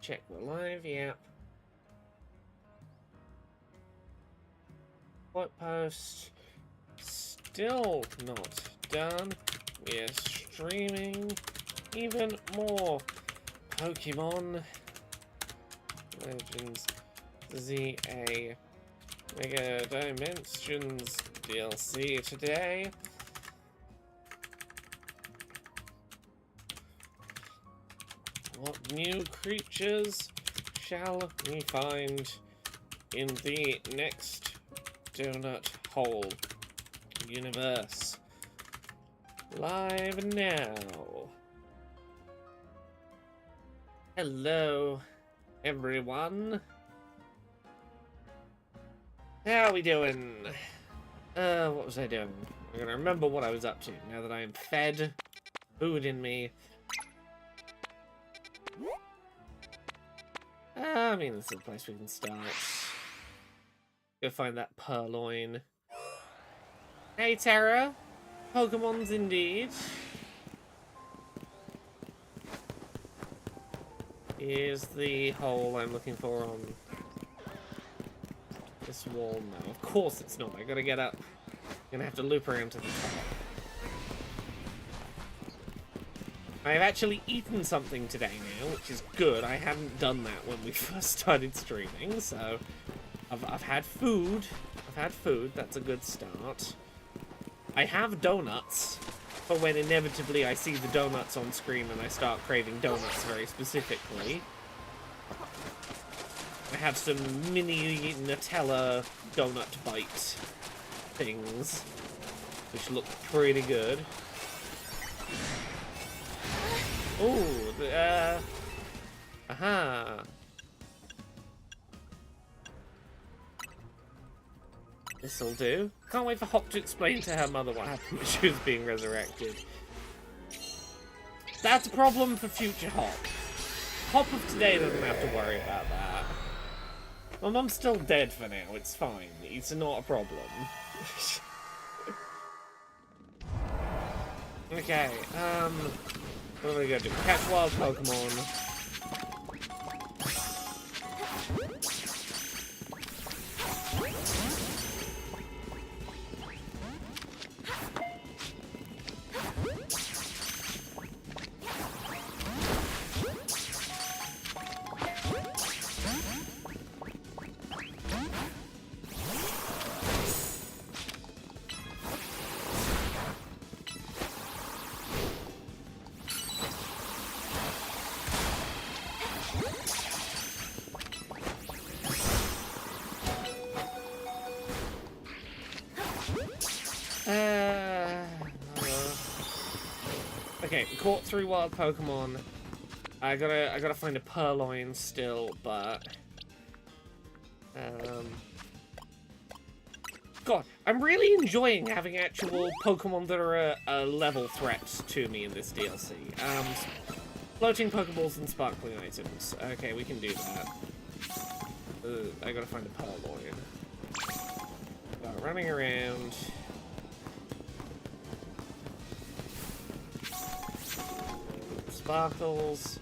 Check we're live, yeah. What post? Still not done. We are streaming even more Pokemon Legends ZA Mega Dimensions DLC today. What new creatures shall we find in the next donut hole universe? Live now. Hello, everyone. How are we doing? What was I doing? I'm gonna remember what I was up to now that I am fed, food in me. I mean, this is a place we can start. Go find that purloin. Hey, Tara. Pokemon's indeed. Here's the hole I'm looking for on this wall. No, of course it's not. I gotta get up. I'm gonna have to loop around to the top. I've actually eaten something today now, which is good. I hadn't done that when we first started streaming, so I've had food. That's a good start. I have donuts, for when inevitably I see the donuts on screen and I start craving donuts very specifically. I have some mini Nutella donut bite things, which look pretty good. Ooh, aha. This'll do. Can't wait for Hop to explain to her mother what happened when she was being resurrected. That's a problem for future Hop. Hop of today doesn't have to worry about that. My mum's still dead for now, it's fine. It's not a problem. Okay, what are we gonna do? Catch wild Pokemon. Okay, caught 3 wild Pokemon. I gotta find a purloin still, but God, I'm really enjoying having actual Pokemon that are a level threat to me in this DLC. Floating Pokeballs and sparkling items. Okay, we can do that. I gotta find a purloin. Running around. Sparkles.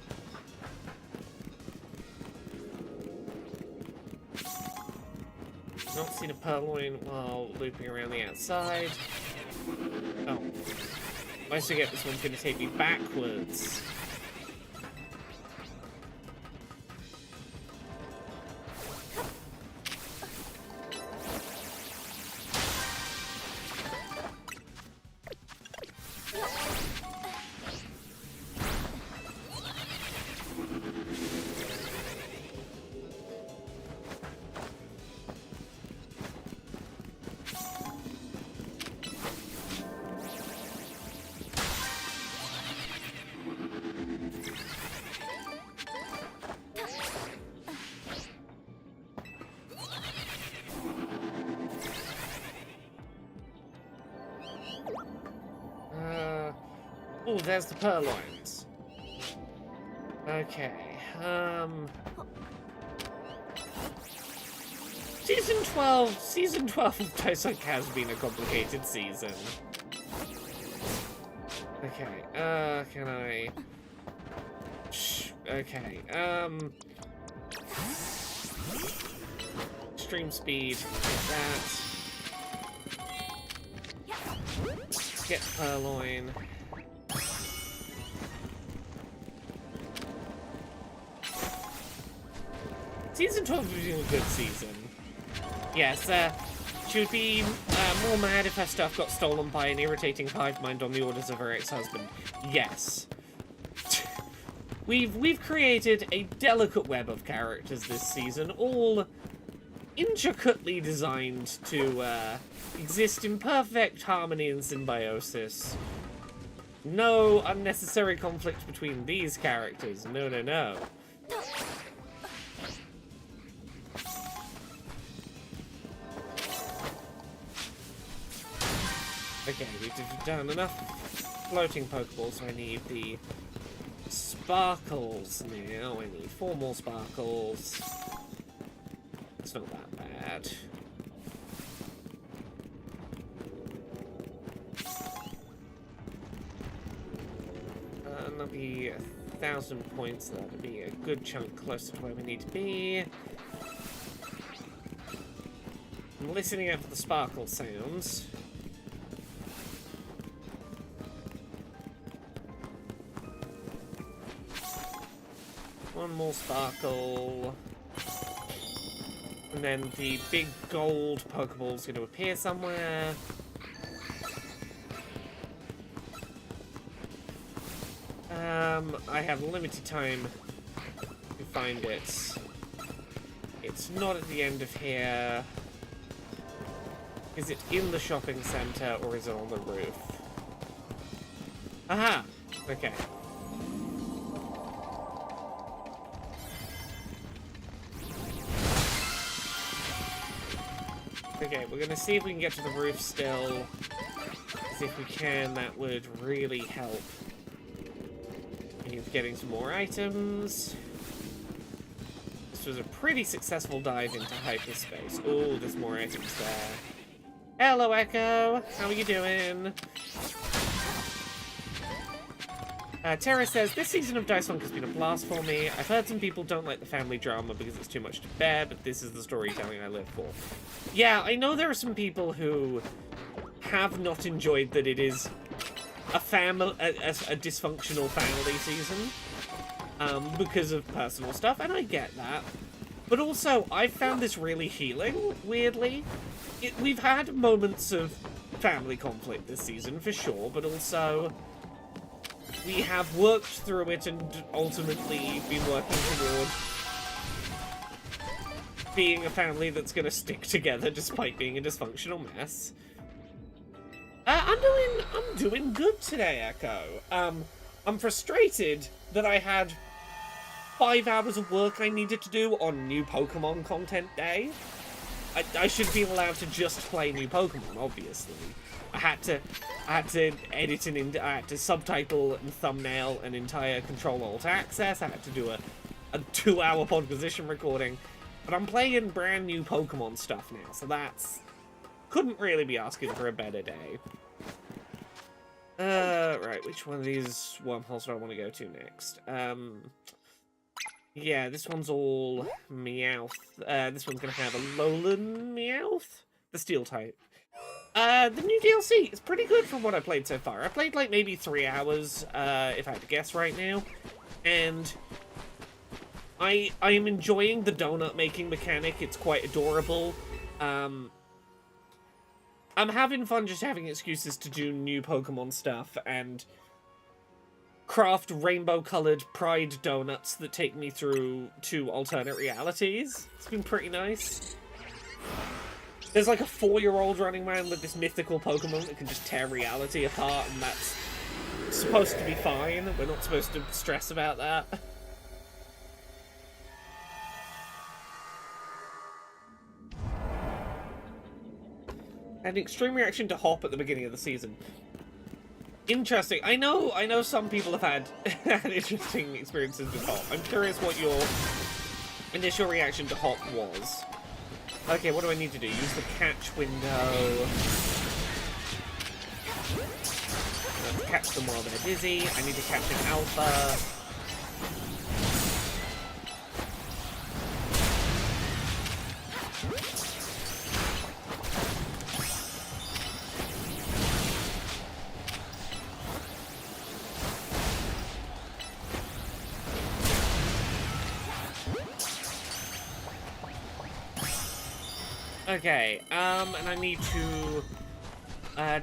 Not seen a purloin while looping around the outside. Oh. I forget this one's gonna take me backwards. Oh, there's the purloins. Okay, Season 12 of Toysunk has been a complicated season. Okay, can I... Okay, stream speed. Get that. Get purloin. Season 12 was doing a good season. Yes, she would be more mad if her stuff got stolen by an irritating hive mind on the orders of her ex-husband. Yes. We've created a delicate web of characters this season, all intricately designed to exist in perfect harmony and symbiosis. No unnecessary conflict between these characters. No, no, no. Okay, we've done enough floating Pokeballs, so I need the sparkles now. I need 4 more sparkles. It's not that bad. That'll be 1,000 points. That'll be a good chunk closer to where we need to be. I'm listening out for the sparkle sounds. One more sparkle. And then the big gold Pokeball's going to appear somewhere. I have limited time to find it. It's not at the end of here. Is it in the shopping center or is it on the roof? Aha! Okay. Okay, we're gonna see if we can get to the roof still. Because if we can, that would really help. He's getting some more items. This was a pretty successful dive into hyperspace. Oh, there's more items there. Hello, Echo! How are you doing? Tara says, this season of Dice Funk has been a blast for me. I've heard some people don't like the family drama because it's too much to bear, but this is the storytelling I live for. Yeah, I know there are some people who have not enjoyed that it is a dysfunctional family season because of personal stuff, and I get that. But also, I found this really healing, weirdly. We've had moments of family conflict this season, for sure, but also we have worked through it and ultimately been working toward being a family that's going to stick together despite being a dysfunctional mess. I'm doing good today, Echo. I'm frustrated that I had 5 hours of work I needed to do on new Pokemon content day. I should be allowed to just play new Pokemon, obviously. I had to edit I had to subtitle and thumbnail an entire Control-Alt-Access. I had to do a 2-hour Podquisition recording. But I'm playing brand new Pokemon stuff now, so that's... couldn't really be asking for a better day. Right, which one of these wormholes do I want to go to next? Yeah, this one's all Meowth. This one's gonna have a Alolan Meowth? The Steel type. The new DLC is pretty good from what I played so far. I played like maybe 3 hours, if I had to guess right now. And I am enjoying the donut making mechanic. It's quite adorable. I'm having fun just having excuses to do new Pokemon stuff and craft rainbow-colored pride donuts that take me through 2 alternate realities. It's been pretty nice. There's like a 4-year-old running around with this mythical Pokemon that can just tear reality apart, and that's supposed to be fine. We're not supposed to stress about that. An extreme reaction to Hop at the beginning of the season. Interesting. I know some people have had interesting experiences with Hop. I'm curious what your initial reaction to Hop was. Okay, what do I need to do? Use the catch window. Let's catch them while they're dizzy. I need to catch an alpha. Okay, and I need to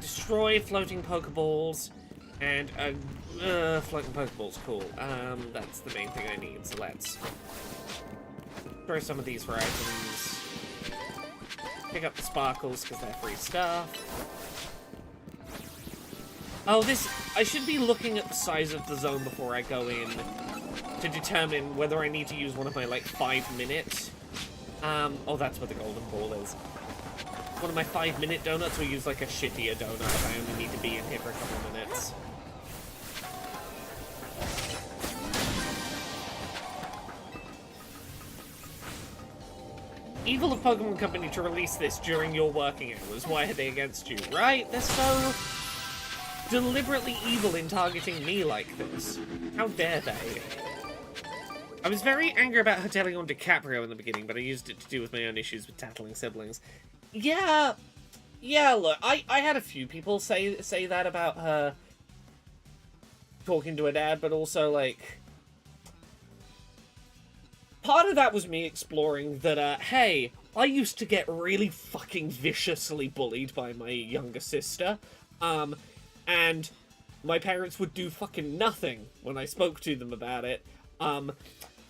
destroy floating Pokeballs, and floating Pokeballs, cool. That's the main thing I need, so let's throw some of these for items. Pick up the sparkles, because they're free stuff. Oh, I should be looking at the size of the zone before I go in to determine whether I need to use one of my, like, 5 minutes. Oh, that's where the golden ball is. One of my 5-minute donuts, or use, like, a shittier donut if I only need to be in here for a couple of minutes. Evil of Pokemon Company to release this during your working hours. Why are they against you? Right? They're so deliberately evil in targeting me like this. How dare they? I was very angry about her telling on DiCaprio in the beginning, but I used it to do with my own issues with tattling siblings. Yeah, look, I had a few people say that about her talking to her dad, but also, like, part of that was me exploring that, hey, I used to get really fucking viciously bullied by my younger sister, and my parents would do fucking nothing when I spoke to them about it.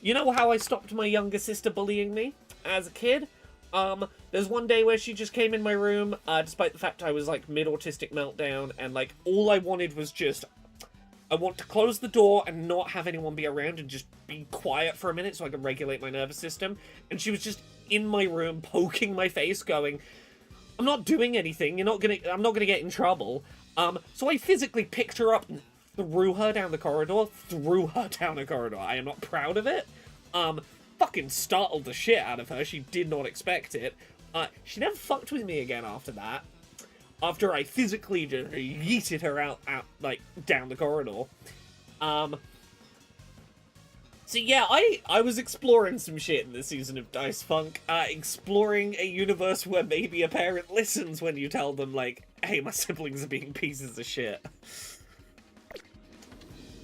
You know how I stopped my younger sister bullying me as a kid? There's one day where she just came in my room, despite the fact I was, like, mid-autistic meltdown, and, like, all I wanted was just, I want to close the door and not have anyone be around and just be quiet for a minute so I can regulate my nervous system. And she was just in my room, poking my face, going, I'm not doing anything, I'm not gonna get in trouble. So I physically picked her up and threw her down a corridor. I am not proud of it. Fucking startled the shit out of her. She did not expect it. She never fucked with me again after that. After I physically just yeeted her out, like, down the corridor. So yeah, I was exploring some shit in this season of Dice Funk. Exploring a universe where maybe a parent listens when you tell them, like, hey, my siblings are being pieces of shit.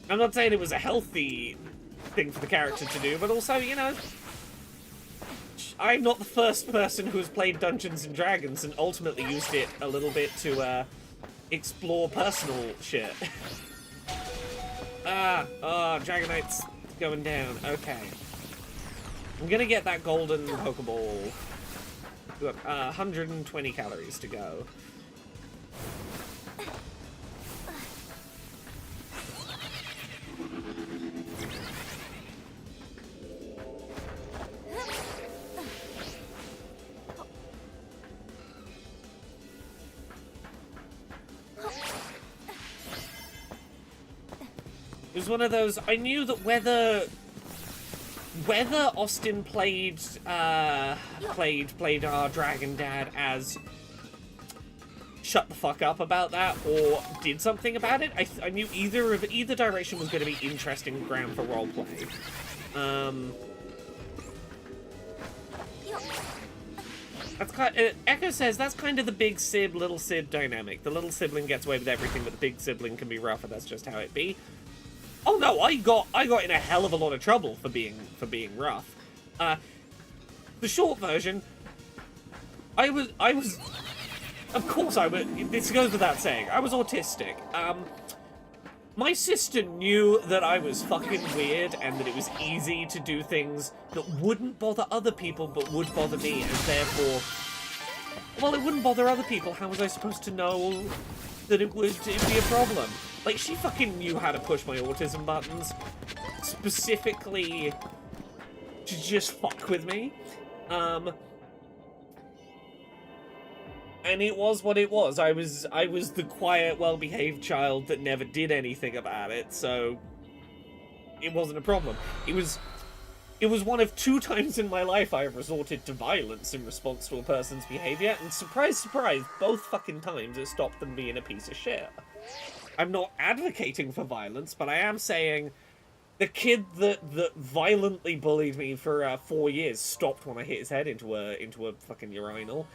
I'm not saying it was a healthy thing for the character to do, but also, you know, I'm not the first person who has played Dungeons and Dragons and ultimately used it a little bit to explore personal shit. Dragonite's going down. Okay. I'm gonna get that golden Pokeball. We've got 120 calories to go. It was one of those, I knew that whether Austin played our Dragon Dad as shut the fuck up about that or did something about it, I knew either direction was going to be interesting ground for roleplay. That's kind Echo says that's kind of the big sib, little sib dynamic. The little sibling gets away with everything, but the big sibling can be rough, and that's just how it be. Oh no, I got in a hell of a lot of trouble for being rough. The short version, I was of course I was, this goes without saying, I was autistic. My sister knew that I was fucking weird and that it was easy to do things that wouldn't bother other people but would bother me, and therefore, well, it wouldn't bother other people, how was I supposed to know that it'd be a problem? Like, she fucking knew how to push my autism buttons, specifically to just fuck with me. And it was what it was. I was the quiet, well-behaved child that never did anything about it, so it wasn't a problem. It was one of 2 times in my life I have resorted to violence in response to a person's behavior, and surprise, surprise, both fucking times it stopped them being a piece of shit. I'm not advocating for violence, but I am saying the kid that violently bullied me for 4 years stopped when I hit his head into a fucking urinal,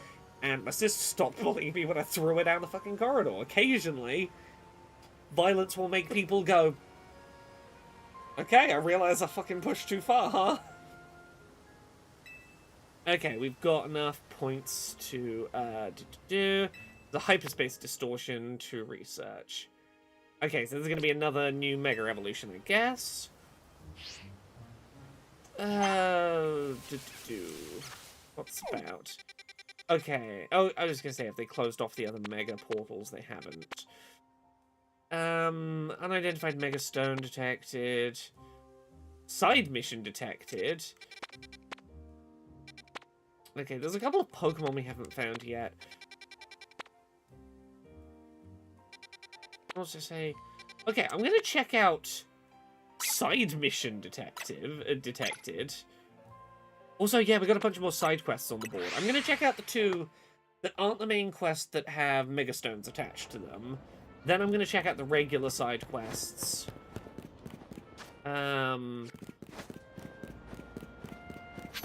and my sister stopped bullying me when I threw her down the fucking corridor. Occasionally, violence will make people go, okay, I realize I fucking pushed too far, huh? Okay, we've got enough points to the hyperspace distortion to research. Okay, so there's going to be another new Mega Evolution, I guess. What's about? Okay. Oh, I was going to say, if they closed off the other Mega portals, they haven't. Unidentified Mega Stone detected. Side mission detected. Okay, there's a couple of Pokemon we haven't found yet. I'll also say... Okay, I'm gonna check out side mission detected. Also, yeah, we got a bunch more side quests on the board. I'm gonna check out the two that aren't the main quest that have Mega Stones attached to them. Then I'm gonna check out the regular side quests. And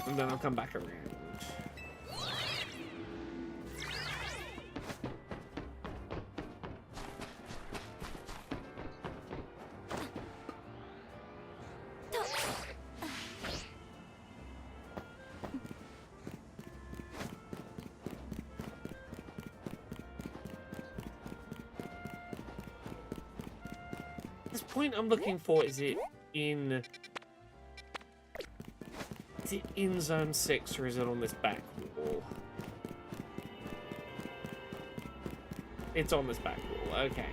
then I'll come back around. This point I'm looking for, is it in Zone 6 or is it on this back wall? It's on this back wall, okay.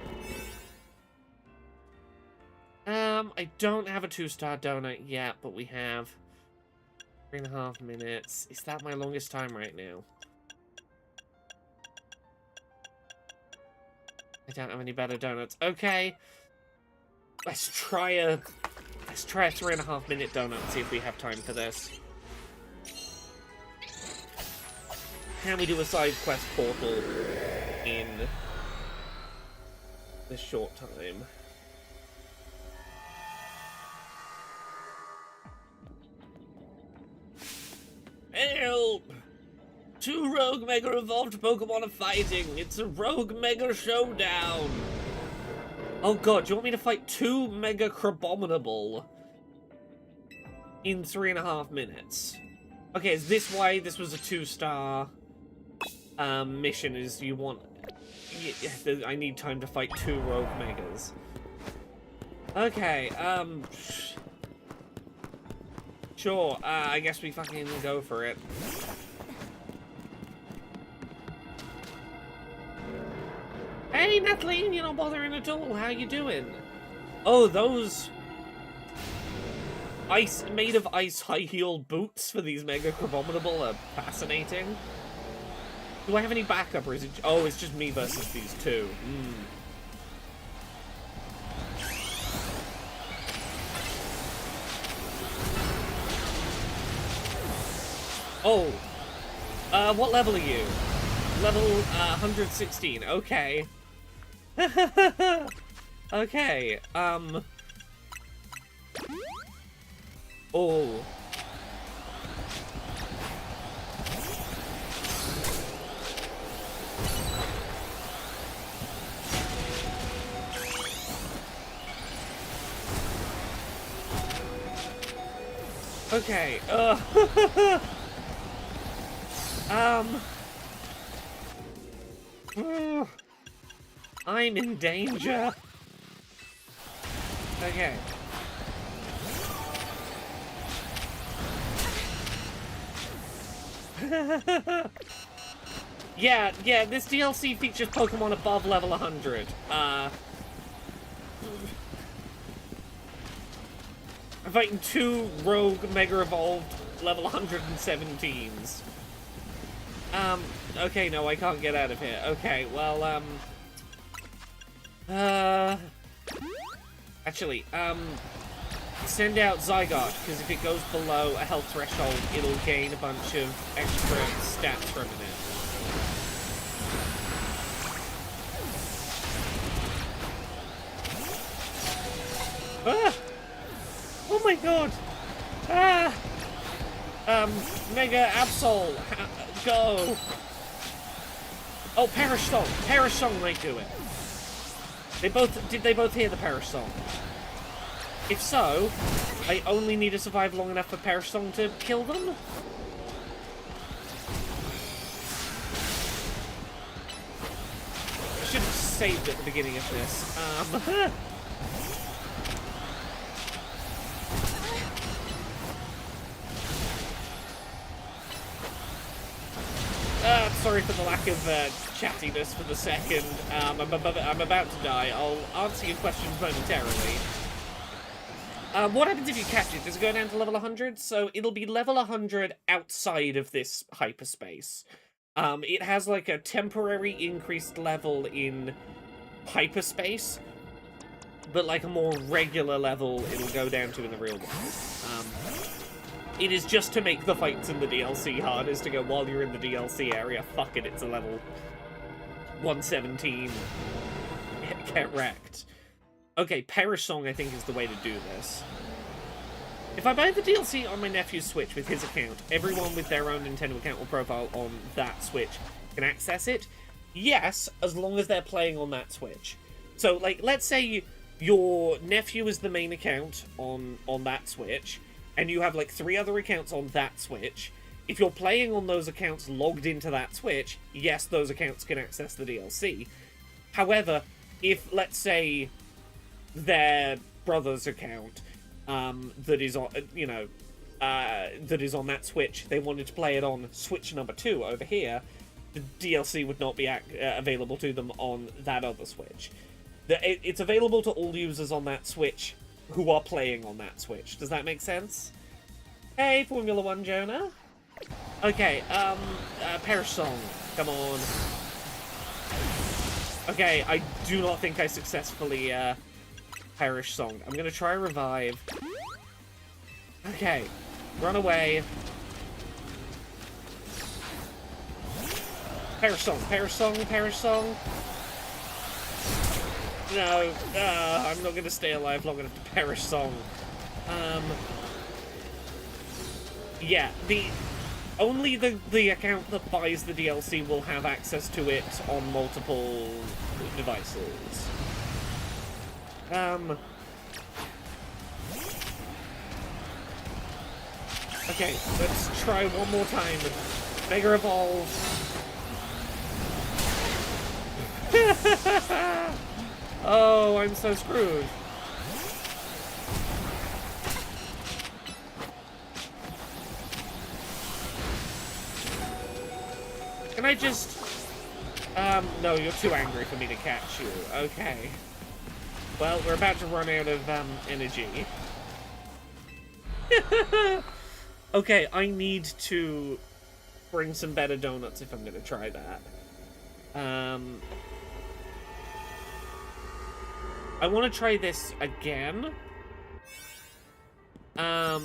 I don't have a 2-star donut yet, but we have 3.5 minutes. Is that my longest time right now? I don't have any better donuts. Okay. Let's try a 3.5 minute donut and see if we have time for this. Can we do a side quest portal in this short time? Help! 2 rogue Mega Evolved Pokemon are fighting! It's a rogue Mega Showdown! Oh god, do you want me to fight 2 Mega Crabominable in 3.5 minutes? Okay, is this why this was a 2-star mission? Is you want... I need time to fight 2 rogue Megas. Okay, sure, I guess we fucking go for it. Hey, Nathalie, you're not bothering at all. How you doing? Oh, those made of ice high-heeled boots for these Mega Crabominable are fascinating. Do I have any backup, or is it... Oh, it's just me versus these 2. Oh. What level are you? Level 116. Okay. Okay. Oh. Okay. I'm in danger. Okay. Yeah, this DLC features Pokemon above level 100. I'm fighting 2 rogue Mega Evolved level 117s. Okay, no, I can't get out of here. Okay, well, actually, send out Zygarde, because if it goes below a health threshold, it'll gain a bunch of extra stats from it. Ah! Oh my god! Ah! Mega Absol, go! Oh, Perish Song! Perish Song might do it. Did they both hear the Perish Song? If so, I only need to survive long enough for Perish Song to kill them? should have saved at the beginning of this. Sorry for the lack of chattiness for the second. I'm about to die. I'll answer your questions momentarily. What happens if you catch it? Does it go down to level 100? So it'll be level 100 outside of this hyperspace. It has like a temporary increased level in hyperspace, but like a more regular level it'll go down to in the real world. It is just to make the fights in the DLC hard, is to go, while you're in the DLC area, fuck it, it's a level 117. Get wrecked. Okay, Perish Song, I think, is the way to do this. If I buy the DLC on my nephew's Switch with his account, everyone with their own Nintendo account or profile on that Switch can access it? Yes, as long as they're playing on that Switch. So, like, let's say your nephew is the main account on that Switch, and you have, like, 3 other accounts on that Switch. If you're playing on those accounts logged into that Switch, yes, those accounts can access the DLC. However, if, let's say, their brother's account that is on, that is on that Switch, they wanted to play it on Switch number 2 over here, the DLC would not be available to them on that other Switch. It's available to all users on that Switch who are playing on that Switch. Does that make sense? Hey, Formula 1 Jonah. Okay, Perish Song. Come on. Okay, I do not think I successfully, Perish Song. I'm gonna try Revive. Okay. Run away. Perish Song, Perish Song, Perish Song. No, I'm not gonna stay alive long enough to Perish Song. Yeah, only the account that buys the DLC will have access to it on multiple devices. Okay, let's try one more time. Mega Evolve. Oh, I'm so screwed. Can I just... no, you're too angry for me to catch you. Okay. Well, we're about to run out of, energy. Okay, I need to bring some better donuts if I'm gonna try that. I want to try this again. How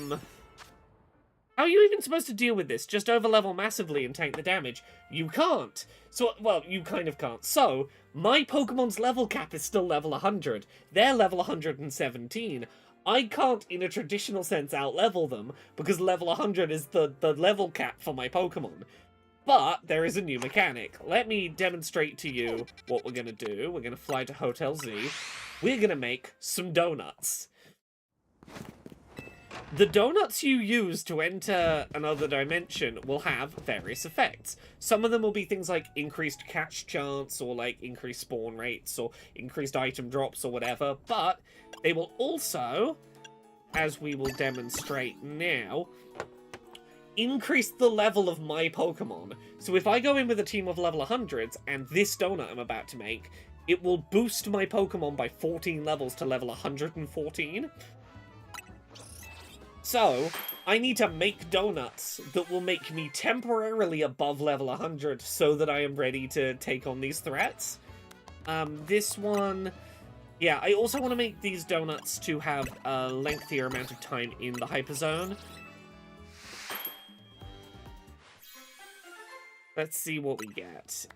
are you even supposed to deal with this? Just overlevel massively and tank the damage? You can't. So, well, you kind of can't. So, my Pokemon's level cap is still level 100. They're level 117. I can't, in a traditional sense, outlevel them, because level 100 is the level cap for my Pokemon. But there is a new mechanic. Let me demonstrate to you what we're going to do. We're going to fly to Hotel Z. We're going to make some donuts. The donuts you use to enter another dimension will have various effects. Some of them will be things like increased catch chance, or like increased spawn rates, or increased item drops, or whatever, but they will also, as we will demonstrate now, increase the level of my Pokemon. So if I go in with a team of level 100s, and this donut I'm about to make, it will boost my Pokemon by 14 levels to level 114. So, I need to make donuts that will make me temporarily above level 100 so that I am ready to take on these threats. This one... Yeah, I also want to make these donuts to have a lengthier amount of time in the Hyperzone. Let's see what we get.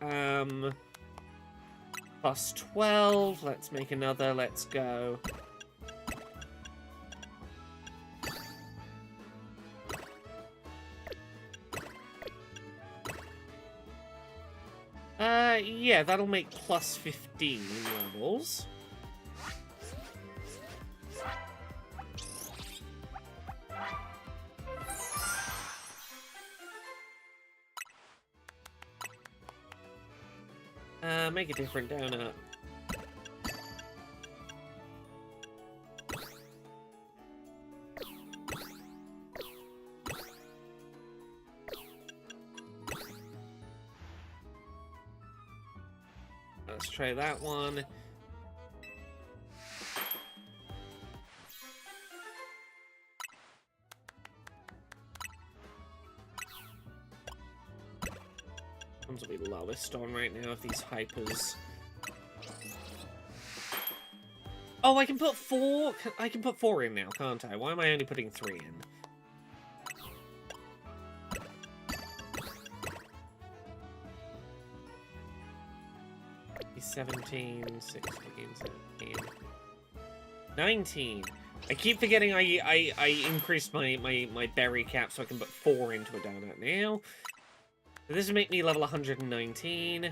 Plus 12. Let's make another. Let's go. Yeah, that'll make plus 15 levels. Make a different donut. Let's try that one. Ones will be lowest on right now if these hypers. Oh, I can put 4. I can put 4 in now, can't I? Why am I only putting 3 in? 17, 16, 17, 19. I keep forgetting I increased my berry cap so I can put 4 into a donut now. So this would make me level 119.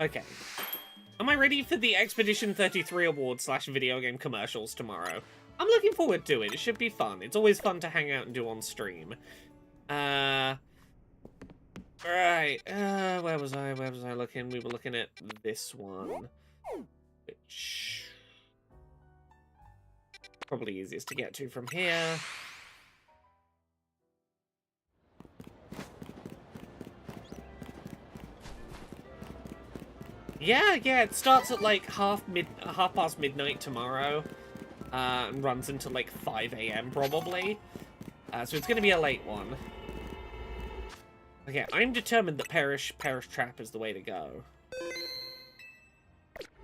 Okay. Am I ready for the Expedition 33 award / video game commercials tomorrow? I'm looking forward to it. It should be fun. It's always fun to hang out and do on stream. Right. Where was I looking? We were looking at this one. Which... probably easiest to get to from here. Yeah, it starts at like half past midnight tomorrow. And runs until like 5 AM probably. So it's gonna be a late one. Okay, I'm determined that Perish Trap is the way to go.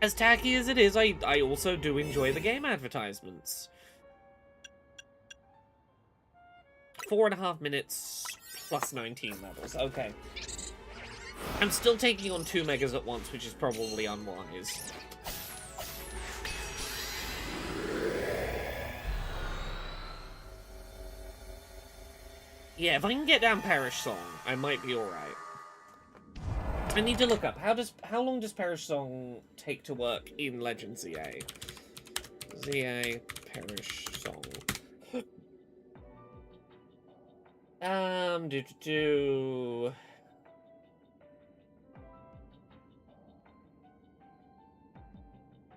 As tacky as it is, I also do enjoy the game advertisements. 4.5 minutes plus 19 levels. Okay. I'm still taking on 2 megas at once, which is probably unwise. Yeah, if I can get down Perish Song, I might be alright. I need to look up, how long does Perish Song take to work in Legend ZA? ZA Perish Song.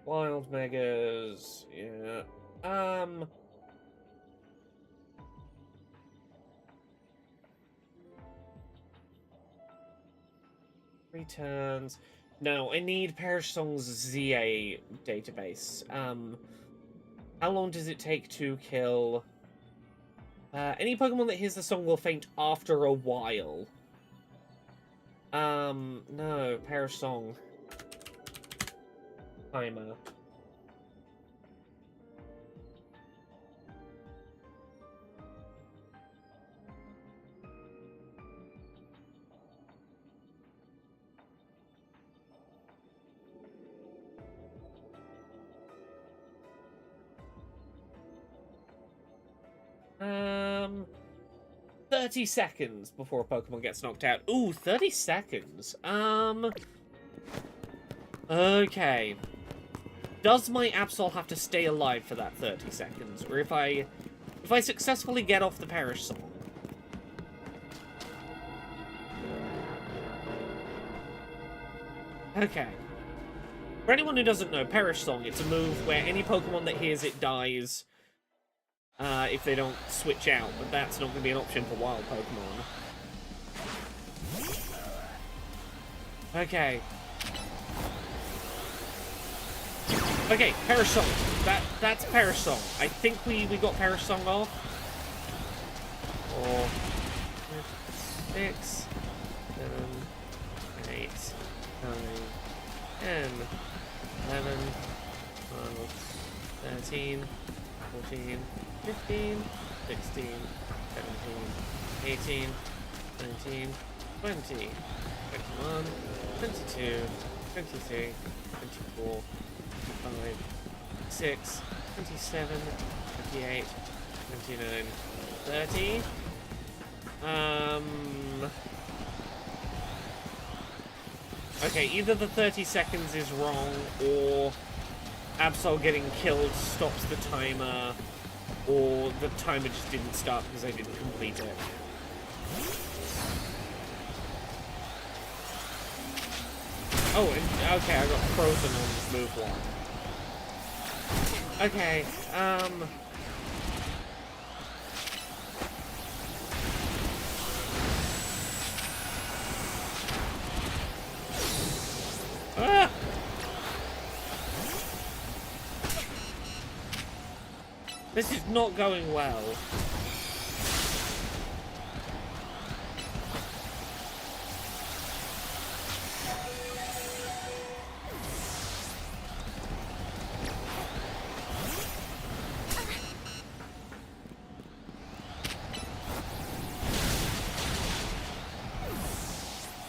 Wild Megas, yeah. 3 turns. No, I need Perish Song's ZA database. How long does it take to kill... any Pokemon that hears the song will faint after a while. No, Perish Song. Timer. Um, 30 seconds before a Pokemon gets knocked out. Ooh, 30 seconds. Okay. Does my Absol have to stay alive for that 30 seconds? Or if I successfully get off the Perish Song? Okay. For anyone who doesn't know, Perish Song, it's a move where any Pokemon that hears it dies if they don't switch out, but that's not going to be an option for wild Pokemon. Okay. Okay, Perish Song. That's Perish Song. I think we got Perish Song off. 4, 6, 7, 8, 9, 10, 11, 12, 13, 14, 15, 16, 17, 18, 19, 20, 21, 22, 23, 24, 25, 26, 27, 28, 29, 30. Okay, either the 30 seconds is wrong, or Absol getting killed stops the timer or the timer just didn't start because I didn't complete it. Oh, and, okay, I got frozen on move one. Okay, Ah! This is not going well.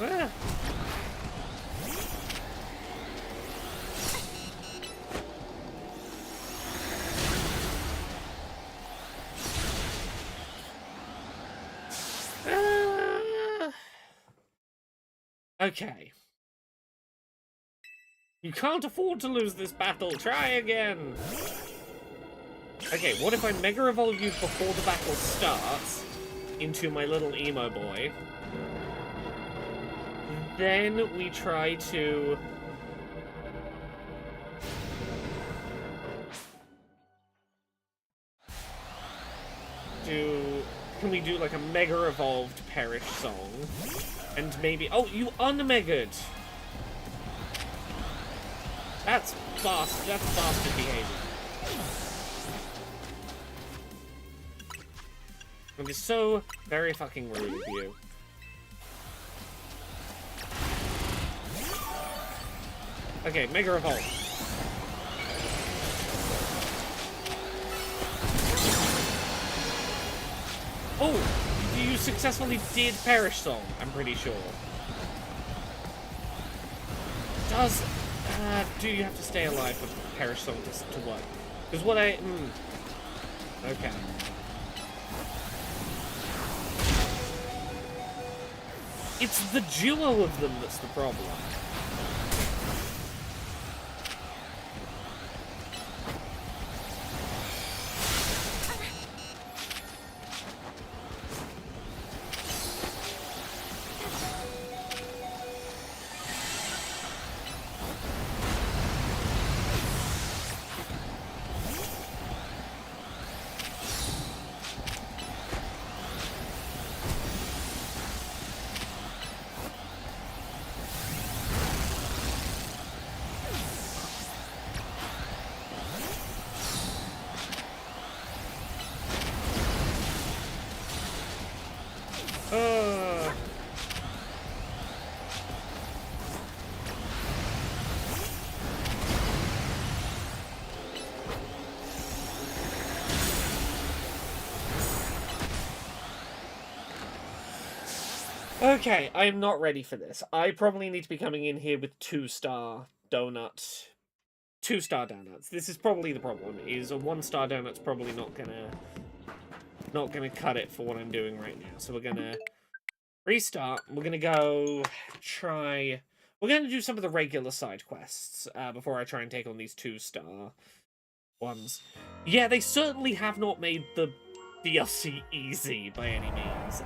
Ah! Okay. You can't afford to lose this battle. Try again. Okay, what if I Mega Evolve you before the battle starts into my little emo boy? Then we try to... Can we do like a Mega Evolved Perish song? And maybe... Oh, you unmegaed! That's bastard behavior. It is so very fucking rude of you. Okay, Mega Evolve. Oh, you successfully did Perish Song, I'm pretty sure. Do you have to stay alive for Perish Song to work? Because what I... Okay. It's the duo of them that's the problem. Okay, I am not ready for this. I probably need to be coming in here with 2-star donuts. 2-star donuts. This is probably the problem, is a 1-star donut's probably not gonna cut it for what I'm doing right now. So we're gonna restart. We're gonna go try... We're gonna do some of the regular side quests before I try and take on these 2-star ones. Yeah, they certainly have not made the DLC easy by any means.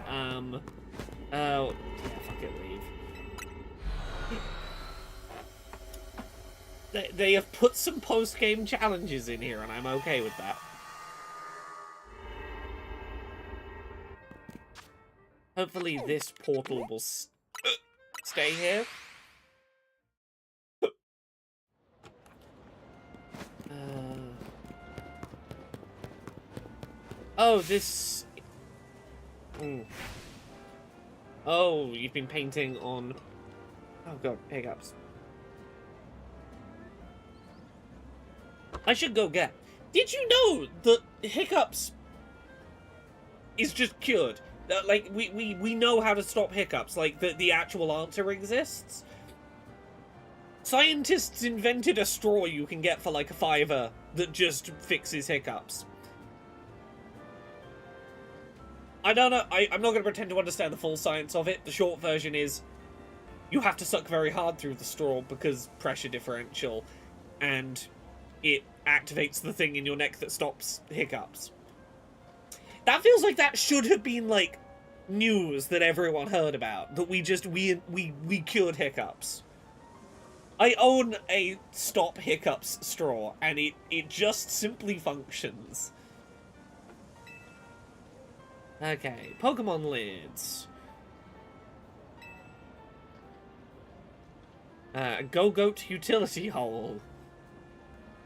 Oh, yeah, fuck it, leave. They have put some post-game challenges in here, and I'm okay with that. Hopefully this portal will stay here. Oh, this... Oh, you've been painting on... Oh god, hiccups. I should go get... Did you know that hiccups is just cured? Like, we know how to stop hiccups. Like, the actual answer exists. Scientists invented a straw you can get for like a $5 that just fixes hiccups. I don't know, I'm not going to pretend to understand the full science of it. The short version is, you have to suck very hard through the straw because pressure differential, and it activates the thing in your neck that stops hiccups. That feels like that should have been, like, news that everyone heard about. That we cured hiccups. I own a Stop Hiccups straw, and it just simply functions. Okay, Pokemon lids. Go-Goat utility hole.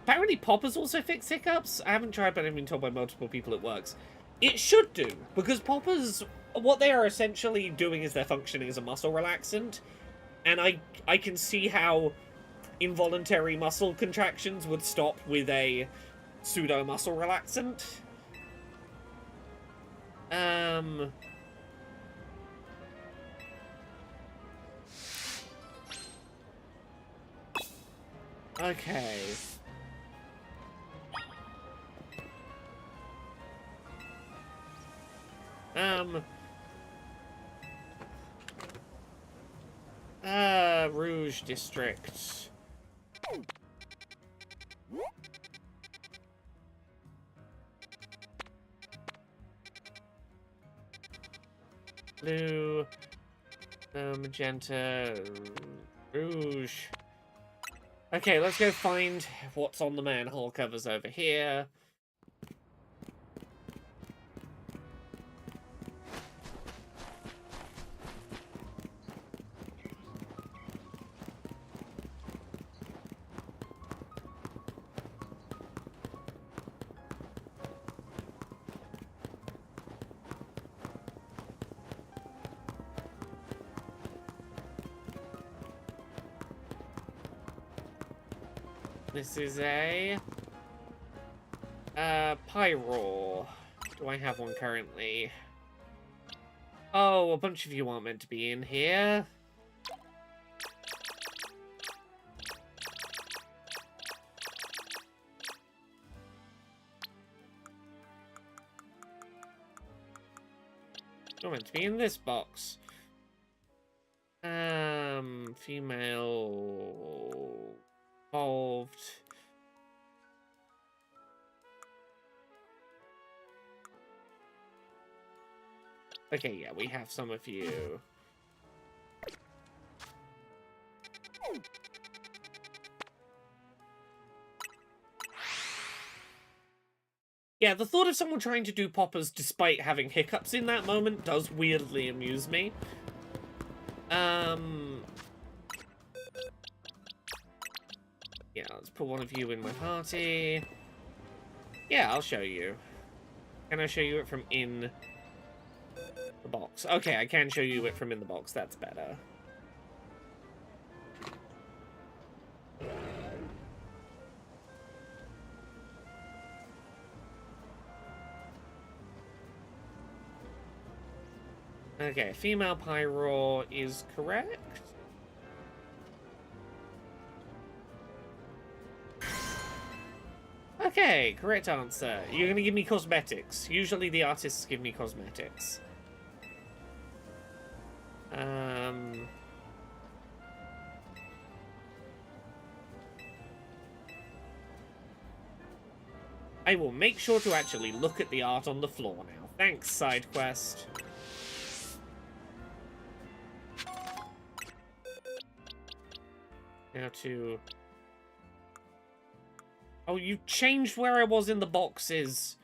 Apparently poppers also fix hiccups. I haven't tried, but I've been told by multiple people it works. It should do, because poppers, what they are essentially doing is they're functioning as a muscle relaxant, and I can see how involuntary muscle contractions would stop with a pseudo muscle relaxant. Okay. Rouge District. Blue, magenta, rouge. Okay, let's go find what's on the manhole covers over here. This is a Pyroar. Do I have one currently? Oh, a bunch of you aren't meant to be in here. You're meant to be in this box. Female evolved. Okay, yeah, we have some of you. Yeah, the thought of someone trying to do poppers despite having hiccups in that moment does weirdly amuse me. Yeah, let's put one of you in my party. Yeah, I'll show you. Can I show you it from in the box? Okay, I can show you it from in the box. That's better. Okay, female Pyroar is correct. Okay, correct answer. You're gonna give me cosmetics. Usually the artists give me cosmetics. I will make sure to actually look at the art on the floor now. Thanks, side quest. Now to... Oh, you changed where I was in the boxes.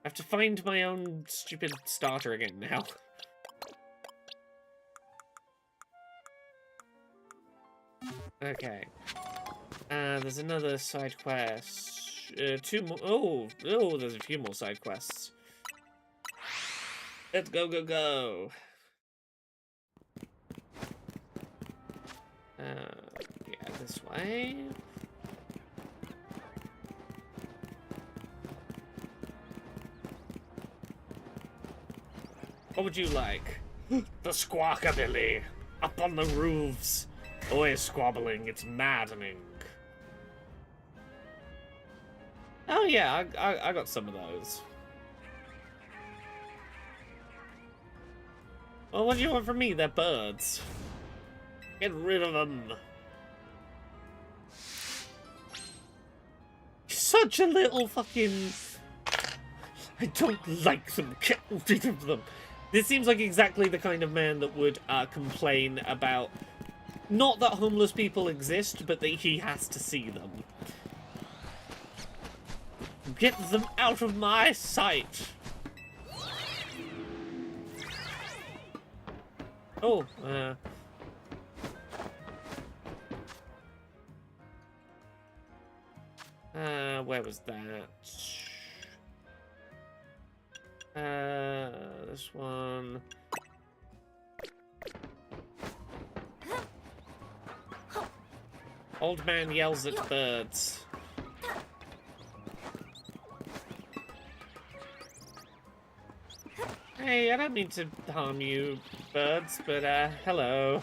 I have to find my own stupid starter again now. Okay. There's another side quest. Two more. Oh, there's a few more side quests. Let's go, go, go. Yeah, this way. What would you like? The Squawkabilly! Up on the roofs! Always squabbling, it's maddening. Oh yeah, I got some of those. Well, what do you want from me? They're birds. Get rid of them. Such a little fucking... I don't like them. Get rid of them. This seems like exactly the kind of man that would complain about, not that homeless people exist, but that he has to see them. Get them out of my sight. Oh, where was that? This one. Old man yells at birds. Hey, I don't mean to harm you, birds, but, hello.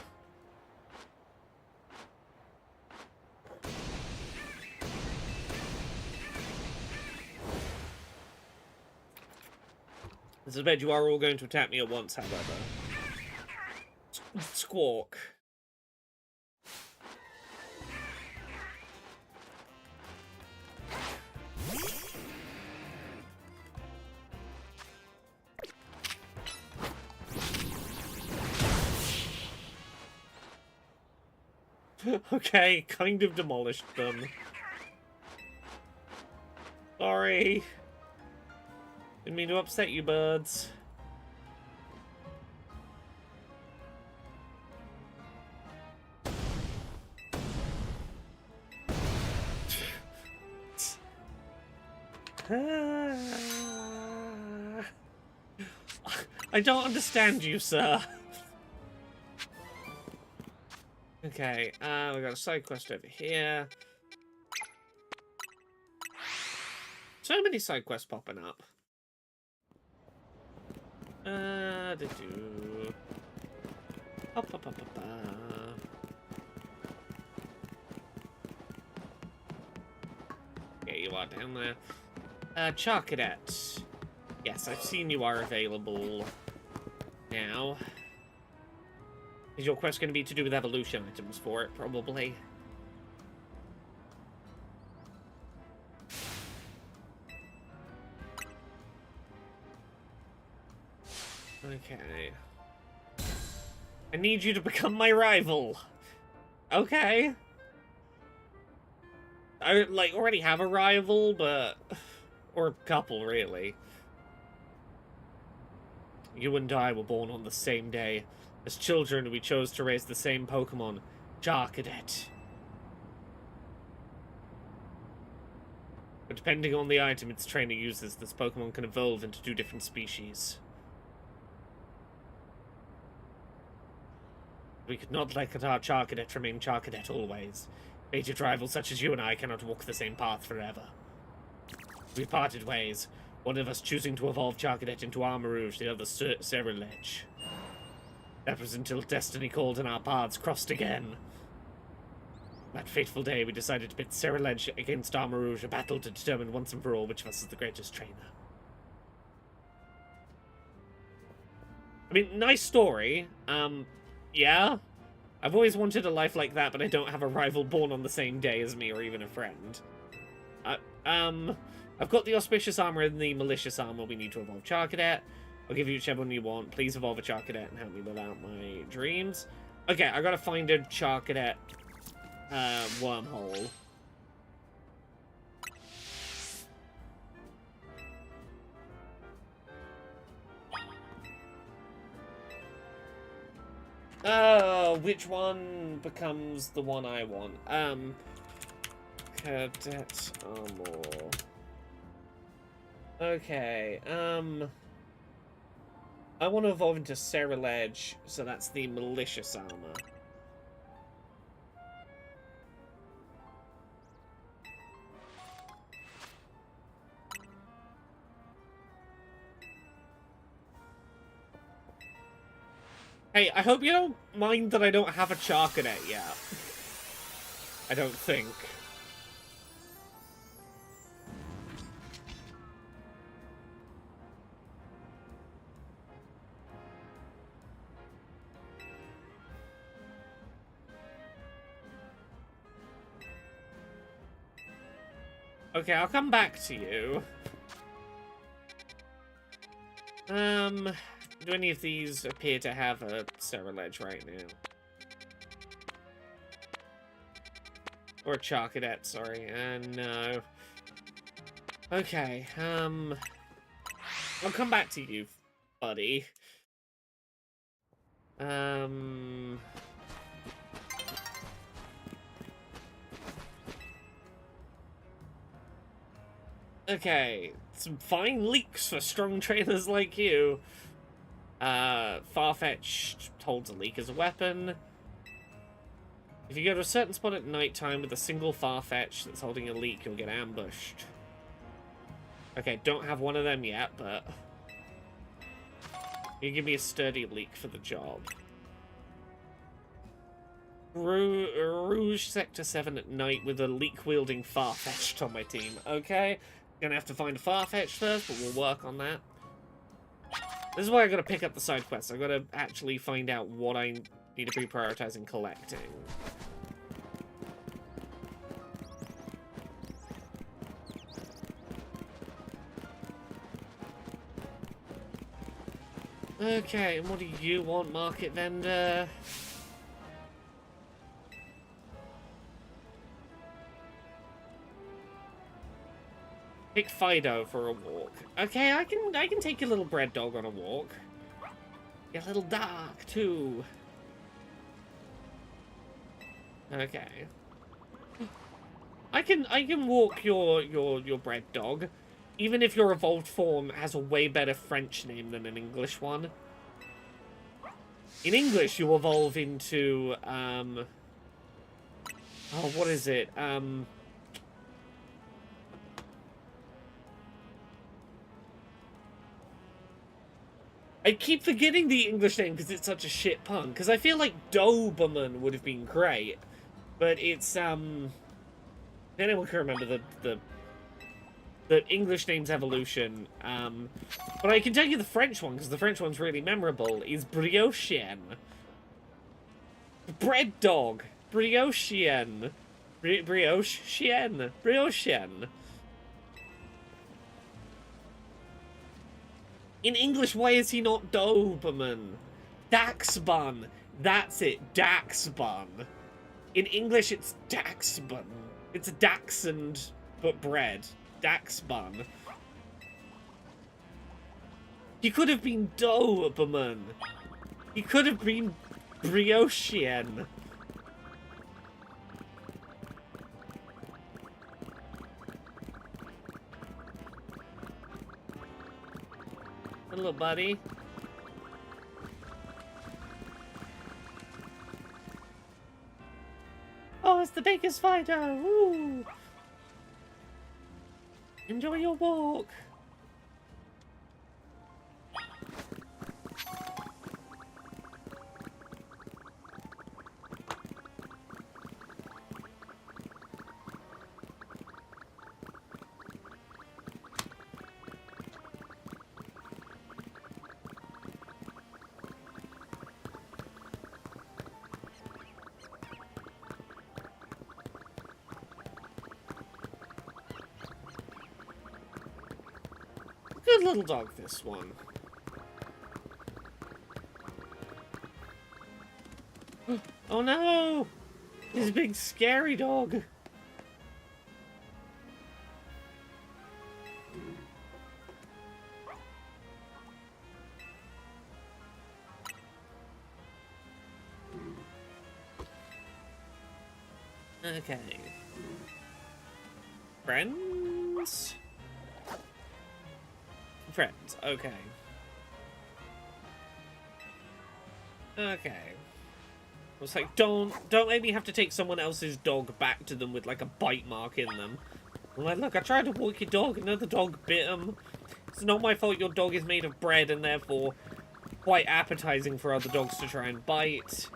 I suspect you are all going to attack me at once, however. Squawk. Okay, kind of demolished them. Sorry. Didn't mean to upset you, birds. I don't understand you, sir. Okay, we got a side quest over here. So many side quests popping up. Yeah, you are down there. Charcadet. Yes, I've seen you are available now. Is your quest going to be to do with evolution items for it, probably? Okay. I need you to become my rival. Okay. I, like, already have a rival, but... or a couple, really. You and I were born on the same day. As children, we chose to raise the same Pokémon, Charcadet. But depending on the item its trainer uses, this Pokémon can evolve into 2 different species. We could not let our Charcadet remain Charcadet always. Fated rivals such as you and I cannot walk the same path forever. We parted ways, one of us choosing to evolve Charcadet into Armarouge, the other Ceruledge. That was until destiny called and our paths crossed again. That fateful day, we decided to pit Ceruledge against Armarouge, a battle to determine once and for all which of us is the greatest trainer. I mean, nice story. Yeah. I've always wanted a life like that, but I don't have a rival born on the same day as me or even a friend. I've got the Auspicious Armor and the Malicious Armor. We need to evolve Charcadet. I'll give you whichever one you want. Please evolve a Charcadet and help me live out my dreams. Okay, I gotta find a Charcadet wormhole. Oh, which one becomes the one I want? Cadet Armor. Okay, I want to evolve into Ceruledge, so that's the Malicious Armor. Hey, I hope you don't mind that I don't have a Charcadet yet. I don't think. Okay, I'll come back to you. Do any of these appear to have a Ceruledge right now? Or a Charcadet, sorry. No. Okay, I'll come back to you, buddy. Okay, some fine leaks for strong trainers like you. Farfetch'd holds a leak as a weapon. If you go to a certain spot at night time with a single Farfetch that's holding a leak, you'll get ambushed. Okay, don't have one of them yet, but you give me a sturdy leak for the job. Rouge Sector 7 at night with a leak-wielding Farfetch'd on my team. Okay, gonna have to find a Farfetch first, but we'll work on that. This is why I gotta pick up the side quests. I gotta actually find out what I need to be prioritizing collecting. Okay, and what do you want, market vendor? Pick Fido for a walk. Okay, I can take your little bread dog on a walk. Your little dark too. Okay. I can walk your bread dog, even if your evolved form has a way better French name than an English one. In English, you evolve into oh, what is it? I keep forgetting the English name because it's such a shit pun. Because I feel like Doberman would have been great, but it's anyone can remember the English name's evolution. But I can tell you the French one because the French one's really memorable. Is Briochien, bread dog, Briochien, Briochien. In English, why is he not Doberman? Daxbun. That's it. Daxbun. In English, it's Daxbun. It's a Dachshund, but bread. Daxbun. He could have been Doberman. He could have been Briochien. Hello, buddy. Oh, it's the biggest fighter! Woo! Enjoy your walk! Good little dog, this one. Oh no! This big scary dog. Okay. Friends? Friends, okay. Okay. I was like, don't make me have to take someone else's dog back to them with like a bite mark in them. I'm like, look, I tried to walk your dog, another dog bit him. It's not my fault your dog is made of bread and therefore quite appetizing for other dogs to try and bite.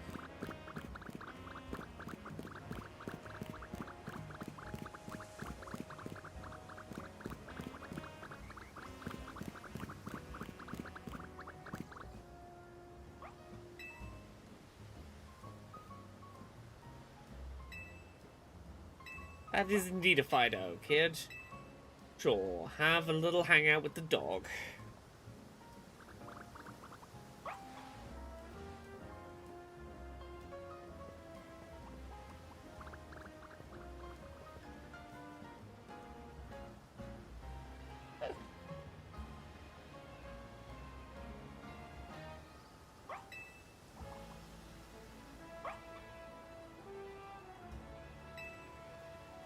That is indeed a Fido, kid. Sure, have a little hangout with the dog.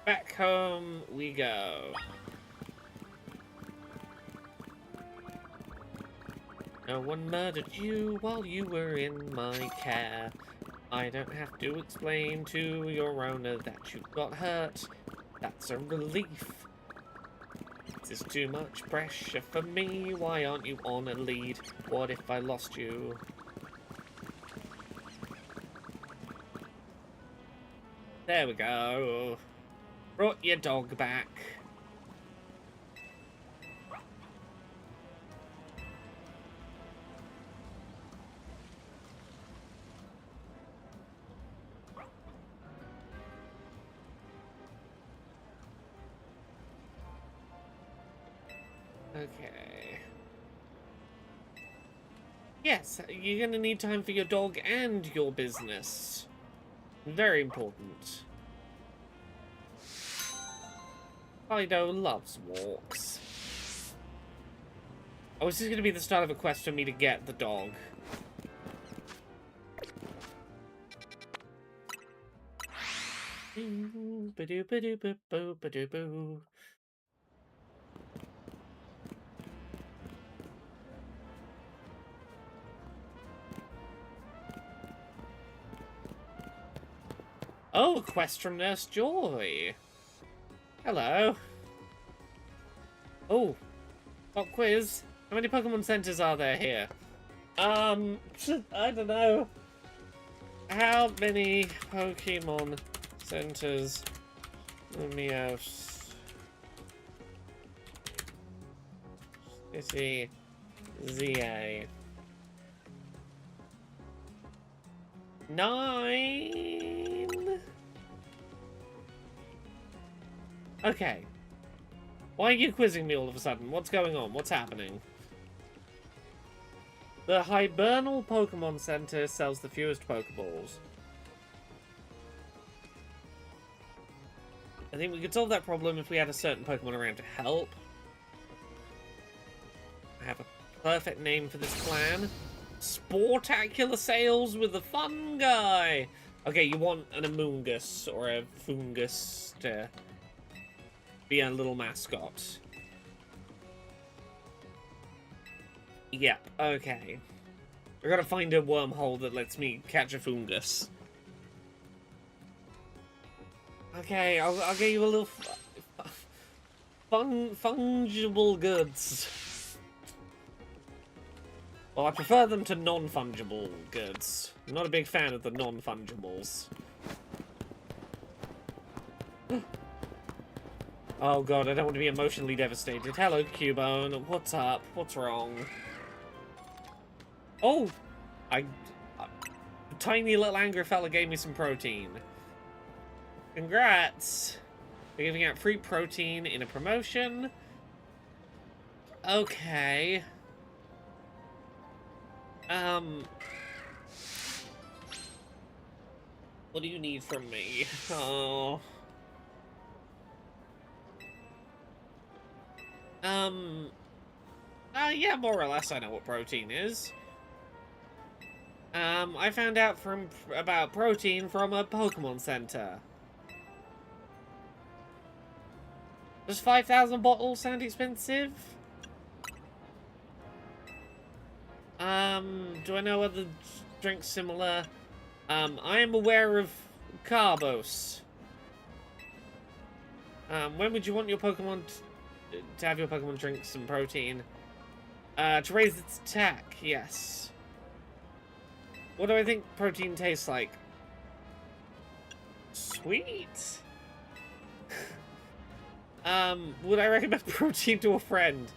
Back home we go. No one murdered you while you were in my care. I don't have to explain to your owner that you got hurt. That's a relief. This is too much pressure for me. Why aren't you on a lead? What if I lost you? There we go. Brought your dog back. Okay. Yes, you're gonna need time for your dog and your business. Very important. Fido loves walks. Oh, is this gonna be the start of a quest for me to get the dog? Ba-doo-ba-doo-ba-boo-ba-doo-boo. Oh, a quest from Nurse Joy. Hello. Oh, pop quiz. How many Pokemon centers are there here? I don't know. How many Pokemon centers? Lumios City ZA 9. Okay. Why are you quizzing me all of a sudden? What's going on? What's happening? The Hibernal Pokemon Center sells the fewest Pokeballs. I think we could solve that problem if we had a certain Pokemon around to help. I have a perfect name for this plan. Sportacular Sales with the Fun Guy! Okay, you want an Amoongus or a Fungus to be a little mascot. Yep, okay. I gotta find a wormhole that lets me catch a Fungus. Okay, I'll get you a little fungible goods. Well, I prefer them to non-fungible goods. I'm not a big fan of the non-fungibles. Oh god, I don't want to be emotionally devastated. Hello, Cubone. What's up? What's wrong? Oh! A tiny little angry fella gave me some protein. Congrats! They're giving out free protein in a promotion. Okay. What do you need from me? Oh. Yeah, more or less I know what protein is. I found out about protein from a Pokemon Center. Does 5,000 bottles sound expensive? Do I know other drinks similar? I am aware of Carbos. When would you want your Pokemon to have your Pokemon drink some protein? To raise its attack, yes. What do I think protein tastes like? Sweet. Would I recommend protein to a friend?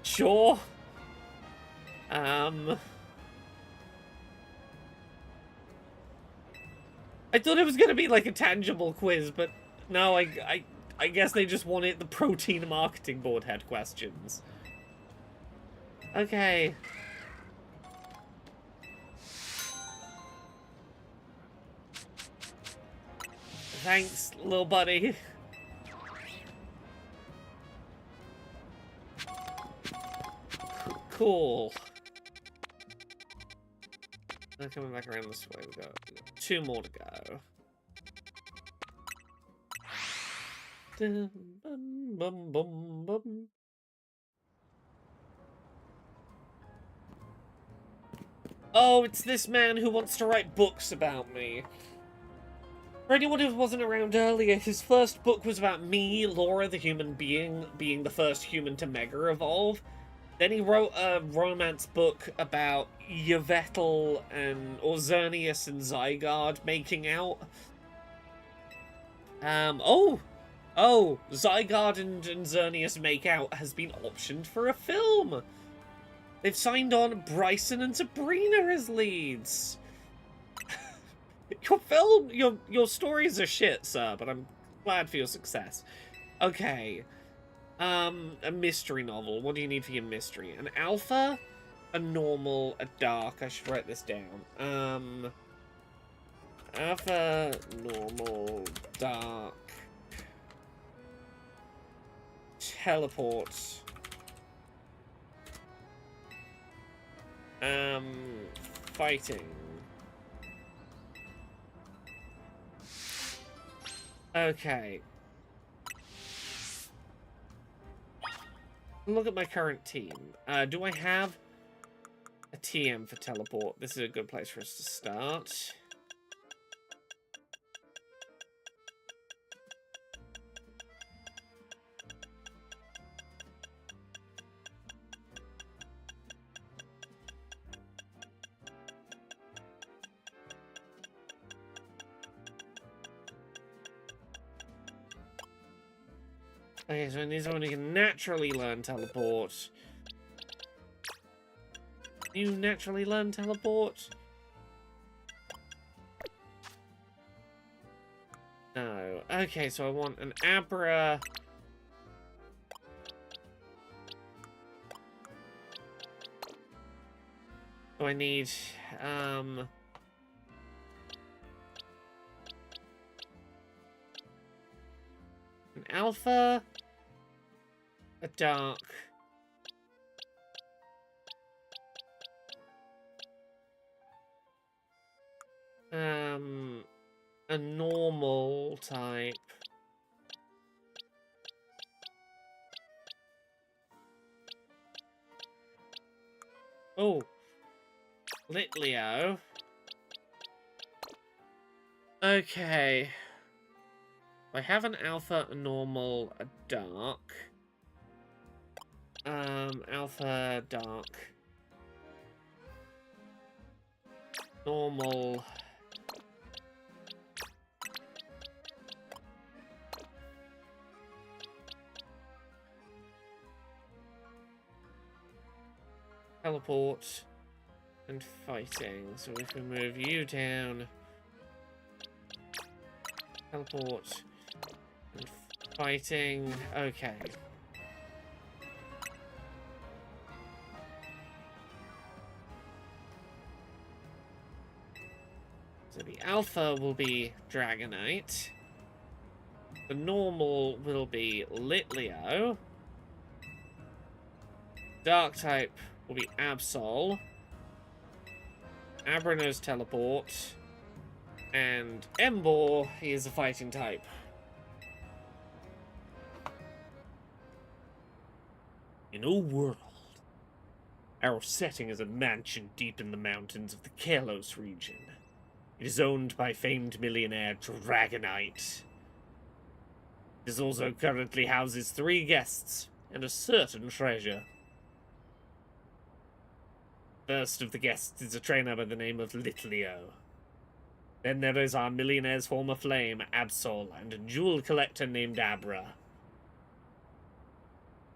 Sure. I thought it was gonna be like a tangible quiz, but no, I guess they just wanted the protein marketing board had questions. Okay. Thanks, little buddy. Cool. Now coming back around this way, we got 2 more to go. Oh, it's this man who wants to write books about me. For anyone who wasn't around earlier, his first book was about me, Laura the human being the first human to Mega Evolve. Then he wrote a romance book about Yvettal and Xerneas and Zygarde making out. Zygarde and Xerneas make out has been optioned for a film. They've signed on Bryson and Sabrina as leads. Your stories are shit, sir, but I'm glad for your success. Okay. A mystery novel. What do you need for your mystery? An alpha, a normal, a dark. I should write this down. Alpha, normal, dark, teleport. Fighting. Okay. Look at my current team. Do I have a TM for teleport? This is a good place for us to start. Okay, so I need someone who can naturally learn teleport. You naturally learn teleport? No. Okay, so I want an Abra. So I need, an alpha, a dark, a normal type, oh, Litleo. Okay. I have an alpha, a normal, a dark. Alpha, dark. Normal. Teleport. And fighting. So if we move you down. Teleport. And fighting. Okay. So the alpha will be Dragonite. The normal will be Litleo. Dark type will be Absol. Abra knows teleport. And Emboar, he is a fighting type. In our world, our setting is a mansion deep in the mountains of the Kalos region. It is owned by famed millionaire Dragonite. It also currently houses 3 guests and a certain treasure. First of the guests is a trainer by the name of Litleo. Then there is our millionaire's former flame, Absol, and a jewel collector named Abra.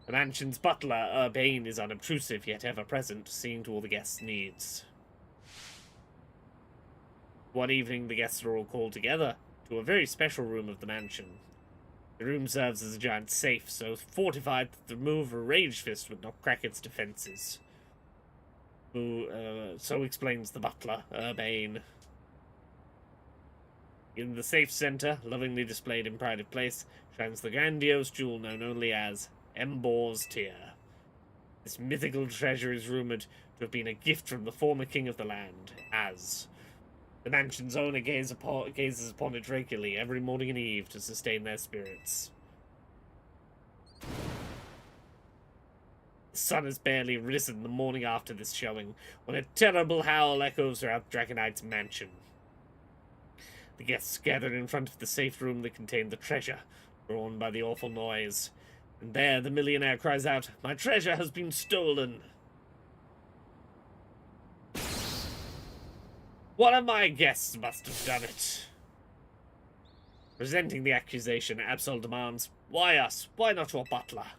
The mansion's butler, Urbane, is unobtrusive yet ever-present, seeing to all the guests' needs. One evening, the guests are all called together to a very special room of the mansion. The room serves as a giant safe, so fortified that the move of a rage fist would not crack its defenses. So explains the butler, Urbane. In the safe center, lovingly displayed in pride of place, shines the grandiose jewel known only as Emboar's Tear. This mythical treasure is rumored to have been a gift from the former king of the land, Az. The mansion's owner gazes upon it regularly every morning and eve to sustain their spirits. sun has barely risen the morning after this showing, when a terrible howl echoes throughout Dragonite's mansion. The guests gathered in front of the safe room that contained the treasure, drawn by the awful noise. And there the millionaire cries out, "My treasure has been stolen!" One of my guests must have done it. Resenting the accusation, Absol demands, "Why us? Why not your butler?"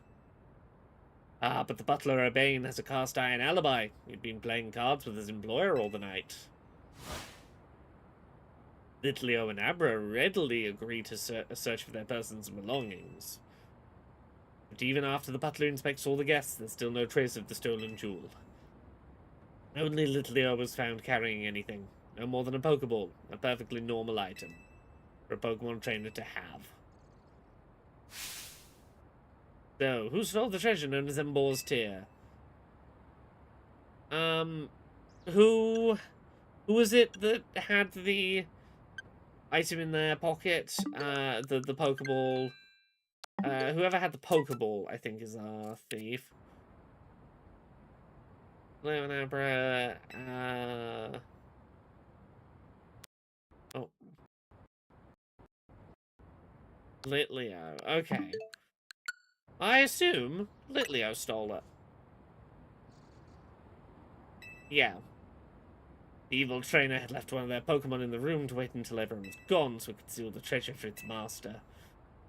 Ah, but the butler Urbane has a cast-iron alibi. He'd been playing cards with his employer all the night. Litleo and Abra readily agree to search for their persons and belongings. But even after the butler inspects all the guests, there's still no trace of the stolen jewel. Only Litleo was found carrying anything. No more than a Pokeball, a perfectly normal item for a Pokemon trainer to have. So, who stole the treasure known as Embor's Tear? Who was it that had the item in their pocket? The Pokeball. Whoever had the Pokeball, I think, is our thief. Leonabra, oh. Litleo, okay. I assume Litleo stole it. Yeah. The evil trainer had left one of their Pokemon in the room to wait until everyone was gone so it could steal the treasure for its master.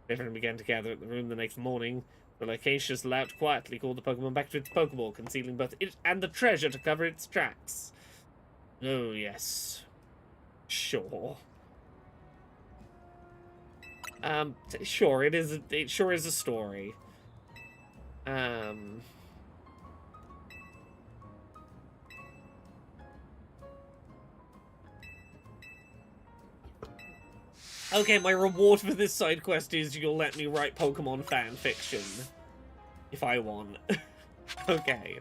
Everyone began to gather at the room the next morning. The Locacious Lout quietly called the Pokemon back to its Pokeball, concealing both it and the treasure to cover its tracks. Oh, yes. Sure. Sure, it sure is a story. Okay, my reward for this side quest is you'll let me write Pokemon fan fiction. If I want. Okay.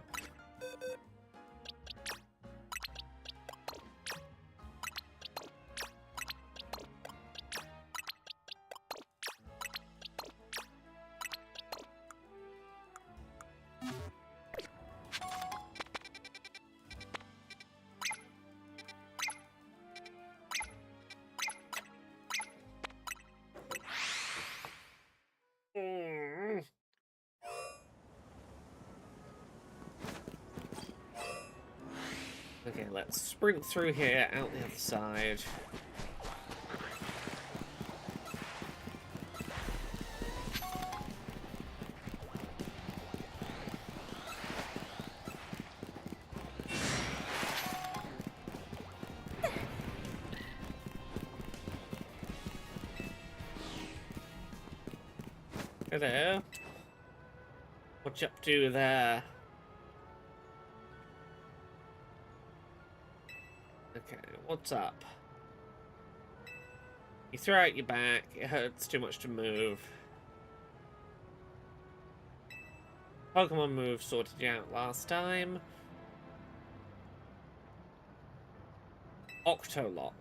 Okay, let's sprint through here, out the other side. Hello. What you up to there? Okay, what's up? You throw out your back, it hurts too much to move. Pokemon move sorted you out last time. Octolock.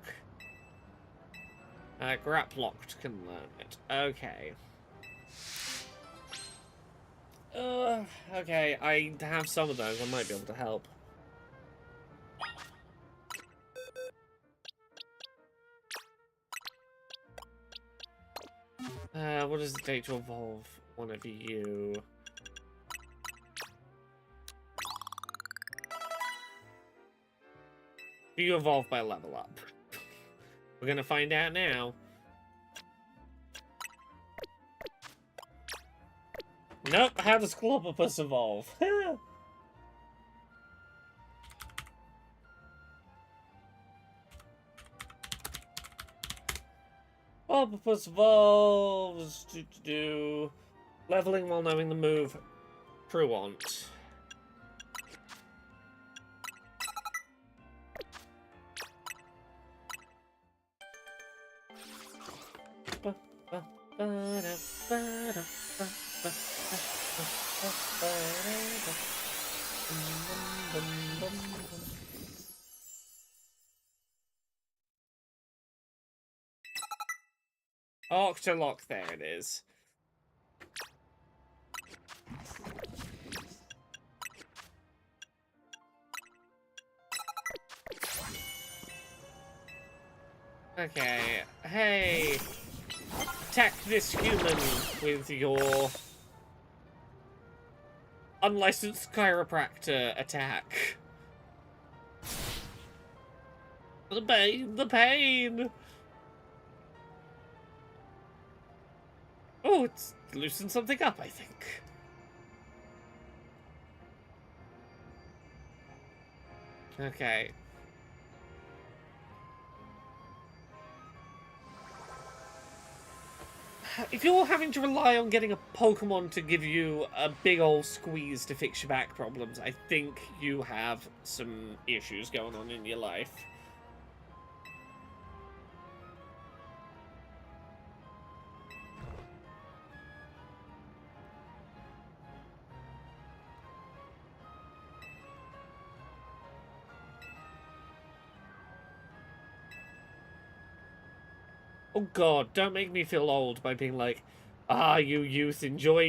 Graplocked can learn it. Okay. Okay, I have some of those. I might be able to help. What does it take to evolve one of you? Do you evolve by level up? We're gonna find out now. Nope, how does Clobbopus evolve? Clobbopus evolves do leveling while knowing the move Truant. Octolock, there it is. Okay, hey! Attack this human with your unlicensed chiropractor attack. The pain, the pain! Oh, it's loosened something up, I think. Okay. If you're having to rely on getting a Pokemon to give you a big old squeeze to fix your back problems, I think you have some issues going on in your life. Oh god, don't make me feel old by being like, ah, you youth, enjoy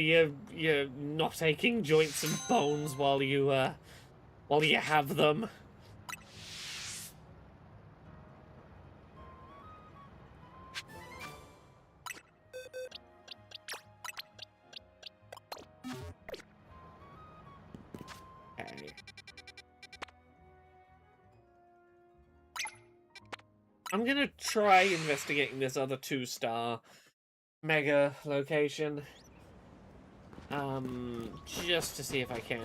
your not aching joints and bones while you have them. Okay. I'm gonna try investigating this other 2-star mega location. Just to see if I can.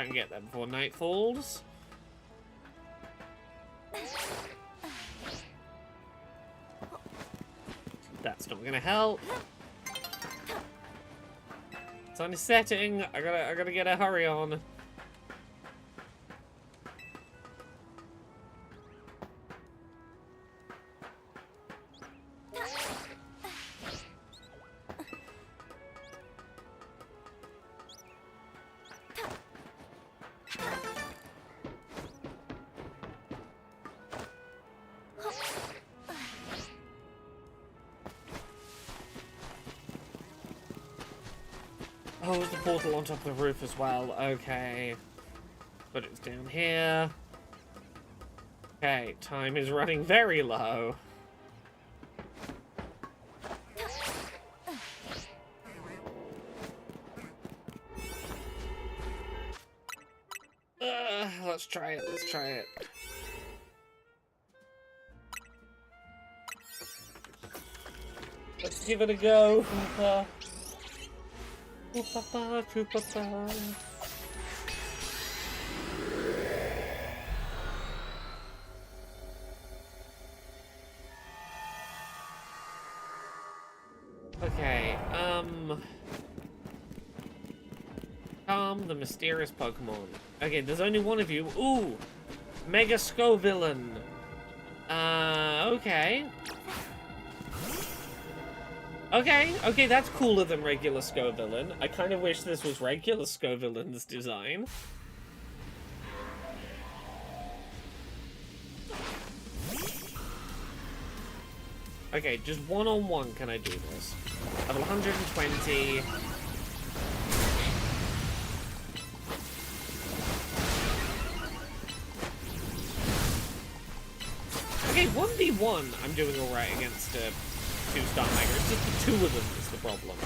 I can get that before night falls. That's not gonna help. Sun is setting. I gotta get a hurry on. Oh, there's the portal on top of the roof as well. Okay. But it's down here. Okay, time is running very low. Let's try it, let's try it. Let's give it a go. Okay, calm the mysterious Pokemon. Okay, there's only one of you. Ooh! Mega Scovillain. Okay. Okay, that's cooler than regular Scovillain. I kind of wish this was regular Scovillain's design. Okay, just one-on-one can I do this. Level 120. Okay, 1v1 I'm doing alright against a 2-star Mega. It's just the 2 of them is the problem.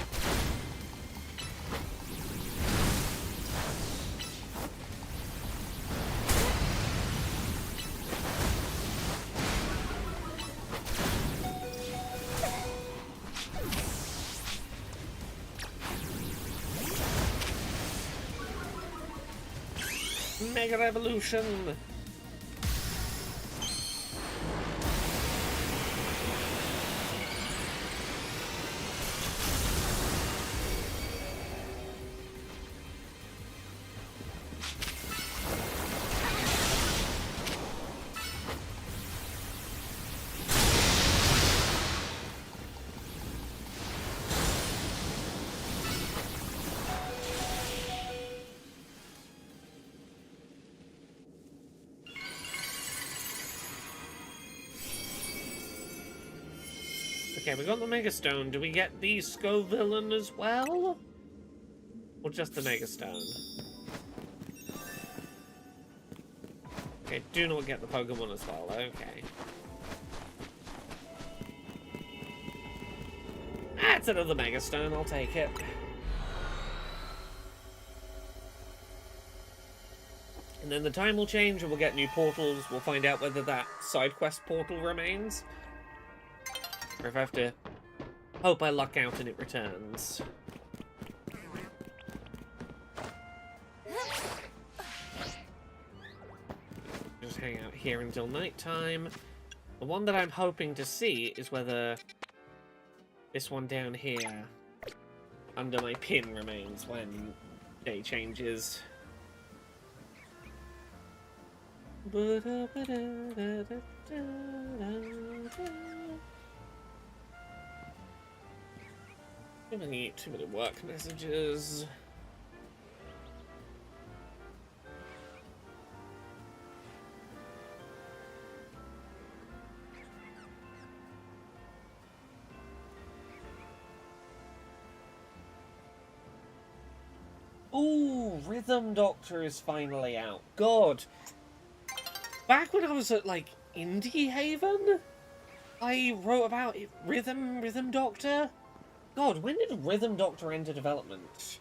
Mega Revolution! Okay, we got the Mega Stone. Do we get the Scovillain as well? Or just the Mega Stone? Okay, do not get the Pokemon as well. Okay. That's another Mega Stone. I'll take it. And then the time will change and we'll get new portals. We'll find out whether that side quest portal remains. Or if I have to hope I luck out and it returns. Just hang out here until nighttime. The one that I'm hoping to see is whether this one down here under my pin remains when day changes. Too many work messages. Ooh, Rhythm Doctor is finally out. God. Back when I was at, like, Indie Haven, I wrote about it. Rhythm Doctor? God, when did Rhythm Doctor enter development?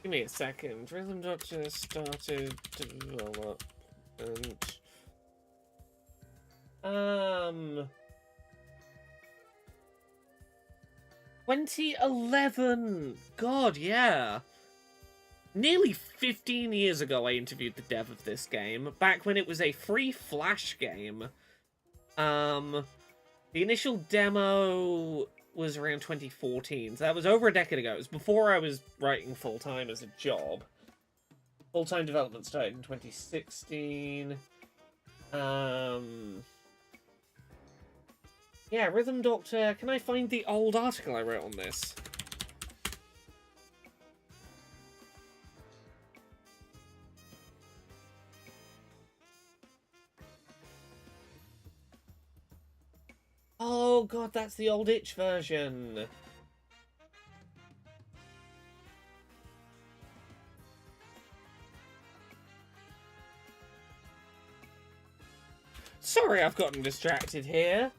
Give me a second. Rhythm Doctor started development. 2011! God, yeah. Nearly 15 years ago I interviewed the dev of this game, back when it was a free Flash game. The initial demo was around 2014, so that was over a decade ago. It was before I was writing full-time as a job. Full-time development started in 2016. Yeah, Rhythm Doctor. Can I find the old article I wrote on this? Oh god, that's the old itch version. Sorry, I've gotten distracted here.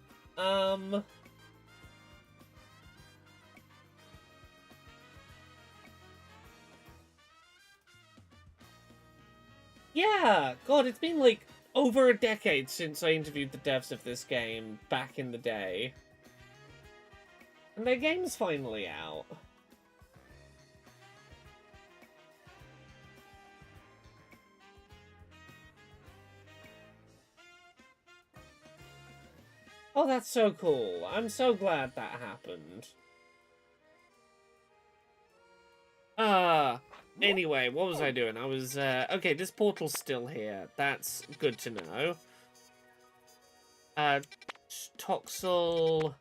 Yeah, god, it's been like over a decade since I interviewed the devs of this game back in the day. And their game's finally out. Oh, that's so cool. I'm so glad that happened. Anyway, what was I doing? I was, okay, this portal's still here. That's good to know. Toxel.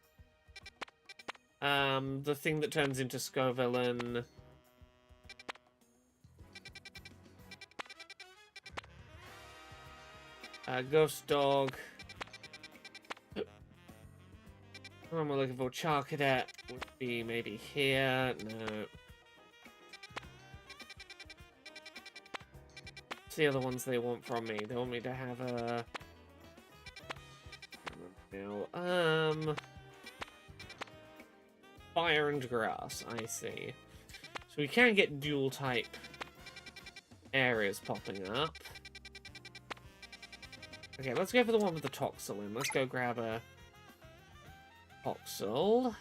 The thing that turns into Scovillain. Ghost Dog. What am I looking for? Charcadet would be maybe here. No. What's the other ones they want from me? They want me to have a... Fire and grass, I see. So we can get dual type areas popping up. Okay, let's go for the one with the Toxel in. Let's go grab a Toxel.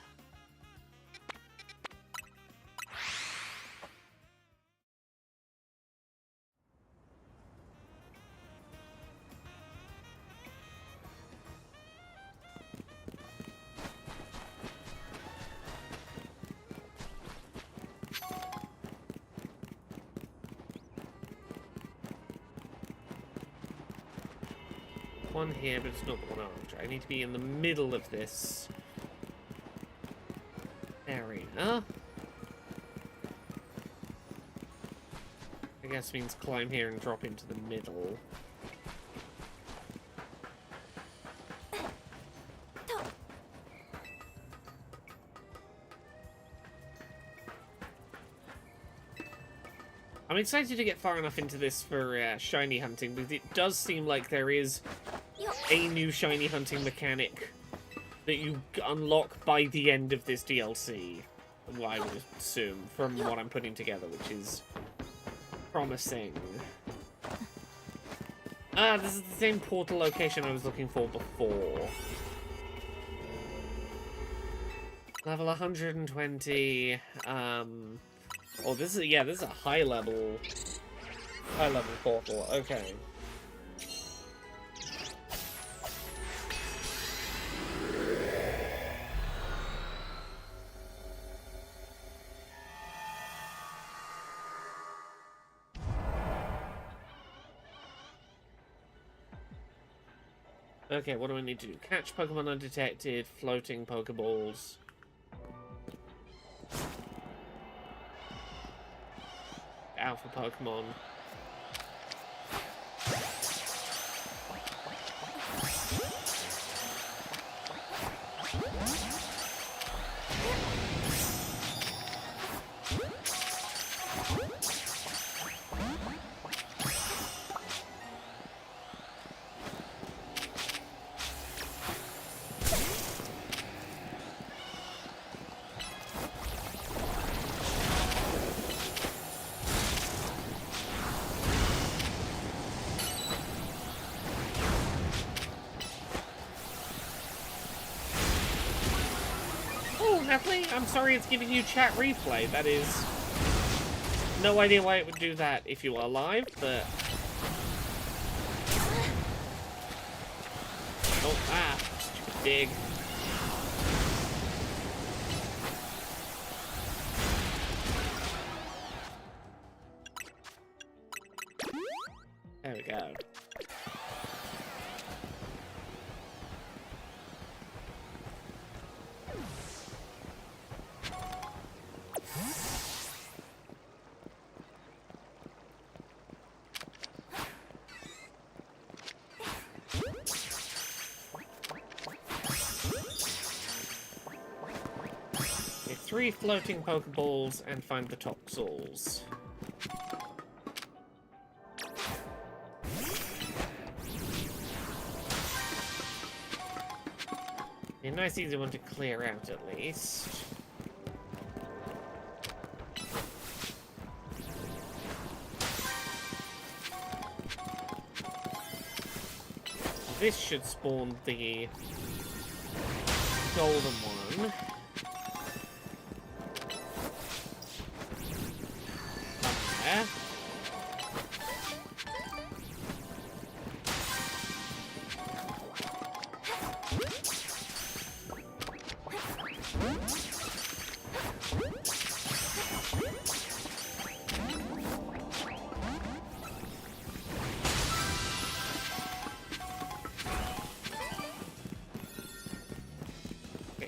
one here, but it's not the one after. I need to be in the middle of this area. I guess means climb here and drop into the middle. I'm excited to get far enough into this for shiny hunting, because it does seem like there is a new shiny hunting mechanic that you unlock by the end of this DLC. Well, I would assume, from what I'm putting together, which is promising. Ah, this is the same portal location I was looking for before. Level 120. Oh, this is, yeah, this is a high level portal. Okay. Okay, what do I need to do? Catch Pokemon undetected, floating Pokeballs. Alpha Pokemon. I'm sorry it's giving you chat replay. That is... no idea why it would do that if you are live, but... oh, ah, stupid dig. There we go. Okay, 3 floating Pokeballs and find the Toxels. A nice easy one to clear out at least. This should spawn the golden one. There.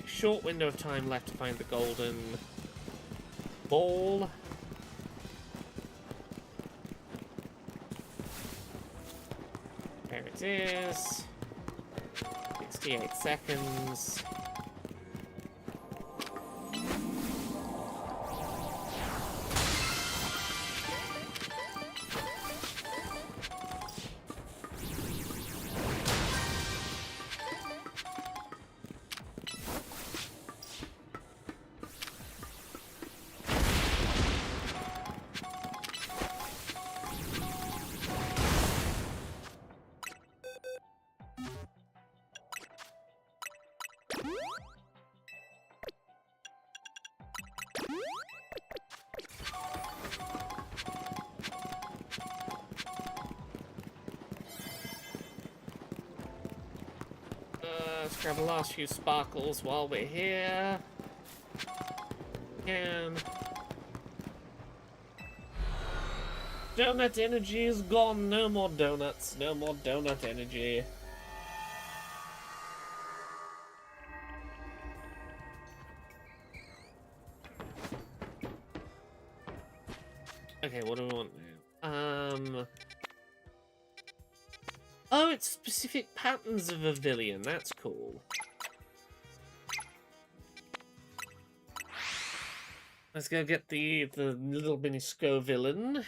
Short window of time left to find the golden ball. There it is. 68 seconds. Let's grab the last few sparkles while we're here. Donut energy is gone. No more donuts. No more donut energy. Okay, what do we want now? Oh, it's specific patterns of a villain. That's cool. Let's go get the little mini villain.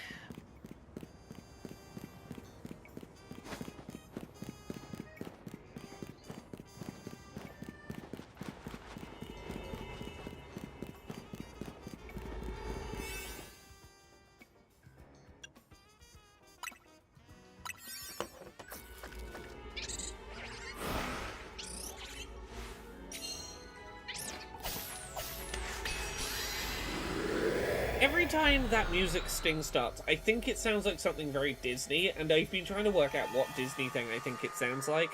Every time that music sting starts, I think it sounds like something very Disney, and I've been trying to work out what Disney thing I think it sounds like.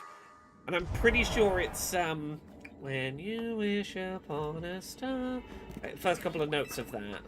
And I'm pretty sure it's, when you wish upon a star. First couple of notes of that.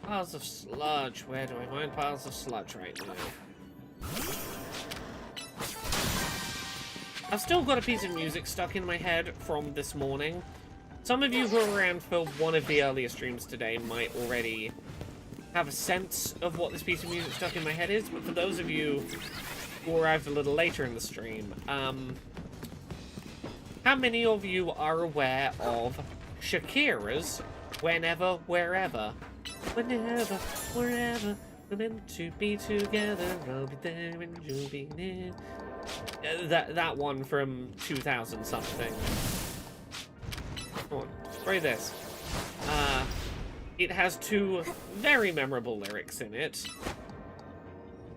Piles of sludge. Where do I find piles of sludge right now? I've still got a piece of music stuck in my head from this morning. Some of you who are around for one of the earlier streams today might already have a sense of what this piece of music stuck in my head is, but for those of you who arrived a little later in the stream, how many of you are aware of Shakira's Whenever, Wherever? Whenever, wherever, we're meant to be together, I'll be there when you'll be near. That one from 2000 something. Come on, spray this. It has two very memorable lyrics in it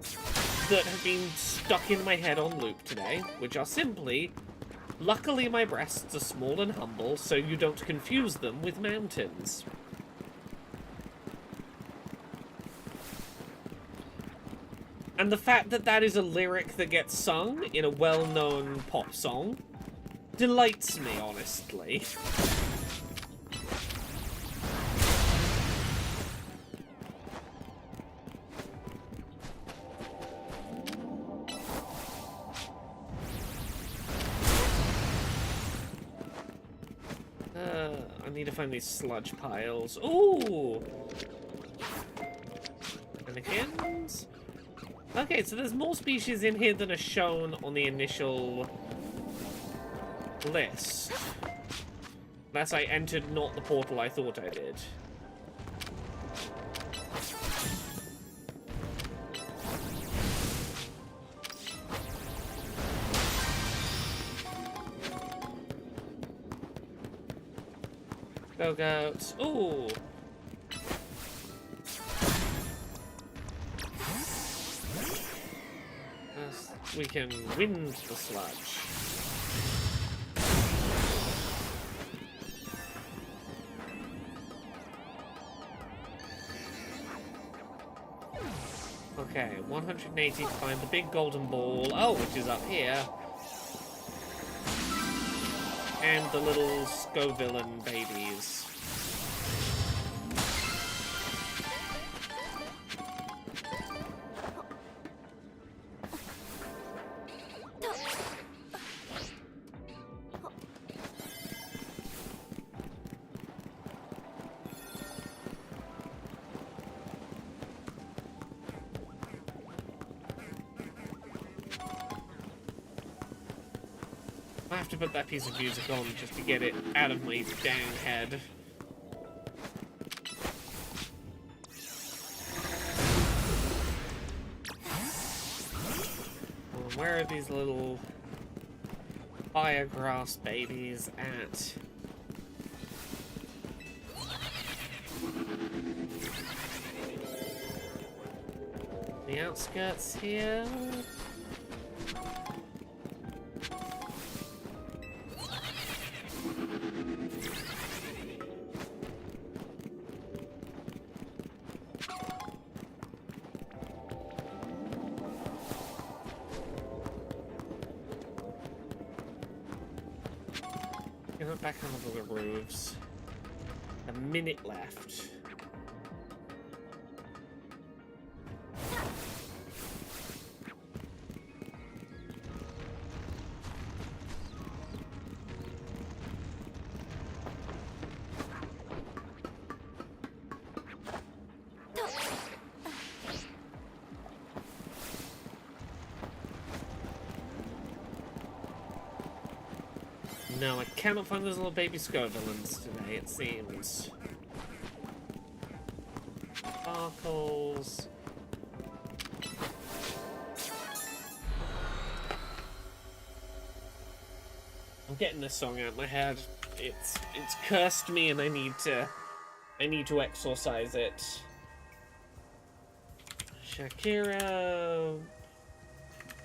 that have been stuck in my head on loop today, which are simply, luckily my breasts are small and humble, so you don't confuse them with mountains. And the fact that that is a lyric that gets sung in a well-known pop song delights me, honestly. I need to find these sludge piles. Ooh! Mannequins? Okay, so there's more species in here than are shown on the initial list. Unless I entered not the portal I thought I did. Go goats. Ooh! We can wind the sludge. Okay, 180 to find the big golden ball. Oh, which is up here. And the little Scovillain babies. I have to put that piece of music on just to get it out of my dang head. Where are these little firegrass babies at? The outskirts here? Go back onto the roofs. A minute left. No, I cannot find those little baby Scovillains today, it seems. Sparkles. I'm getting this song out of my head. It's cursed me and I need to exorcise it. Shakira,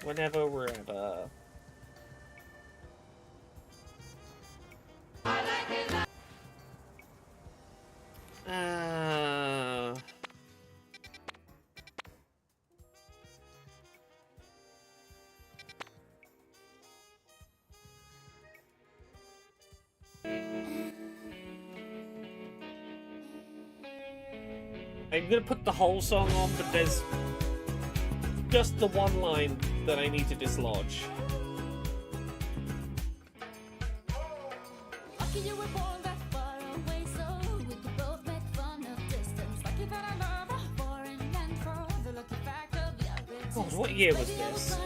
whenever, wherever. I'm gonna put the whole song on, but there's just the one line that I need to dislodge. God, what year was this?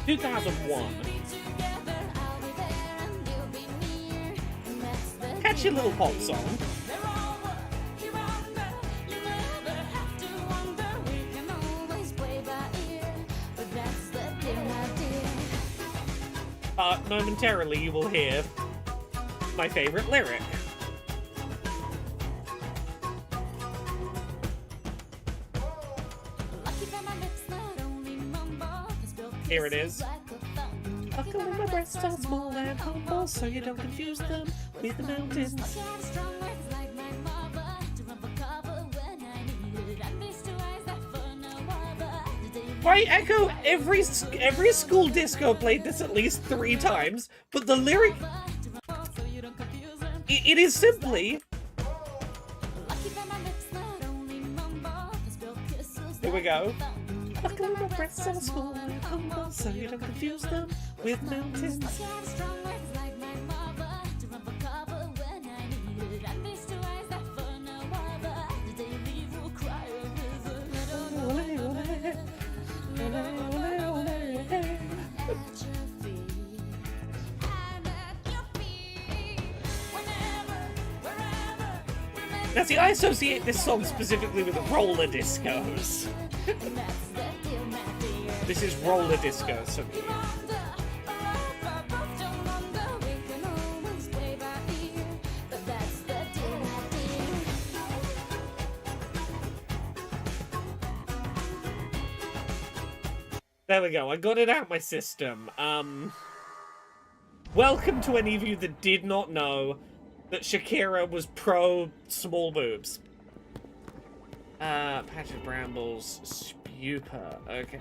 Two 2001. Catchy little pop song. Momentarily you will hear my favorite lyric. Here it is. Buckle in my breasts are small and humble, so you don't confuse them with the mountains. Right, Echo, every school disco played this at least 3 times, but the lyric... It is simply... Here we go. Buckle in my breasts are small and humble, so you don't confuse them with mountains. Now see, I associate this song specifically with roller discos. This is roller discos for me. There we go, I got it out my system. Welcome to any of you that did not know that Shakira was pro small boobs. Patch of brambles, spupa, okay.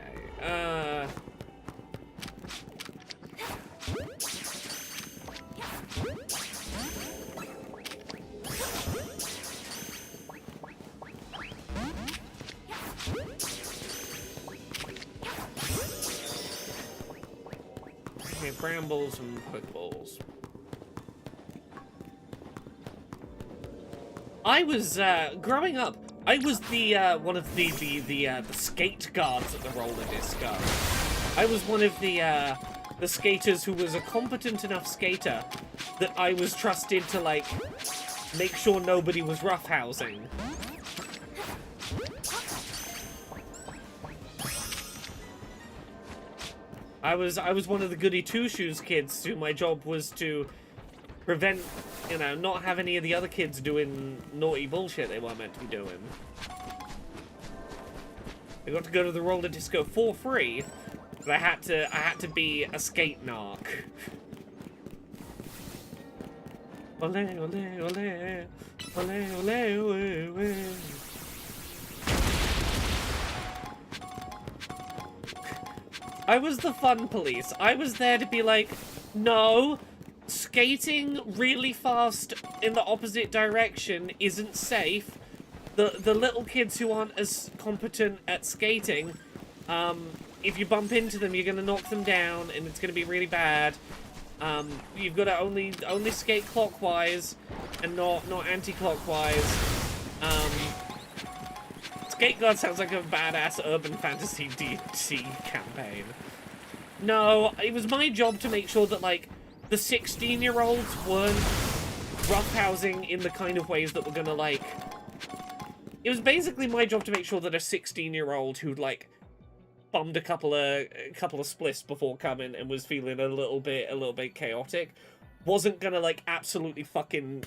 Okay, brambles and pokeballs. I was, growing up, I was the, one of the skate guards at the roller disco. I was one of the skaters who was a competent enough skater that I was trusted to, like, make sure nobody was roughhousing. I was one of the goody two-shoes kids who my job was to prevent, you know, not have any of the other kids doing naughty bullshit they weren't meant to be doing. I got to go to the roller disco for free, But I had to be a skate narc. Ole, ole, ole. Ole, ole, ole, ole. I was the fun police. I was there to be like, no, skating really fast in the opposite direction isn't safe. The little kids who aren't as competent at skating, if you bump into them, you're gonna knock them down, and it's gonna be really bad. You've got to only skate clockwise and not anti-clockwise. Skate God sounds like a badass urban fantasy D&D campaign. No, it was my job to make sure that, like, the 16-year-olds weren't roughhousing in the kind of ways that were gonna, like... It was basically my job to make sure that a 16-year-old who'd, like, bummed a couple of spliffs before coming and was feeling a little bit chaotic wasn't gonna, like, absolutely fucking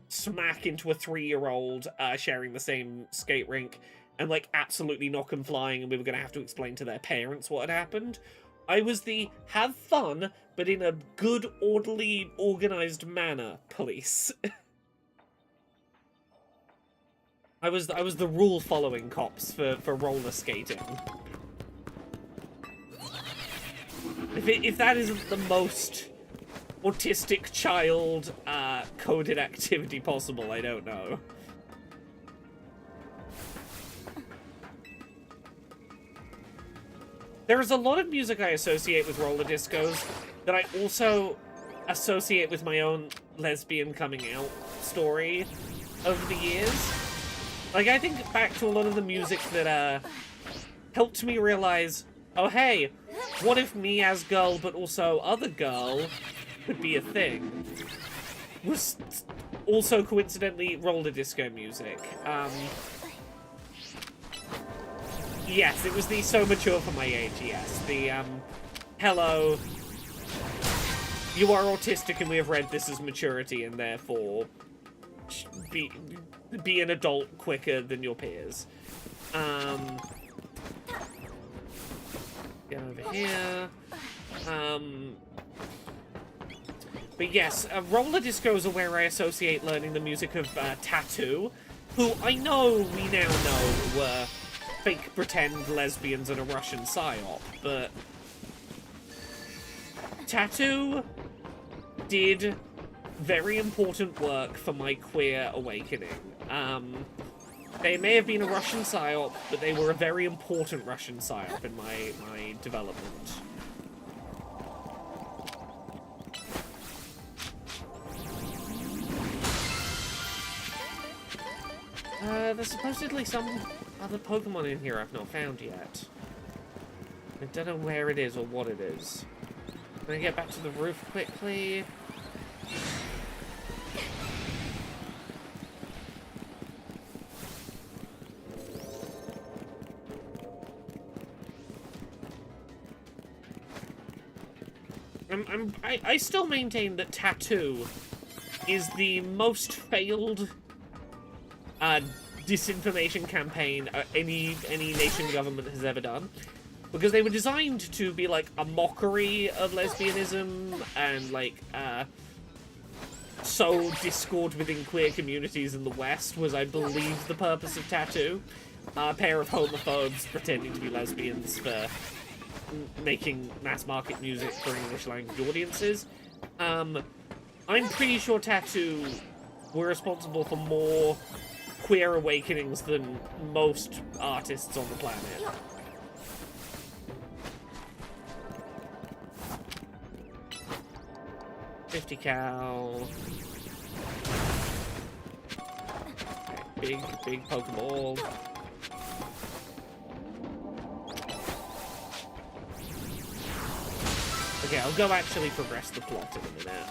smack into a 3-year-old sharing the same skate rink and, like, absolutely knock them flying, and we were gonna have to explain to their parents what had happened. I was the have fun, but in a good, orderly, organized manner police. I was the rule-following cops for roller skating. If that isn't the most autistic child coded activity possible, I don't know. There's a lot of music I associate with roller discos that I also associate with my own lesbian coming out story over the years. Like, I think back to a lot of the music that helped me realize, oh hey, what if me as girl but also other girl could be a thing? Was also coincidentally roller disco music. Yes, it was the so mature for my age, yes. The, hello, you are autistic and we have read this as maturity and therefore be an adult quicker than your peers. Get over here. But yes, roller discos are where I associate learning the music of Tattoo, who I know we now know were fake pretend lesbians and a Russian psyop, but Tattoo did very important work for my queer awakening. They may have been a Russian psyop, but they were a very important Russian psyop in my development. There's supposedly some other Pokemon in here I've not found yet. I don't know where it is or what it is. Can I get back to the roof quickly? I still maintain that Tattoo is the most failed disinformation campaign any nation government has ever done, because they were designed to be like a mockery of lesbianism and like sow discord within queer communities in the West was, I believe, the purpose of Tattoo. A pair of homophobes pretending to be lesbians for making mass market music for English language audiences. I'm pretty sure Tattoo were responsible for more queer awakenings than most artists on the planet. 50 cal. Okay, big Pokeball. Okay, I'll go actually progress the plot in a minute.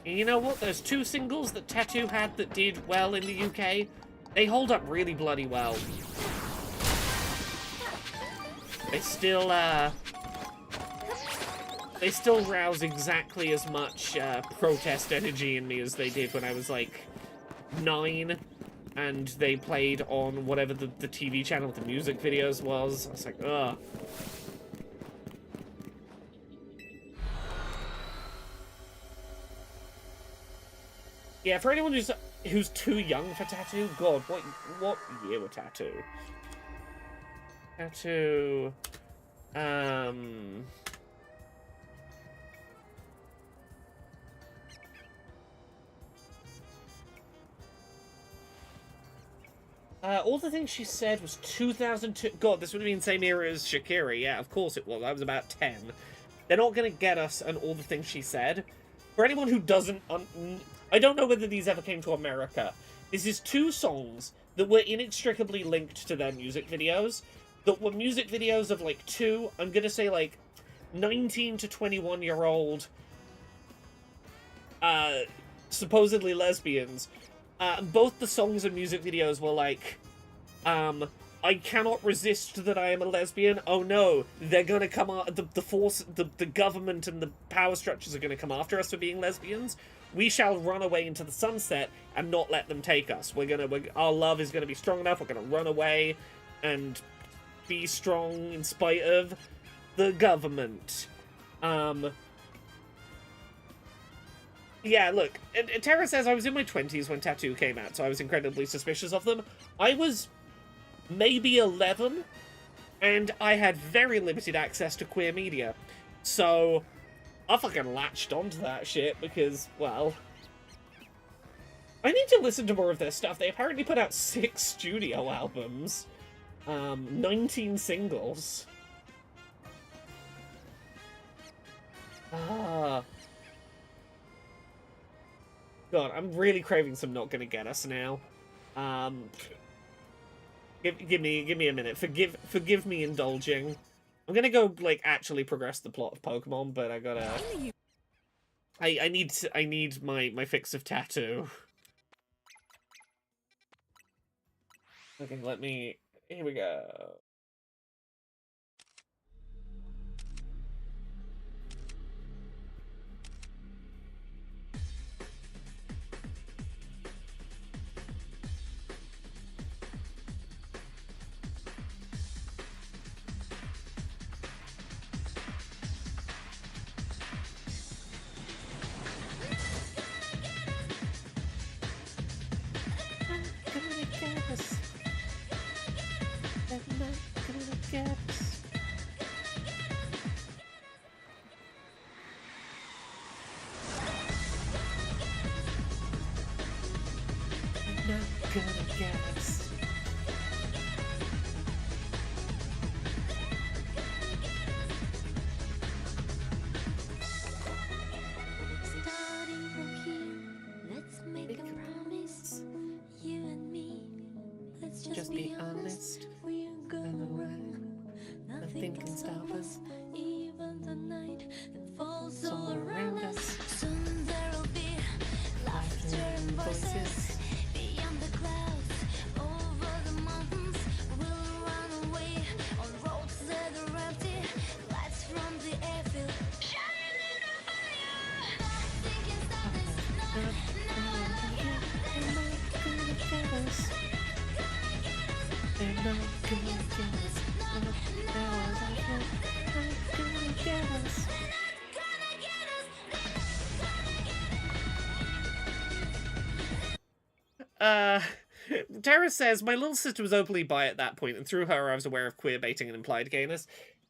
And you know what? Those two singles that Tattoo had that did well in the UK, they hold up really bloody well. They still rouse exactly as much protest energy in me as they did when I was like 9, and they played on whatever the TV channel with the music videos was. I was like, ugh. Yeah, for anyone who's too young for Tattoo, God, what year were Tattoo? Tattoo, all the things she said was 2002. God, this would have been the same era as Shakira. Yeah, of course it was. I was about 10. They're not going to get us and all the things she said. For anyone who doesn't... I don't know whether these ever came to America. This is 2 songs that were inextricably linked to their music videos. That were music videos of, like, 2, I'm going to say, like, 19 to 21-year-old... supposedly lesbians. Both the songs and music videos were like, I cannot resist that I am a lesbian. Oh no, they're gonna come out, the government and the power structures are gonna come after us for being lesbians. We shall run away into the sunset and not let them take us. Our love is gonna be strong enough, we're gonna run away and be strong in spite of the government. Yeah, look, and Tara says, I was in my 20s when Tattoo came out, so I was incredibly suspicious of them. I was maybe 11, and I had very limited access to queer media. So, I fucking latched onto that shit because, well... I need to listen to more of their stuff. They apparently put out 6 studio albums. 19 singles. God, I'm really craving some Not Gonna Get Us now. Give me a minute. Forgive me indulging. I'm gonna go, like, actually progress the plot of Pokemon, but I gotta... I need my fix of Tattoo. Okay, here we go. Just be honest. Nothing can stop us. Even the night that falls all around us. Soon there'll be laughter and voices beyond the clouds, over the mountains. We'll run away on roads that are empty. Lights from the airfield shining in a fire. Nothing can stop us. They're not gonna get us. Tara says, my little sister was openly bi at that point, and through her I was aware of queer baiting and implied gayness.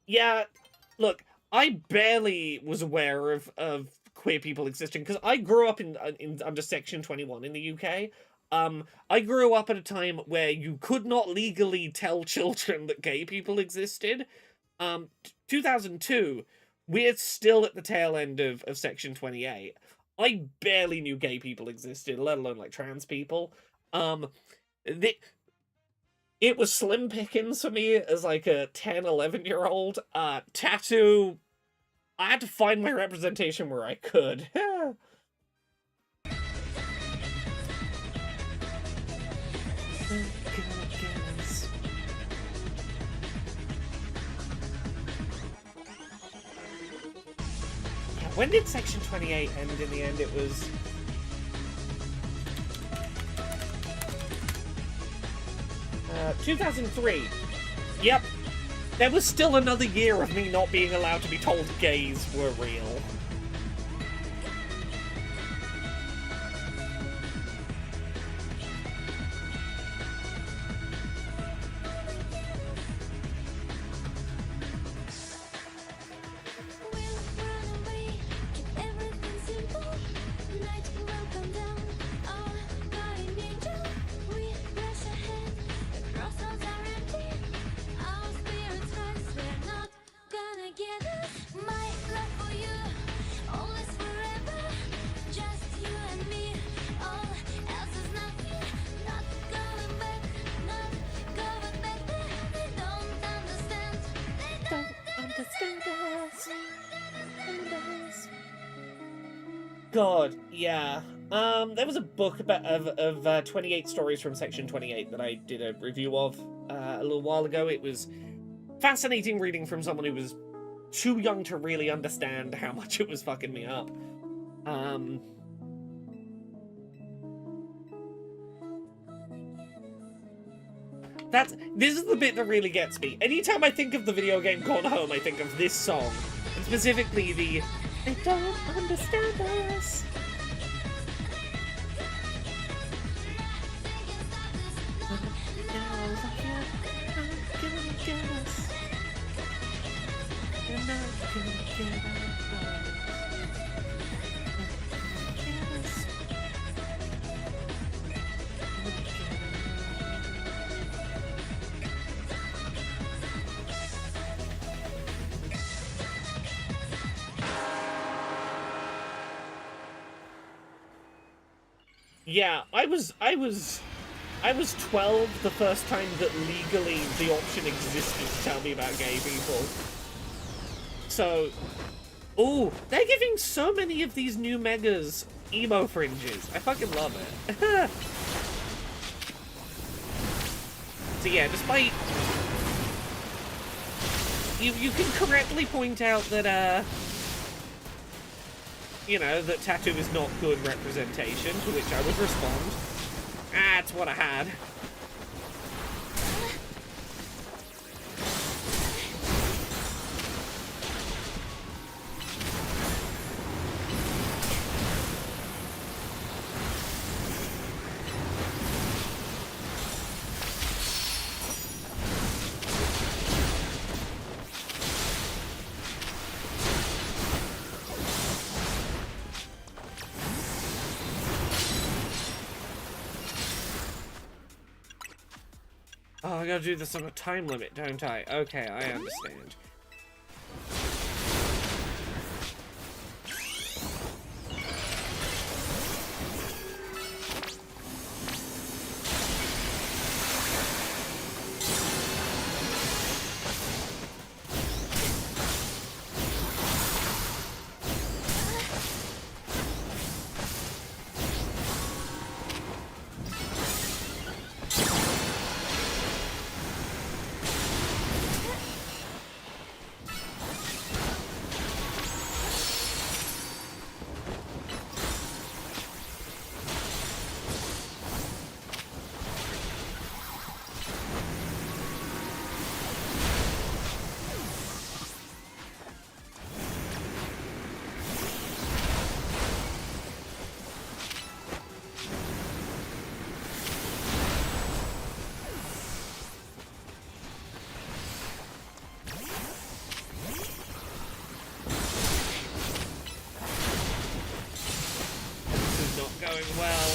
Yeah, look, I barely was aware of queer people existing, because I grew up in under Section 21 in the UK. I grew up at a time where you could not legally tell children that gay people existed. 2002, we're still at the tail end of Section 28. I barely knew gay people existed, let alone, like, trans people. It was slim pickings for me as, like, a 10, 11-year-old. Tattoo, I had to find my representation where I could. When did Section 28 end in the end? It was... 2003. Yep. There was still another year of me not being allowed to be told gays were real. God, yeah. There was a book of 28 stories from Section 28 that I did a review of a little while ago. It was fascinating reading from someone who was too young to really understand how much it was fucking me up. This is the bit that really gets me. Anytime I think of the video game Gone Home, I think of this song. And specifically the "They don't understand us." Yeah, I was 12 the first time that legally the option existed to tell me about gay people. So, ooh, they're giving so many of these new megas emo fringes. I fucking love it. So yeah, despite you can correctly point out that you know, that tattoo is not good representation, to which I would respond, that's what I had. Oh, I gotta do this on a time limit, don't I? Okay, I understand. Going well.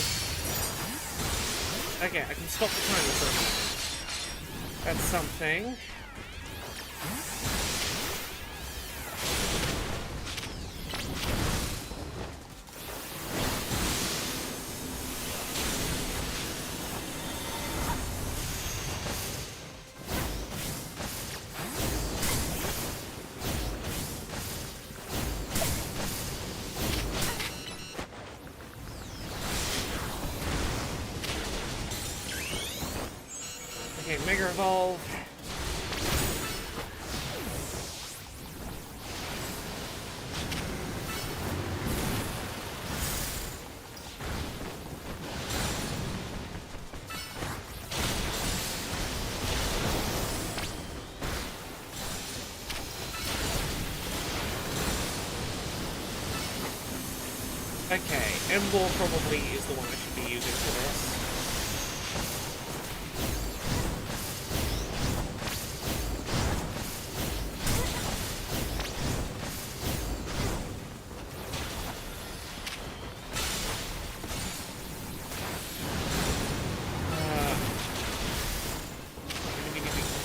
Okay, I can stop the timer for a minute. That's something. Okay, Mega Evolve. Embor probably is the one I should be using for this.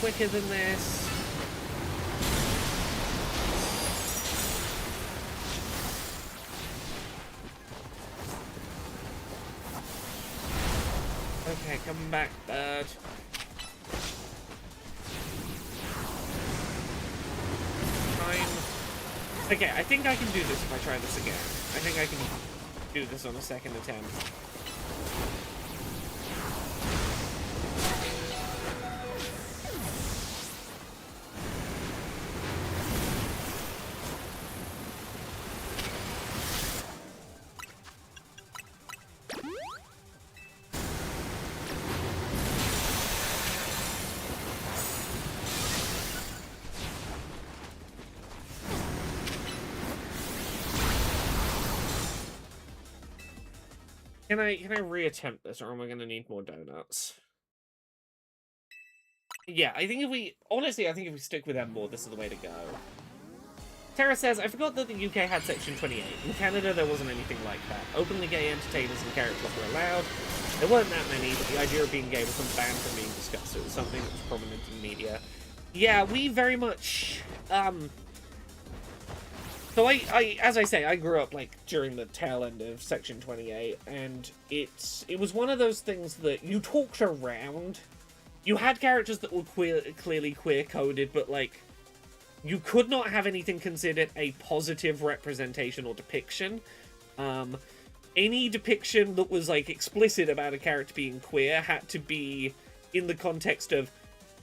Quicker than this. Okay, come back, bird. Okay, I think I can do this if I try this again. I think I can do this on a second attempt. Can I reattempt this, or am I gonna need more donuts? Yeah, I think if we stick with them more, this is the way to go. Tara says, I forgot that the UK had Section 28. In Canada, there wasn't anything like that. Openly gay entertainers and Carrot Club were allowed. There weren't that many, but the idea of being gay wasn't banned from being discussed. It was something that was prominent in media. Yeah, we very much, So as I say, I grew up, like, during the tail end of Section 28, and it was one of those things that you talked around. You had characters that were clearly queer-coded, but, like, you could not have anything considered a positive representation or depiction. Any depiction that was, like, explicit about a character being queer had to be in the context of,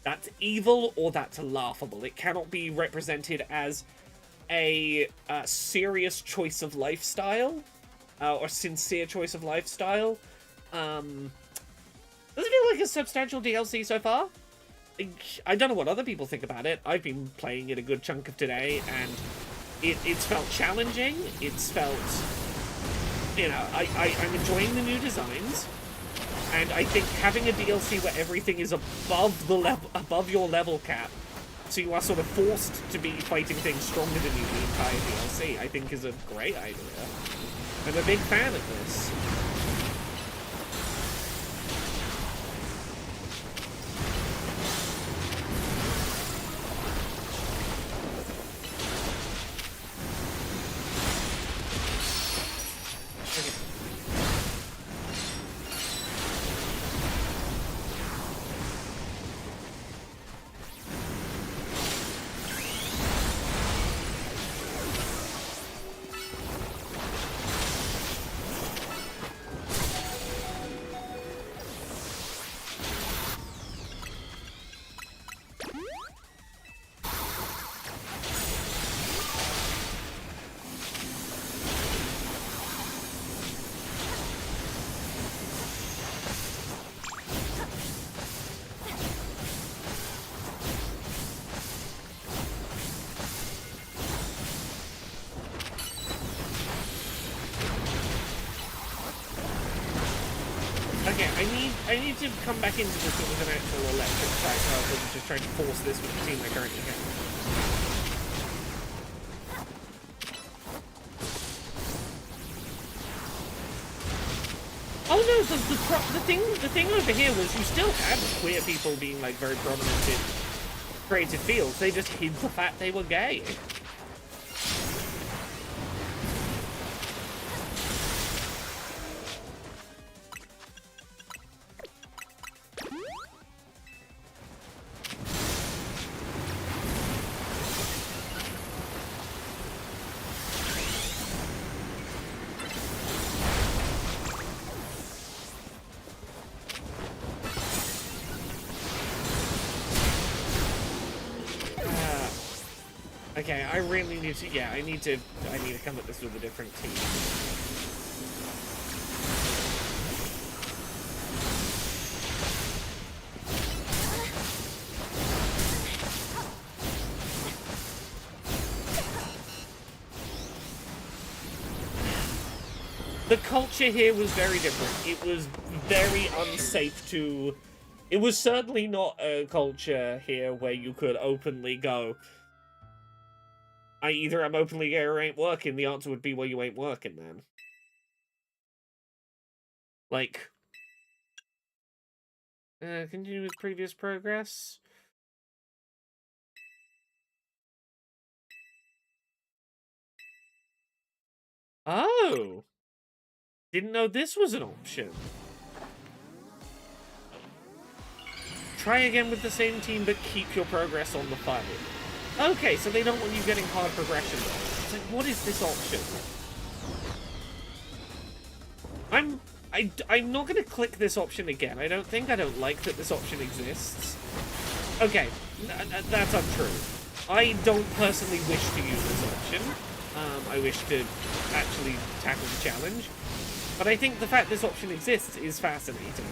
that's evil or that's laughable. It cannot be represented as a serious choice of lifestyle, or sincere choice of lifestyle. Does it feel like a substantial DLC so far? I don't know what other people think about it. I've been playing it a good chunk of today, and it's felt challenging. It's felt, you know, I'm enjoying the new designs, and I think having a DLC where everything is above your level cap, so you are sort of forced to be fighting things stronger than you the entire DLC, I think is a great idea. I'm a big fan of this. Okay, I need to come back into this with an actual electric type rather than just trying to force this with the team I currently have. Oh no, the thing over here was you still had queer people being like very prominent in creative fields. They just hid the fact they were gay. Okay, I really need to, yeah, I need to come at this with a different team. The culture here was very different. It was very unsafe to... It was certainly not a culture here where you could openly go, either I'm openly gay or ain't working. The answer would be, well, you ain't working then. Like, continue with previous progress. Oh! Didn't know this was an option. Try again with the same team, but keep your progress on the fight. Okay, so they don't want you getting hard progression. It's like, what is this option? I'm not going to click this option again. I don't like that this option exists. Okay, that's untrue. I don't personally wish to use this option. I wish to actually tackle the challenge. But I think the fact this option exists is fascinating.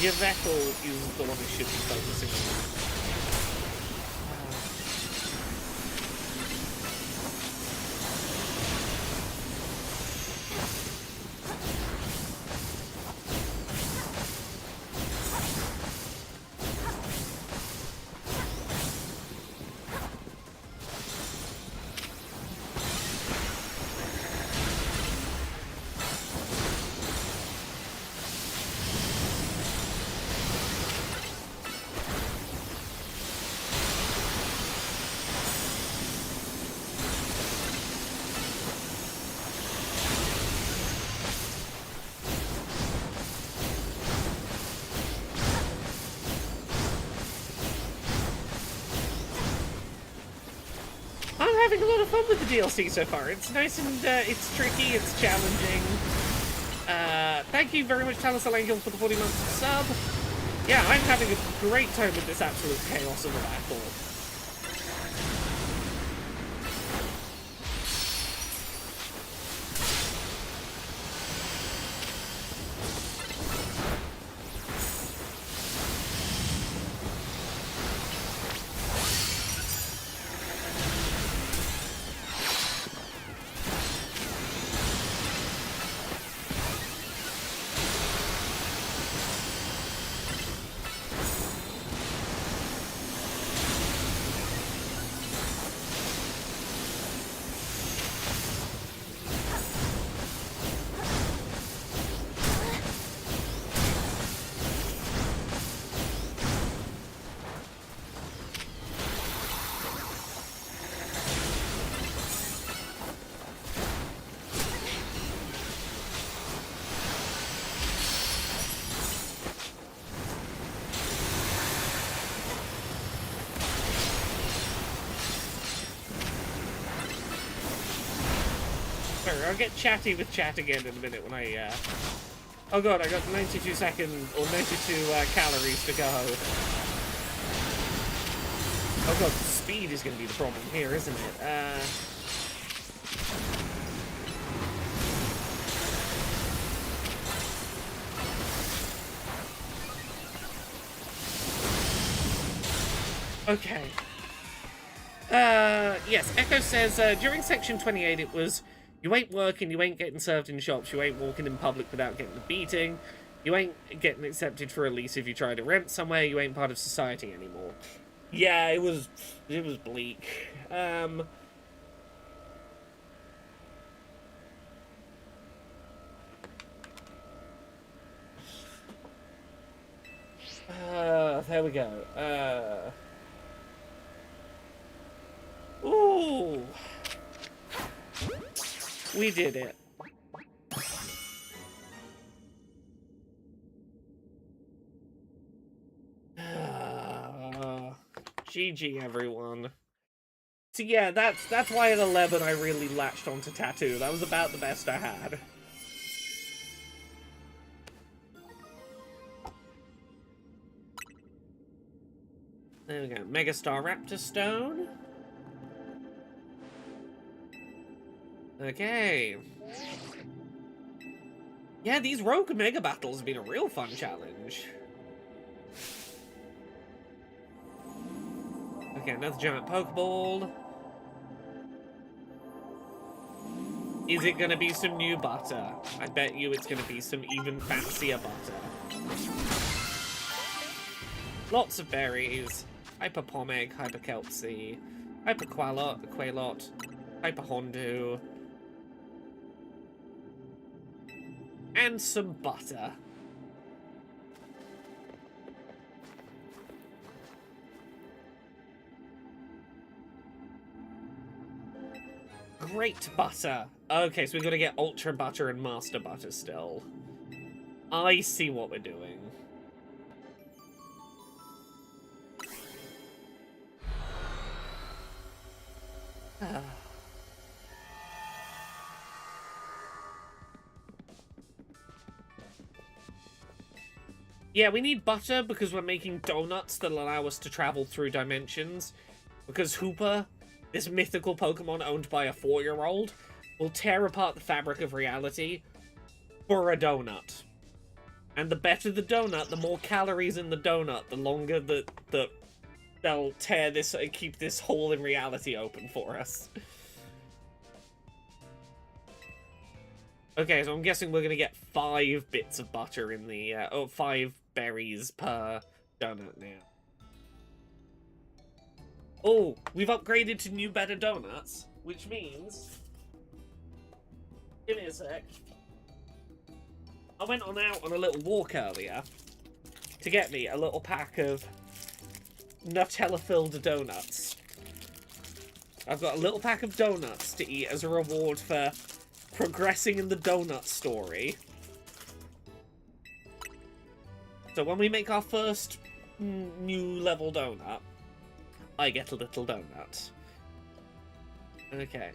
Your Vettel is the one who should be focusing on. I'm having a lot of fun with the DLC so far. It's nice and it's tricky, it's challenging. Thank you very much, Talis Alangel, for the 40 months sub. Yeah, I'm having a great time with this absolute chaos of a battle. I'll get chatty with chat again in a minute when I, Oh god, I got 92 seconds, or 92 calories to go. Oh god, speed is going to be the problem here, isn't it? Okay. Yes, Echo says, during section 28 it was, you ain't working, you ain't getting served in shops, you ain't walking in public without getting a beating, you ain't getting accepted for a lease if you try to rent somewhere, you ain't part of society anymore. Yeah, it was bleak. There we go. Ooh. We did it. GG, everyone. So yeah, that's why at 11 I really latched onto Tattoo. That was about the best I had. There we go. Megastar Raptor Stone. Okay. Yeah, these Rogue Mega Battles have been a real fun challenge. Okay, another giant Pokeball. Is it gonna be some new butter? I bet you it's gonna be some even fancier butter. Lots of berries. Hyper Pomeg, Hyper Kelpsy, Hyper Quailot, Hyper Hondu. And some butter. Great butter. Okay, so we've got to get Ultra Butter and Master Butter still. I see what we're doing. Yeah, we need butter because we're making donuts that allow us to travel through dimensions. Because Hooper, this mythical Pokemon owned by a 4-year-old, will tear apart the fabric of reality for a donut. And the better the donut, the more calories in the donut, the longer that they'll tear this, keep this hole in reality open for us. Okay, so I'm guessing we're gonna get 5 bits of butter in the, 5 berries per donut now. Oh, we've upgraded to new better donuts, which means... Give me a sec. I went out on a little walk earlier to get me a little pack of Nutella-filled donuts. I've got a little pack of donuts to eat as a reward for progressing in the donut story. So when we make our first new level donut, I get a little donut. Okay.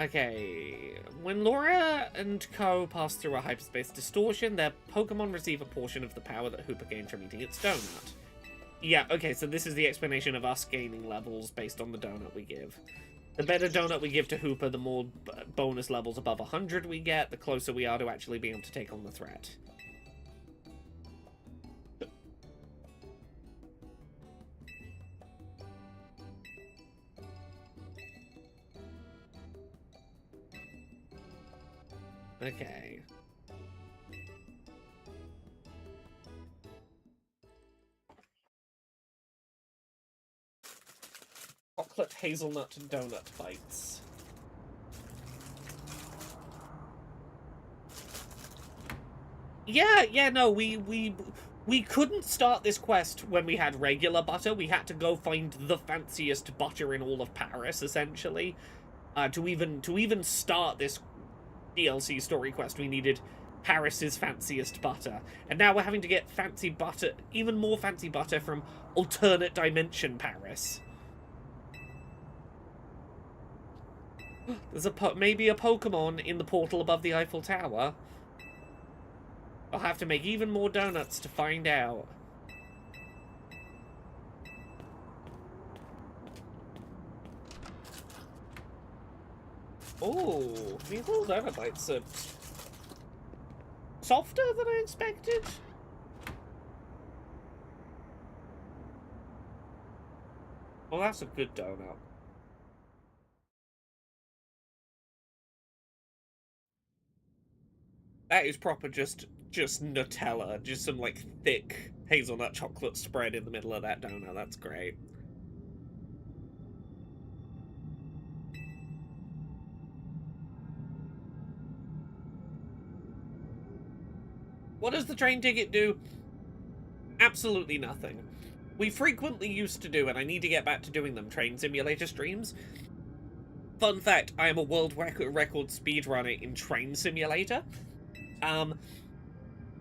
Okay. When Laura and Co. pass through a hyperspace distortion, their Pokemon receive a portion of the power that Hooper gained from eating its donut. Yeah, okay, so this is the explanation of us gaining levels based on the donut we give. The better donut we give to Hooper, the more bonus levels above 100 we get, the closer we are to actually being able to take on the threat. Okay. Chocolate hazelnut donut bites. Yeah, no, we couldn't start this quest when we had regular butter. We had to go find the fanciest butter in all of Paris, essentially. To even start this DLC story quest, we needed Paris's fanciest butter. And now we're having to get fancy butter, even more fancy butter from alternate dimension Paris. There's maybe a Pokemon in the portal above the Eiffel Tower. I'll have to make even more donuts to find out. Oh, these little donut bites are softer than I expected. Well, that's a good donut. That is proper just Nutella. Just some, like, thick hazelnut chocolate spread in the middle of that donut. That's great. What does the train ticket do? Absolutely nothing. We frequently used to do, and I need to get back to doing them, train simulator streams. Fun fact, I am a world record speedrunner in Train Simulator.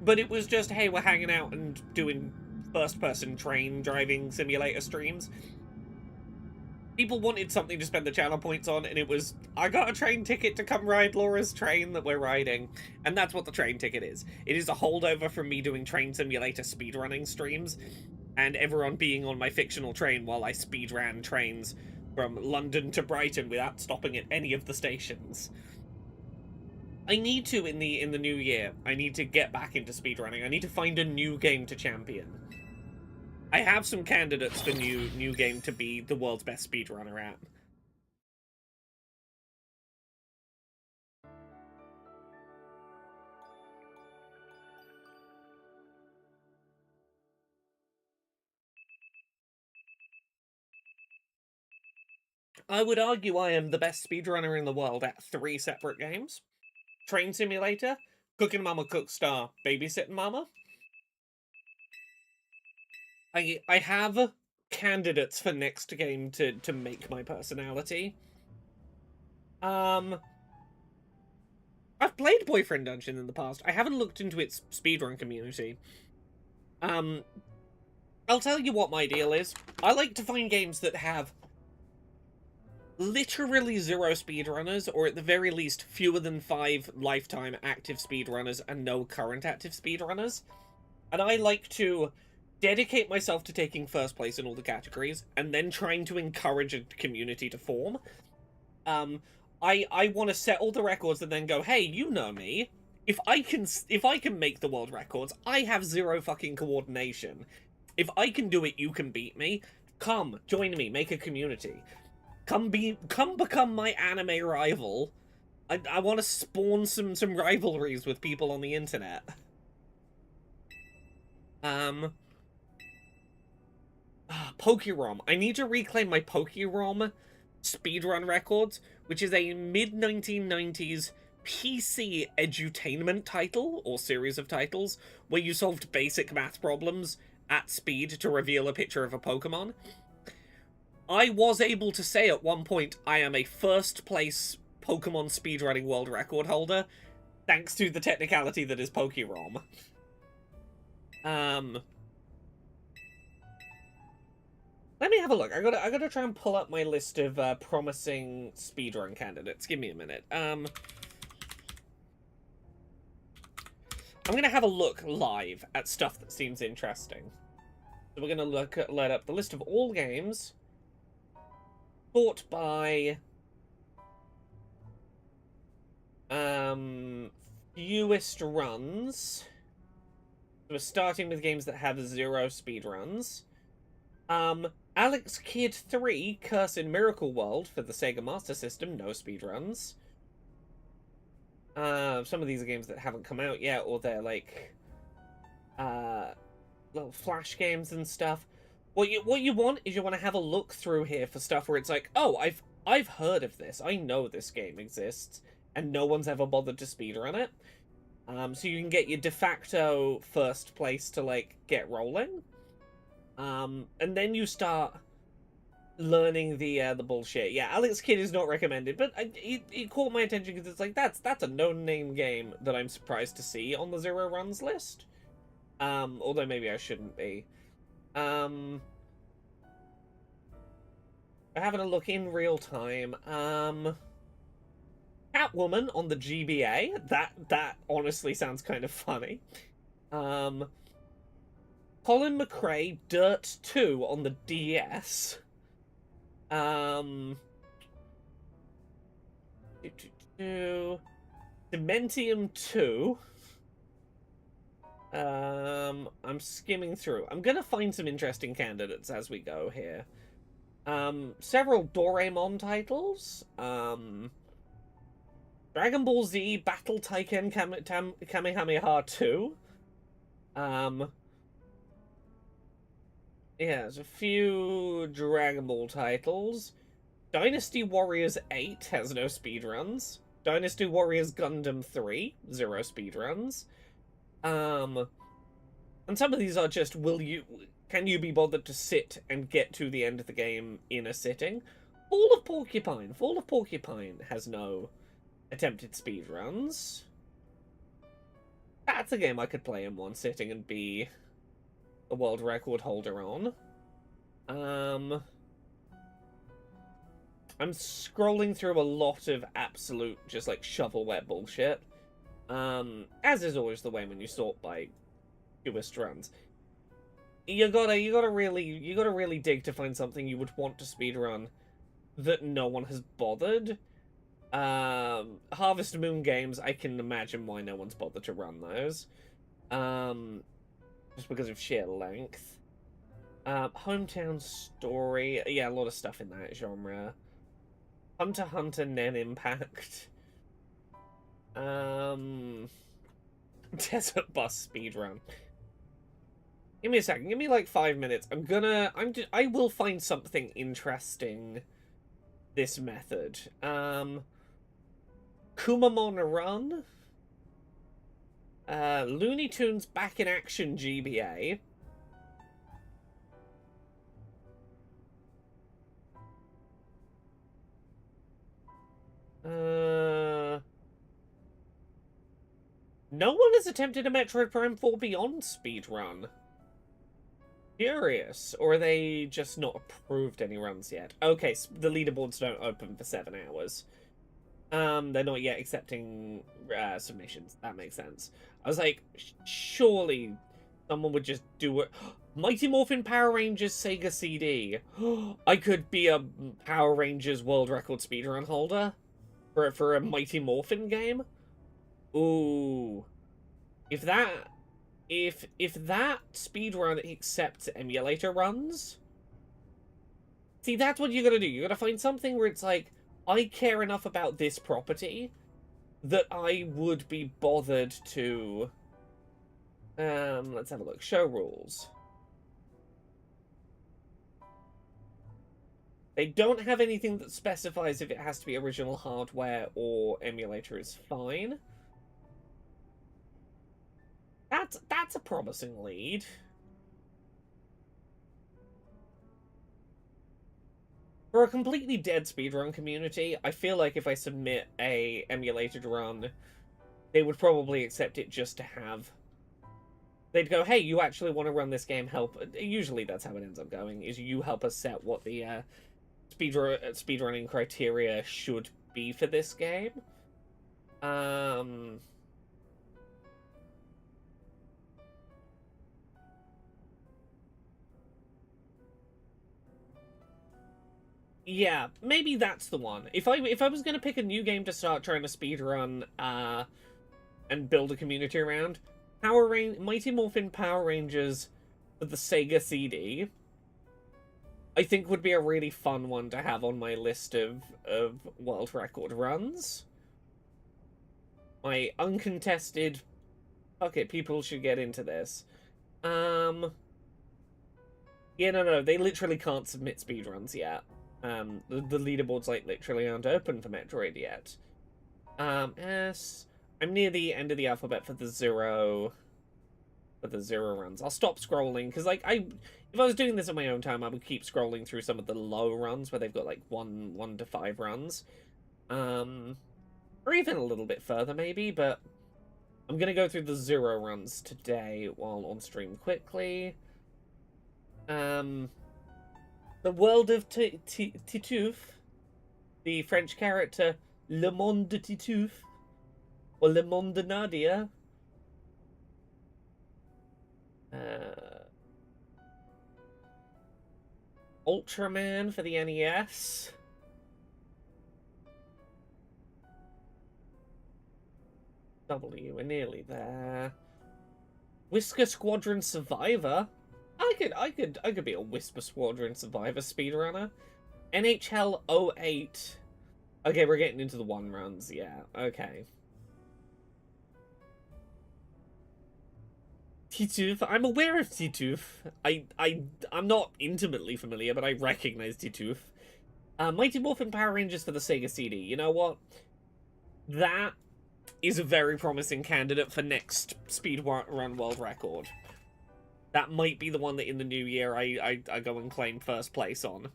But it was just, hey, we're hanging out and doing first-person train driving simulator streams. People wanted something to spend the channel points on, and it was, I got a train ticket to come ride Laura's train that we're riding. And that's what the train ticket is. It is a holdover from me doing train simulator speedrunning streams, and everyone being on my fictional train while I speedran trains from London to Brighton without stopping at any of the stations. I need to in the new year. I need to get back into speedrunning. I need to find a new game to champion. I have some candidates for new game to be the world's best speedrunner at. I would argue I am the best speedrunner in the world at 3 separate games. Train Simulator, Cooking Mama Cook Star, Babysitting Mama. I have candidates for next game to make my personality. I've played Boyfriend Dungeon in the past. I haven't looked into its speedrun community. I'll tell you what my deal is. I like to find games that have literally 0 speedrunners, or at the very least, fewer than 5 lifetime active speedrunners and no current active speedrunners. And I like to dedicate myself to taking first place in all the categories, and then trying to encourage a community to form. I want to set all the records and then go, hey, you know me. If I can make the world records, I have 0 fucking coordination. If I can do it, you can beat me. Come, join me, make a community. Come become my anime rival. I want to spawn some rivalries with people on the internet. Pokérom. I need to reclaim my Pokérom speedrun records, which is a mid-1990s PC edutainment title, or series of titles, where you solved basic math problems at speed to reveal a picture of a Pokemon. I was able to say at one point, I am a first-place Pokemon speedrunning world record holder, thanks to the technicality that is Pokérom. Let me have a look. I gotta try and pull up my list of promising speedrun candidates. Give me a minute. I'm gonna have a look live at stuff that seems interesting. So we're gonna let up the list of all games bought by fewest runs. So we're starting with games that have 0 speedruns. Alex Kidd 3, Curse in Miracle World for the Sega Master System, no speedruns. Some of these are games that haven't come out yet, or they're like little flash games and stuff. What you want is you want to have a look through here for stuff where it's like, oh, I've heard of this. I know this game exists, and no one's ever bothered to speedrun it. So you can get your de facto first place to like get rolling. And then you start learning the bullshit. Yeah, Alex Kidd is not recommended, but it caught my attention because it's like, that's a no-name game that I'm surprised to see on the 0 runs list. Although maybe I shouldn't be. I'm having a look in real time. Catwoman on the GBA. That honestly sounds kind of funny. Colin McRae Dirt 2 on the DS. Dementium 2. I'm skimming through. I'm gonna find some interesting candidates as we go here. Several Doraemon titles. Dragon Ball Z Battle Taiken Kamehameha 2. Yeah, there's a few Dragon Ball titles. Dynasty Warriors 8 has no speedruns. Dynasty Warriors Gundam 3, 0 speedruns. And some of these are just, can you be bothered to sit and get to the end of the game in a sitting? Fall of Porcupine has no attempted speedruns. That's a game I could play in one sitting and be a world record holder on. I'm scrolling through a lot of absolute just like shovelware bullshit. As is always the way when you sort by fewest runs. You gotta really dig to find something you would want to speedrun that no one has bothered. Harvest Moon games, I can imagine why no one's bothered to run those. Just because of sheer length. Hometown Story, yeah, a lot of stuff in that genre. Hunter x Hunter Nen Impact. Desert Bus speedrun. Give me a second. Give me like 5 minutes. I will find something interesting this method. Kumamon Run. Looney Tunes Back in Action GBA. No one has attempted a Metroid Prime 4 Beyond speedrun. Curious. Or are they just not approved any runs yet? Okay, so the leaderboards don't open for 7 hours. They're not yet accepting submissions. That makes sense. I was like, surely someone would just do it. Mighty Morphin Power Rangers Sega CD. I could be a Power Rangers world record speedrun holder for a Mighty Morphin game. Ooh. If that speedrun accepts emulator runs, see, that's what you gotta do. You gotta find something where it's like, I care enough about this property that I would be bothered to... let's have a look. Show rules. They don't have anything that specifies if it has to be original hardware or emulator is fine. That's a promising lead. For a completely dead speedrun community, I feel like if I submit a emulated run, they would probably accept it just to have... They'd go, hey, you actually want to run this game, help... Usually that's how it ends up going, is you help us set what the speedrunning criteria should be for this game. Yeah, maybe that's the one. If I was gonna pick a new game to start trying to speedrun, and build a community around, Mighty Morphin Power Rangers for the Sega CD, I think would be a really fun one to have on my list of world record runs. My uncontested, fuck it, people should get into this. Yeah, no, they literally can't submit speedruns yet. The leaderboards, like, literally aren't open for Metroid yet. S. I'm near the end of the alphabet for the zero runs. I'll stop scrolling, because, like, if I was doing this on my own time, I would keep scrolling through some of the low runs, where they've got, like, 1 to 5 runs. Or even a little bit further, maybe, but I'm gonna go through the 0 runs today while on stream quickly. The world of Titouf, the French character Le Monde de Titouf, or Le Monde de Nadia. Ultraman for the NES. W, we're nearly there. Whisker Squadron Survivor. I could be a Whisper Squadron Survivor speedrunner. NHL 08. Okay, we're getting into the 1 runs, yeah. Okay. Titouf. I'm aware of Titouf. I'm not intimately familiar, but I recognize Titouf. Mighty Morphin Power Rangers for the Sega CD. You know what? That is a very promising candidate for next speedrun world record. That might be the one that in the new year I go and claim first place on.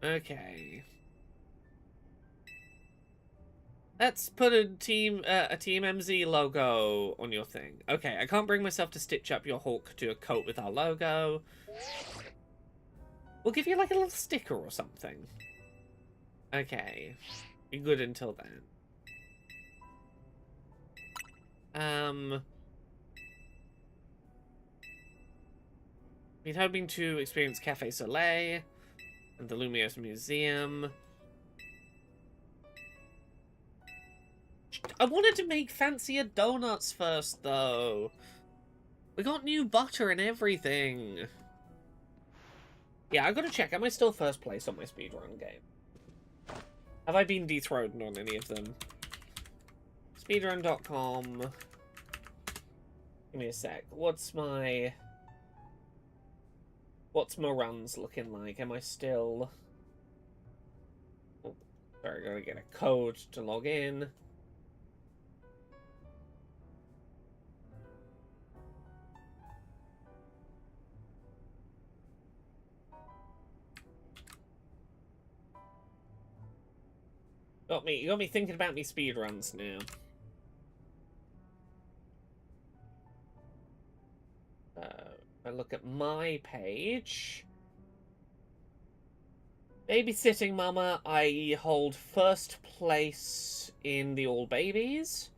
Okay. Let's put a Team MZ logo on your thing. Okay, I can't bring myself to stitch up your Hawk to a coat with our logo. We'll give you like a little sticker or something. Okay. Be good until then. Been hoping to experience Cafe Soleil and the Lumios Museum. I wanted to make fancier donuts first, though. We got new butter and everything. Yeah, I gotta check. Am I still first place on my speedrun game? Have I been dethroned on any of them? Speedrun.com. Give me a sec. What's my runs looking like? Am I still... Oh, sorry, I gotta get a code to log in. You got me thinking about me speedruns now. I look at my page. Babysitting Mama, I hold first place in the All Babies.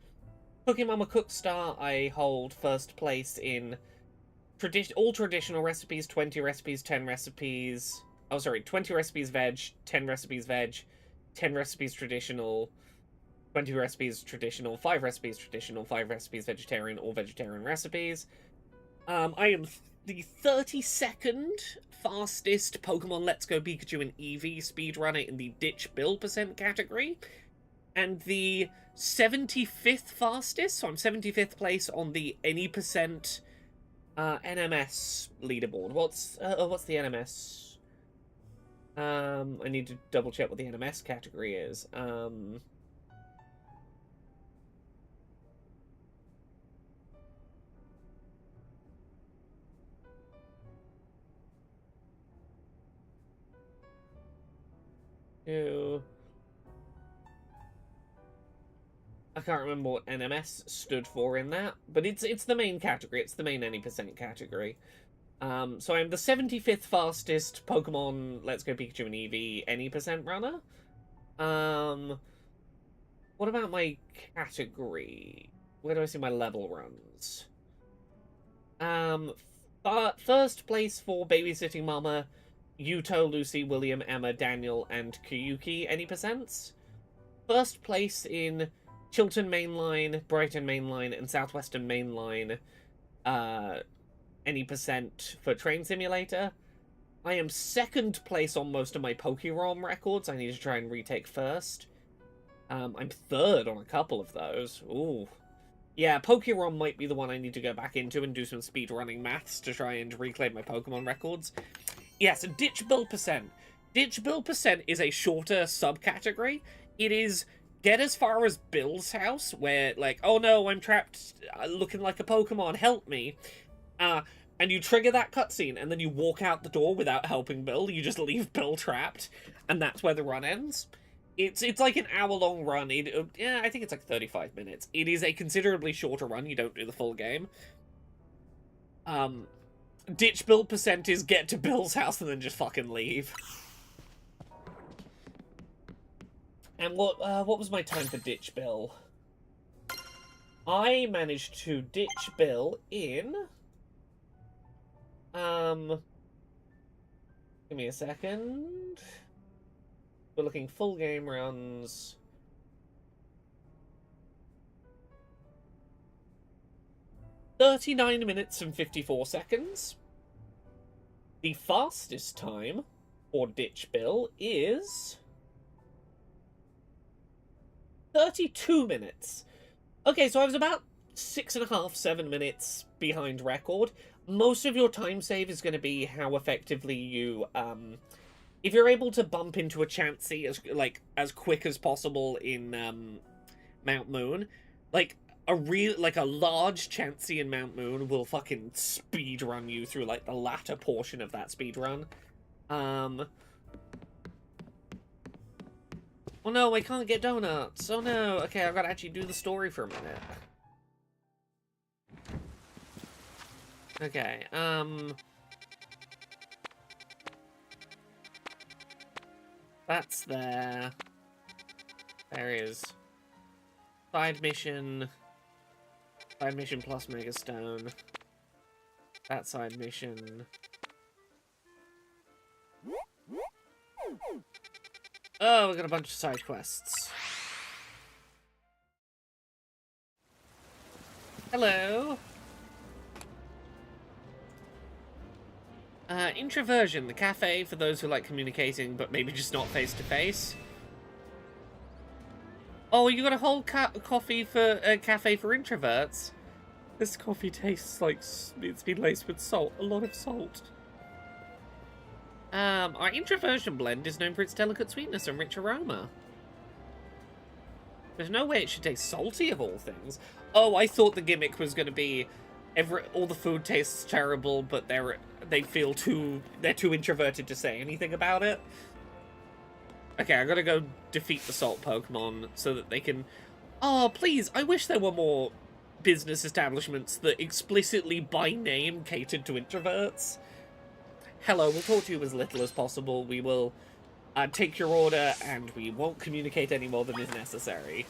Cooking Mama Cookstar, I hold first place in all traditional recipes, 20 recipes, 10 recipes. Oh, sorry, 20 recipes veg, 10 recipes veg, 10 recipes traditional, 20 recipes traditional, 5 recipes traditional, 5 recipes vegetarian, all vegetarian recipes. I am the 32nd fastest Pokemon Let's Go Pikachu and Eevee speedrunner in the ditch build percent category, and the 75th fastest, so I'm 75th place on the any percent NMS leaderboard. What's the NMS? I need to double check what the NMS category is. I can't remember what NMS stood for in that, but it's the main category. It's the main any percent category. So I'm the 75th fastest Pokemon Let's Go Pikachu and Eevee any percent runner. What about my category? Where do I see my level runs? First place for Babysitting Mama, Yuto, Lucy, William, Emma, Daniel, and Kyuki any percents. First place in Chilton Mainline, Brighton Mainline, and Southwestern Mainline, any percent for Train Simulator. I am second place on most of my Pokérom records. I need to try and retake first. I'm third on a couple of those. Ooh. Yeah, Pokérom might be the one I need to go back into and do some speedrunning maths to try and reclaim my Pokemon records. Yes, Ditch Build Percent. Ditch Build Percent is a shorter subcategory. It is get as far as Bill's house, where, like, oh no, I'm trapped looking like a Pokemon, help me. And you trigger that cutscene, and then you walk out the door without helping Bill. You just leave Bill trapped, and that's where the run ends. It's like an hour-long run. Yeah, I think it's like 35 minutes. It is a considerably shorter run. You don't do the full game. Ditch Build Percent is get to Bill's house and then just fucking leave. And what was my time for Ditch Bill? I managed to ditch Bill in... Give me a second. We're looking full game runs. "39 minutes and 54 seconds. The fastest time for Ditch Bill is 32 minutes. Okay, so I was about 6.5, 7 minutes behind record. Most of your time save is going to be how effectively you, if you're able to bump into a Chansey as quick as possible in, Mount Moon, like, a large Chansey in Mount Moon will fucking speedrun you through, like, the latter portion of that speedrun. Oh no, I can't get donuts. Oh no. Okay, I've got to actually do the story for a minute. Okay, that's there. There is. Side mission plus Megastone. That side mission. Oh, we got a bunch of side quests. Hello. Introversion, the cafe for those who like communicating, but maybe just not face to face. Oh, you got a whole coffee for cafe for introverts. This coffee tastes like it's been laced with salt, a lot of salt. Our introversion blend is known for its delicate sweetness and rich aroma. There's no way it should taste salty of all things. Oh, I thought the gimmick was going to be all the food tastes terrible, but they're too introverted to say anything about it. Okay, I gotta go defeat the salt Pokemon so that they can... Oh, please, I wish there were more business establishments that explicitly by name catered to introverts. Hello, we'll talk to you as little as possible. We will take your order and we won't communicate any more than is necessary.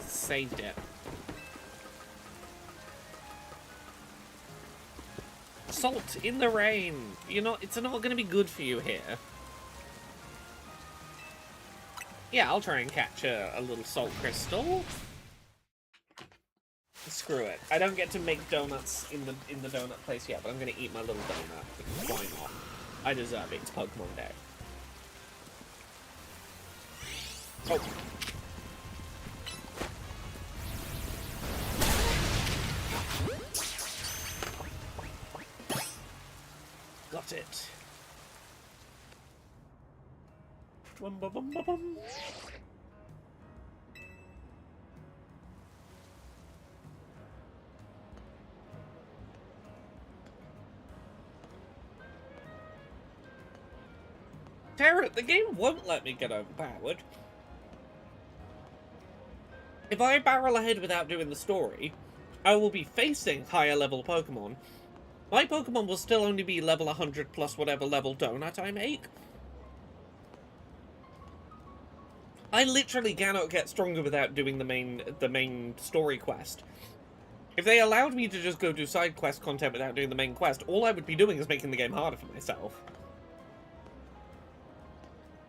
Saved it. Salt in the rain. It's not going to be good for you here. Yeah, I'll try and catch a little salt crystal. Screw it. I don't get to make donuts in the donut place yet, but I'm going to eat my little donut. Because why not? I deserve it. It's Pokemon Day. Oh. Got it. Bum, bum, bum, bum, bum. Terra, the game won't let me get overpowered. If I barrel ahead without doing the story, I will be facing higher level Pokemon. My Pokemon will still only be level 100 plus whatever level donut I make. I literally cannot get stronger without doing the main story quest. If they allowed me to just go do side quest content without doing the main quest, all I would be doing is making the game harder for myself.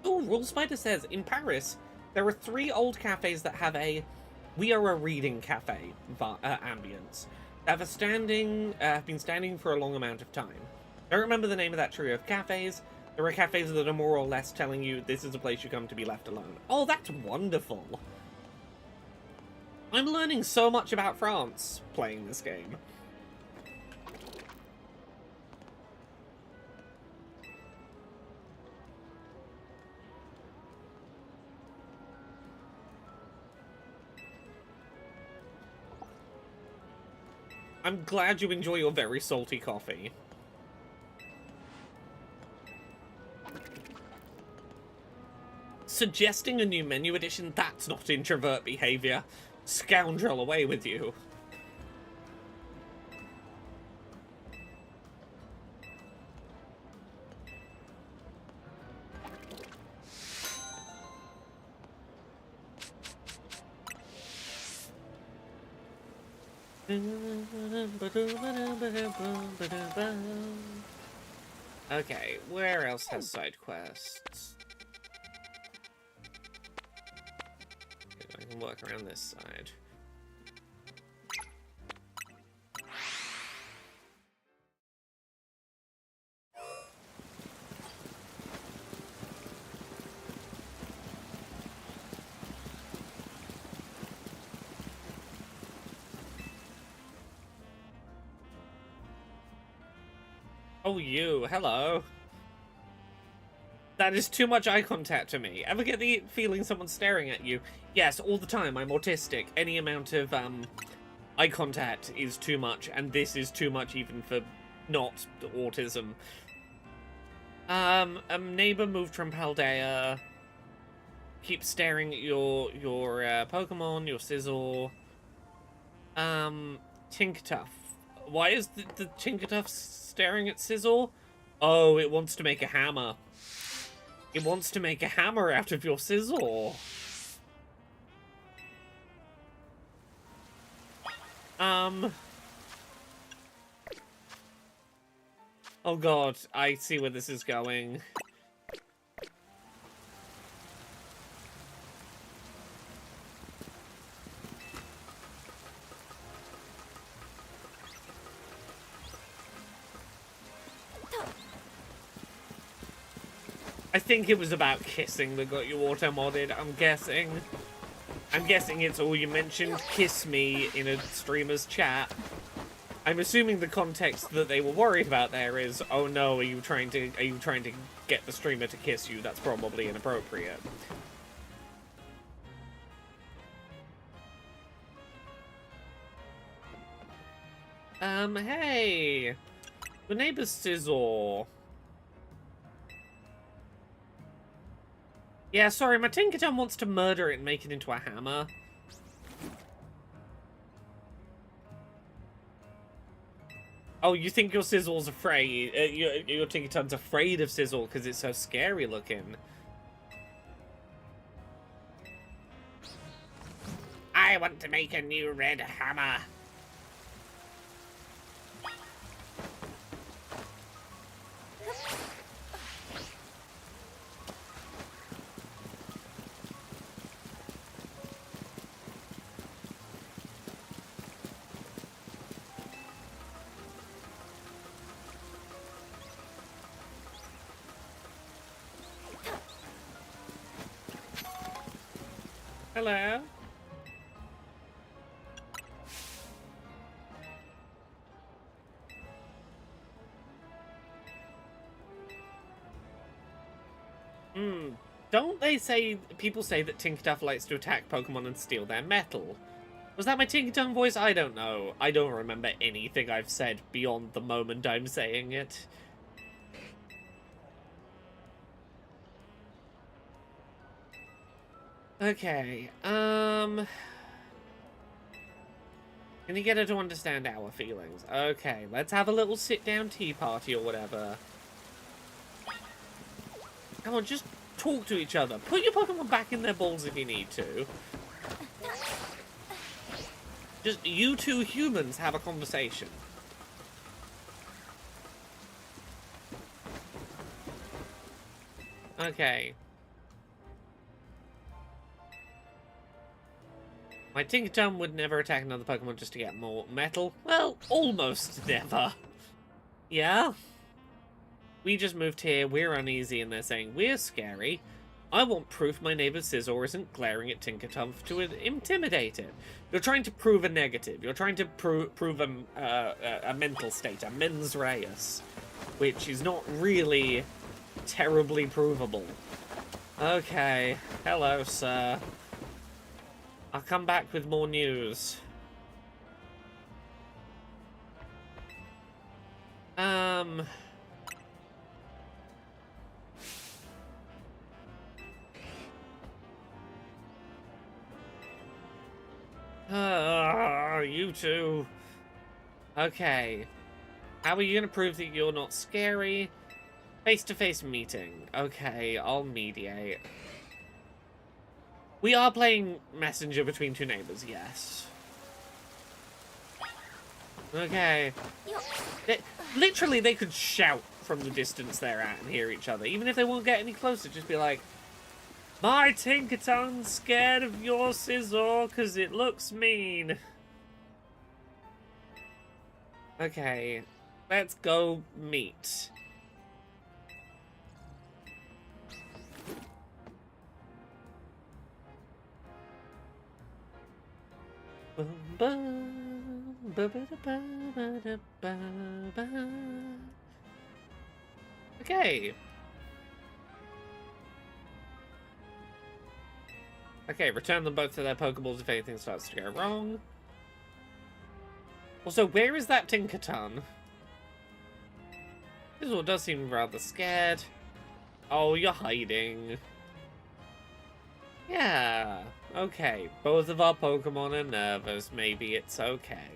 Oh, Rule Spider says, in Paris, there are 3 old cafes that have a "we are a reading cafe" ambience. Have been standing for a long amount of time. I don't remember the name of that trio of cafes. There are cafes that are more or less telling you this is a place you come to be left alone. Oh, that's wonderful. I'm learning so much about France playing this game. I'm glad you enjoy your very salty coffee. Suggesting a new menu addition? That's not introvert behavior. Scoundrel, away with you. Okay, where else has side quests? I can work around this side. Oh, you. Hello. That is too much eye contact to me. Ever get the feeling someone's staring at you? Yes, all the time. I'm autistic. Any amount of eye contact is too much, and this is too much even for not autism. A neighbor moved from Paldea. Keep staring at your Pokemon, your Sizzle. Tinkertuff. Why is the Tinkertuff staring at Sizzle? Oh, it wants to make a hammer. It wants to make a hammer out of your Sizzle. Oh god, I see where this is going. I think it was about kissing that got you auto-modded, I'm guessing. I'm guessing it's all you mentioned, kiss me, in a streamer's chat. I'm assuming the context that they were worried about there is, oh no, are you trying to get the streamer to kiss you? That's probably inappropriate. Hey! The neighbor's Sizzle. Yeah, sorry, my Tinkerton wants to murder it and make it into a hammer. Oh, you think your Sizzle's afraid? Your Tinkerton's afraid of Sizzle because it's so scary looking. I want to make a new red hammer. Hello? Don't they say, people say that Tinkertuff likes to attack Pokemon and steal their metal? Was that my Tinkerton voice? I don't know. I don't remember anything I've said beyond the moment I'm saying it. Okay, can you get her to understand our feelings? Okay, let's have a little sit-down tea party or whatever. Come on, just talk to each other. Put your Pokemon back in their balls if you need to. Just you two humans have a conversation. Okay. My Tinkerton would never attack another Pokemon just to get more metal. Well, almost never. Yeah? We just moved here, we're uneasy, and they're saying we're scary. I want proof my neighbor Scizor isn't glaring at Tinkerton to intimidate him. You're trying to prove a negative. You're trying to prove a mental state, a mens reus, which is not really terribly provable. Okay, hello, sir. I'll come back with more news. You two. Okay. How are you gonna prove that you're not scary? Face-to-face meeting. Okay, I'll mediate. We are playing Messenger between two neighbors, yes. Okay. Literally, they could shout from the distance they're at and hear each other. Even if they won't get any closer, just be like, my Tinkerton's scared of your Scizor because it looks mean. Okay, let's go meet. Okay. Okay, return them both to their Pokeballs if anything starts to go wrong. Also, where is that Tinkerton? This one does seem rather scared. Oh, you're hiding. Yeah, okay. Both of our Pokemon are nervous. Maybe it's okay.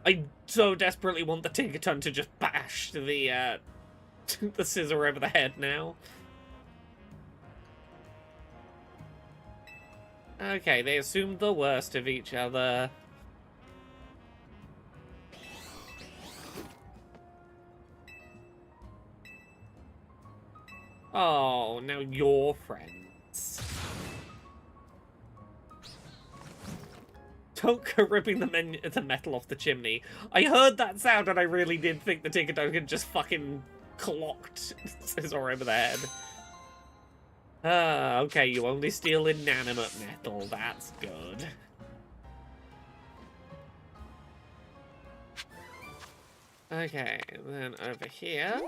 I so desperately want the Tinkerton to just bash the the scissor over the head now. Okay, they assumed the worst of each other. Oh, now you're friends. Don't go ripping the metal off the chimney. I heard that sound and I really did think the Tinkerton had just fucking clocked Scizor over the head. Ah, okay, you only steal inanimate metal. That's good. Okay, then over here.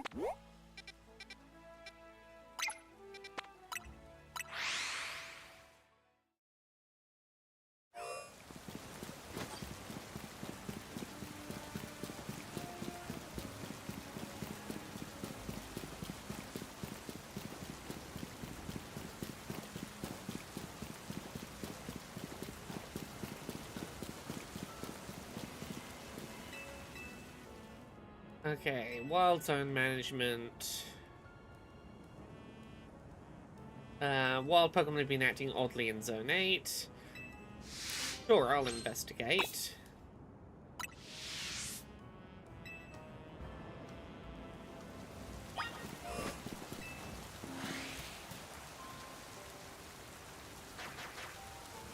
Okay, wild zone management. Wild Pokemon have been acting oddly in Zone 8. Sure, I'll investigate.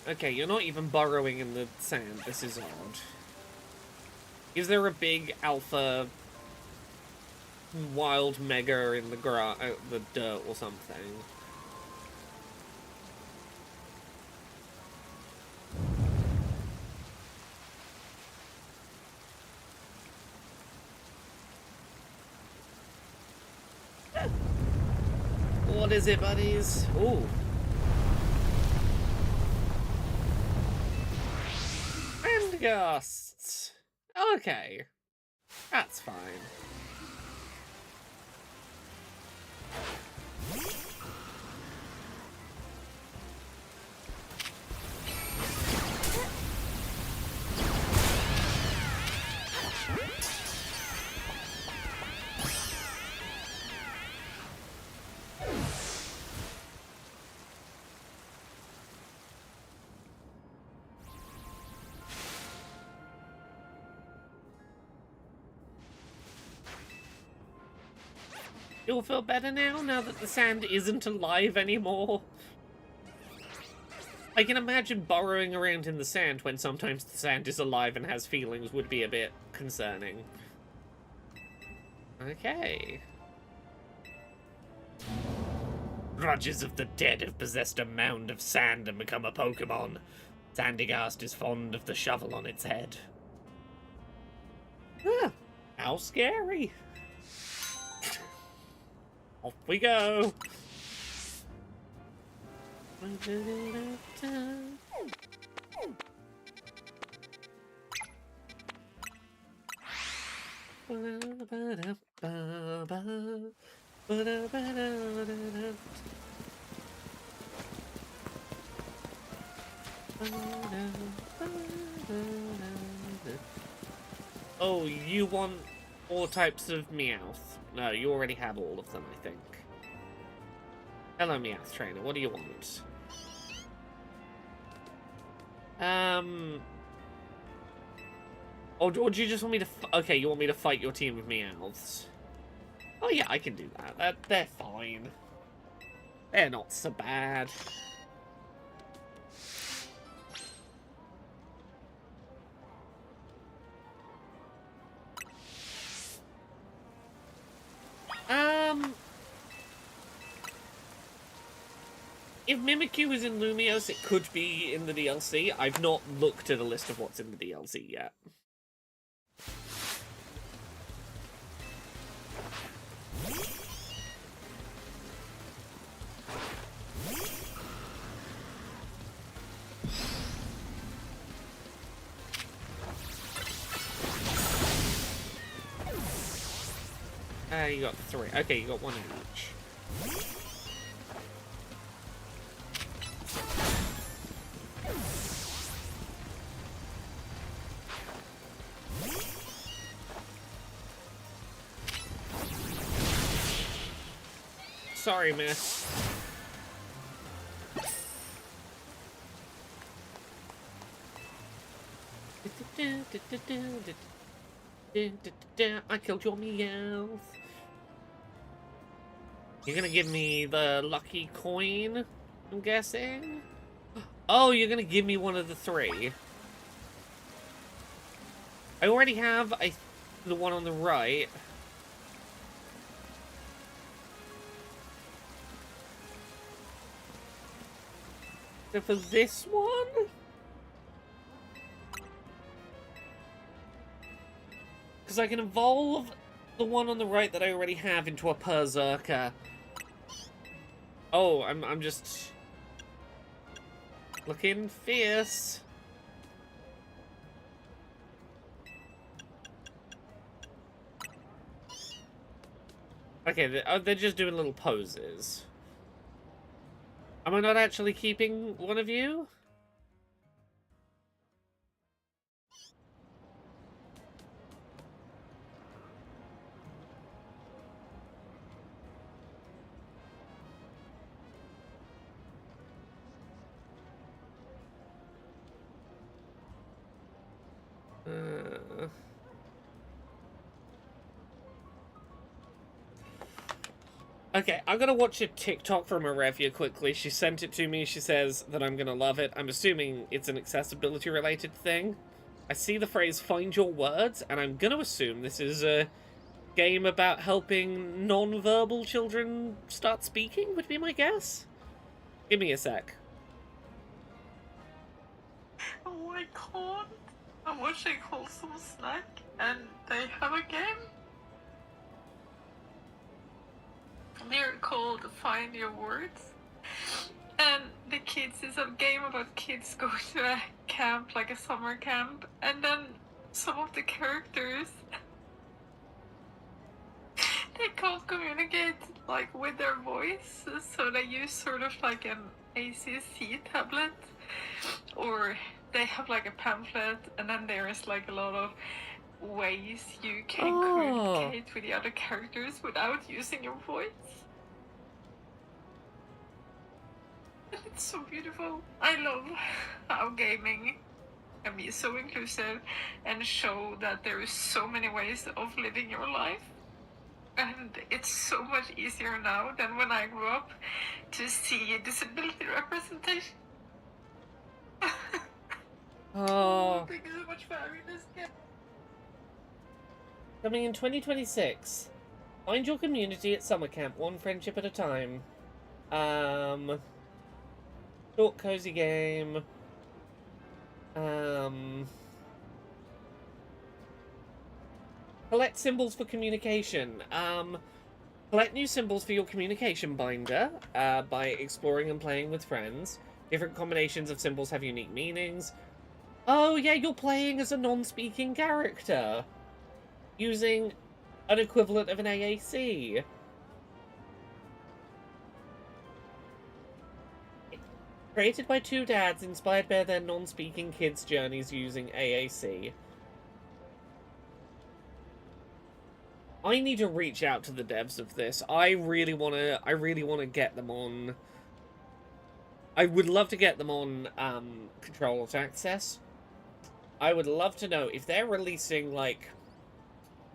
Okay, you're not even burrowing in the sand. This is odd. Is there a big alpha wild mega in the the dirt or something? What is it, buddies? Ooh. And gusts. Okay. That's fine. You'll feel better now that the sand isn't alive anymore? I can imagine burrowing around in the sand when sometimes the sand is alive and has feelings would be a bit concerning. Okay. Grudges of the dead have possessed a mound of sand and become a Pokemon. Sandygast is fond of the shovel on its head. Huh. How scary. Off we go. Oh, you want all types of Meowth? No, you already have all of them, I think. Hello, Meowth Trainer. What do you want? Or do you just want me to... Okay, you want me to fight your team of Meowths? Oh, yeah, I can do that. They're fine. They're not so bad. If Mimikyu is in Lumiose, it could be in the DLC. I've not looked at a list of what's in the DLC yet. You got 3. Okay, you got 1 each. Sorry, miss. I killed your Meowth. You're gonna give me the lucky coin, I'm guessing? Oh, you're gonna give me one of the 3. I already have the one on the right. So for this one? Because I can evolve the one on the right that I already have into a Berserker. Oh, I'm just looking fierce. Okay, they're just doing little poses. Am I not actually keeping one of you? Okay, I'm gonna watch a TikTok from Arevia quickly. She sent it to me. She says that I'm gonna love it. I'm assuming it's an accessibility related thing. I see the phrase "find your words," and I'm gonna assume this is a game about helping non-verbal children start speaking, would be my guess. Give me a sec. Oh my god. I'm watching Wholesome Snack and they have a game. They're called Find Your Words. And the kids is a game about kids going to a camp, like a summer camp, and then some of the characters they can't communicate like with their voice, so they use sort of like an ACC tablet, or they have like a pamphlet, and then there's like a lot of ways you can communicate with the other characters without using your voice. It's so beautiful. I love how gaming can be so inclusive and show that there is so many ways of living your life. And it's so much easier now than when I grew up to see disability representation. Oh. Thank you so much for having this game. Coming in 2026. Find your community at summer camp, one friendship at a time. Short, cozy game. Collect symbols for communication. Collect new symbols for your communication binder by exploring and playing with friends. Different combinations of symbols have unique meanings. Oh, yeah, you're playing as a non-speaking character. Using an equivalent of an AAC. Created by 2 dads inspired by their non-speaking kids' journeys using AAC. I need to reach out to the devs of this. I really wanna get them on. I would love to get them on Control Alt Access. I would love to know if they're releasing like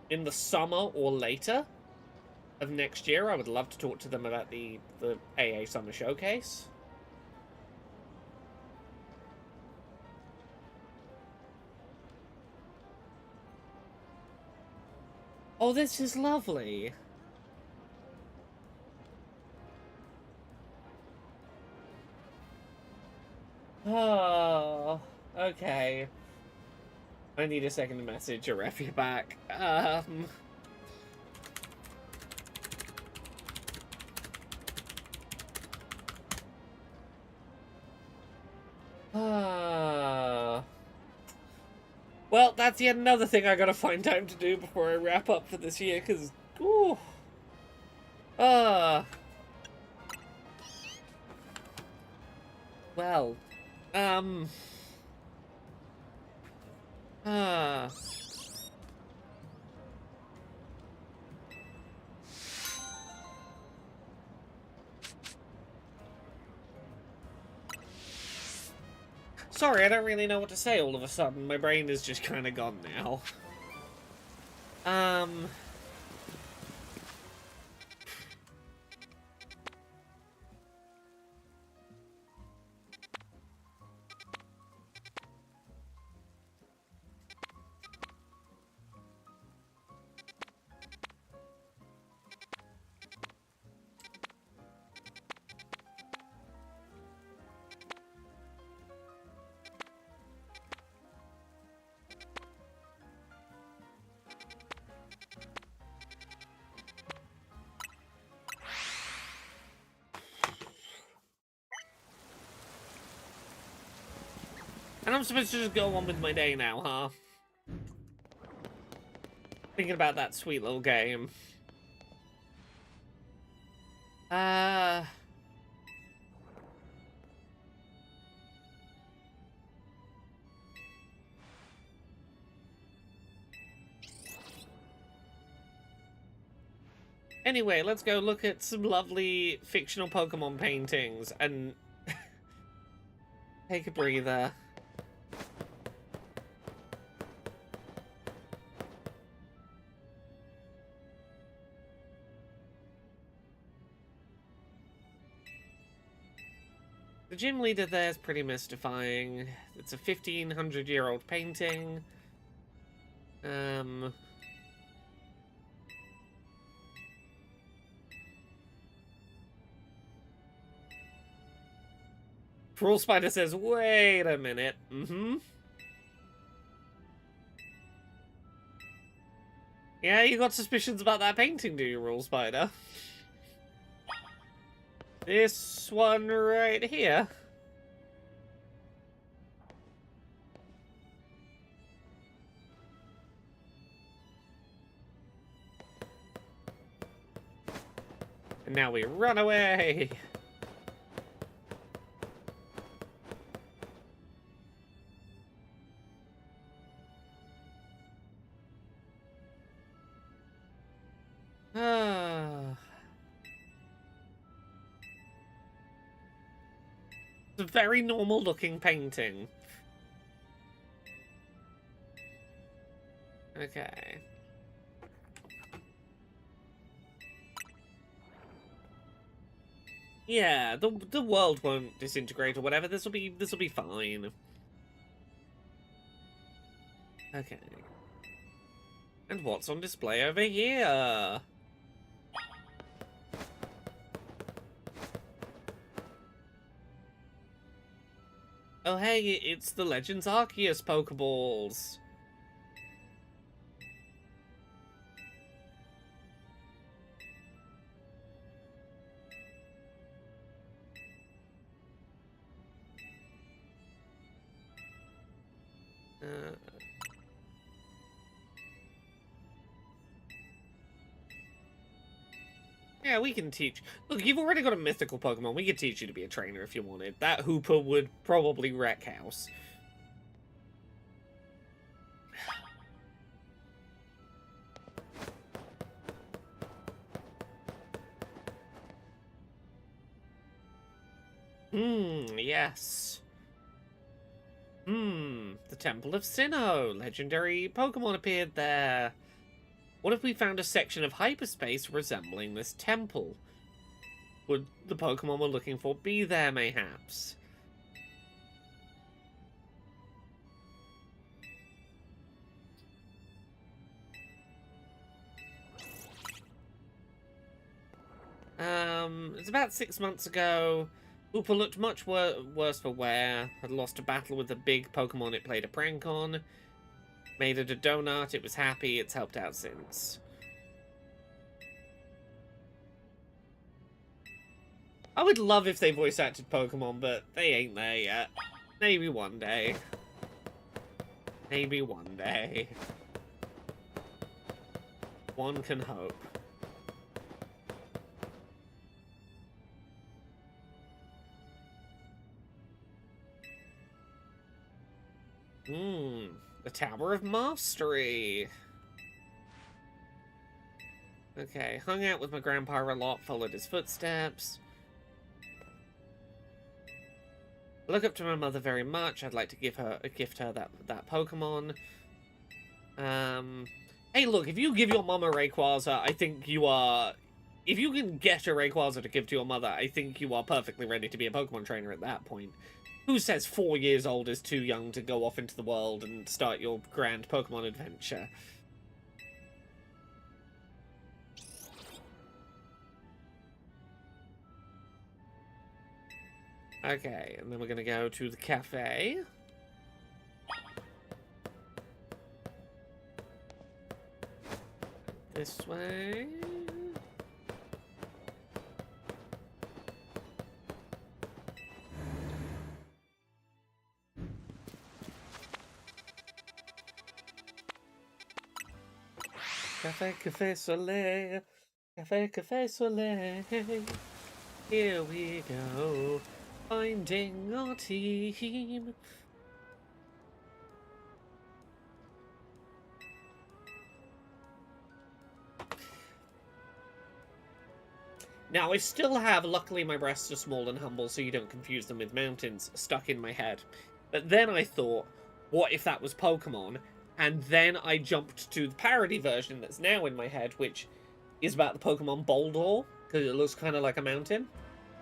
in the summer or later of next year. I would love to talk to them about the AA Summer Showcase. Oh, this is lovely. Oh, okay. I need a second to message a ref you back. Well, that's yet another thing I gotta find time to do before I wrap up for this year, because, ooh. Well, um, uh, sorry, I don't really know what to say all of a sudden. My brain is just kind of gone now. And I'm supposed to just go on with my day now, huh? Thinking about that sweet little game. Anyway, let's go look at some lovely fictional Pokemon paintings and take a breather. The gym leader there is pretty mystifying. It's a 1500-year-old painting. Cruel Spider says, wait a minute. Yeah, you got suspicions about that painting, do you, Rule Spider? This one right here. And now we run away. It's a very normal looking painting. Okay. Yeah, the world won't disintegrate or whatever. This'll be fine. Okay. And what's on display over here? Oh hey, it's the Legends Arceus Pokeballs. Yeah, we can teach. Look, you've already got a mythical Pokemon. We could teach you to be a trainer if you wanted. That Hooper would probably wreck house. Yes. The Temple of Sinnoh. Legendary Pokemon appeared there. What if we found a section of hyperspace resembling this temple? Would the Pokemon we're looking for be there, mayhaps? It's about 6 months ago. Hooper looked much worse for wear, had lost a battle with a big Pokemon it played a prank on, made it a donut, it was happy, it's helped out since. I would love if they voice acted Pokemon, but they ain't there yet. Maybe one day. Maybe one day. One can hope. The Tower of Mastery. Okay, hung out with my grandpa a lot, followed his footsteps. I look up to my mother very much. I'd like to gift her that Pokemon. Hey, look, if you give your mom a Rayquaza, I think you are... If you can get a Rayquaza to give to your mother, I think you are perfectly ready to be a Pokemon trainer at that point. Who says 4 years old is too young to go off into the world and start your grand Pokemon adventure? Okay, and then we're gonna go to the cafe. This way. Cafe, cafe, soleil. Cafe, cafe, soleil. Here we go. Finding our team. Now, I still have, luckily my breasts are small and humble so you don't confuse them with mountains, stuck in my head. But then I thought, what if that was Pokemon? And then I jumped to the parody version that's now in my head, which is about the Pokemon Boldore, because it looks kind of like a mountain.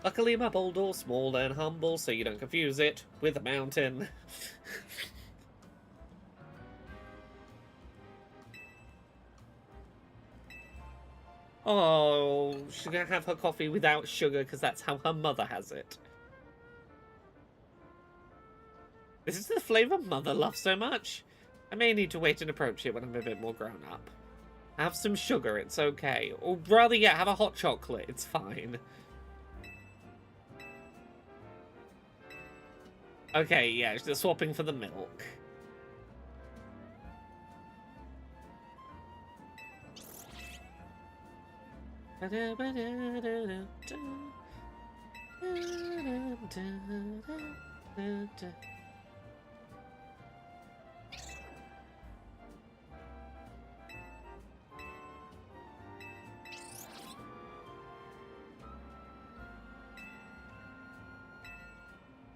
Luckily my Boldore small and humble, so you don't confuse it with a mountain. Oh, she's gonna have her coffee without sugar because that's how her mother has it. This is the flavour Mother loves so much. I may need to wait and approach it when I'm a bit more grown up. Have some sugar, it's okay. Or rather, yeah, have a hot chocolate, it's fine. Okay, yeah, they're swapping for the milk.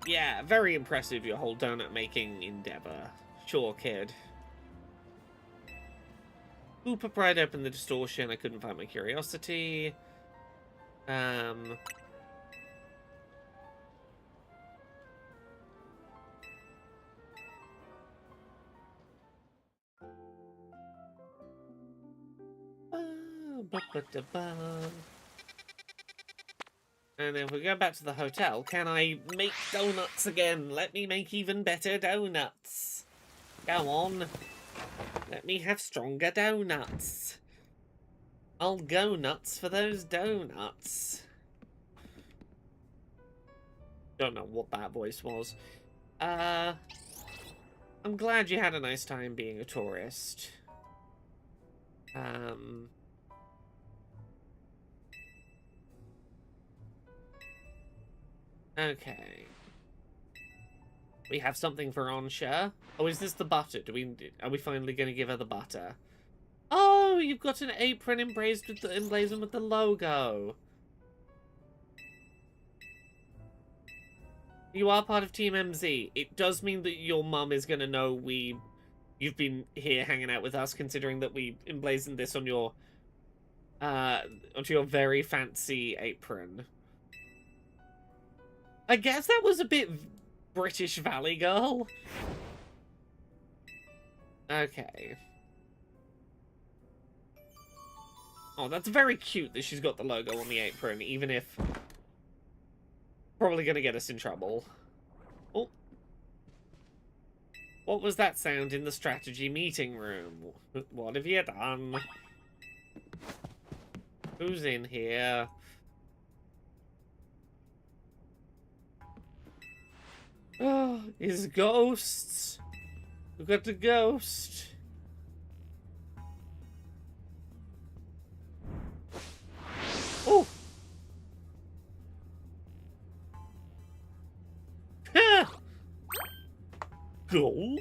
Yeah, very impressive, your whole donut making endeavor. Sure, kid. Hooper pried open the distortion. I couldn't find my curiosity. And if we go back to the hotel, can I make donuts again? Let me make even better donuts. Go on. Let me have stronger donuts. I'll go nuts for those donuts. Don't know what that voice was. I'm glad you had a nice time being a tourist. Okay. We have something for Onsha. Oh, is this the butter? Are we finally going to give her the butter? Oh, you've got an apron emblazoned with the logo. You are part of Team MZ. It does mean that your mum is going to know you've been here hanging out with us, considering that we emblazoned this on your onto your very fancy apron. I guess that was a bit British Valley Girl. Okay. Oh, that's very cute that she's got the logo on the apron, even if Probably gonna get us in trouble. Oh. What was that sound in the strategy meeting room? What have you done? Who's in here? Oh, it's ghosts. We got the ghost. Oh. Ha! Gulp.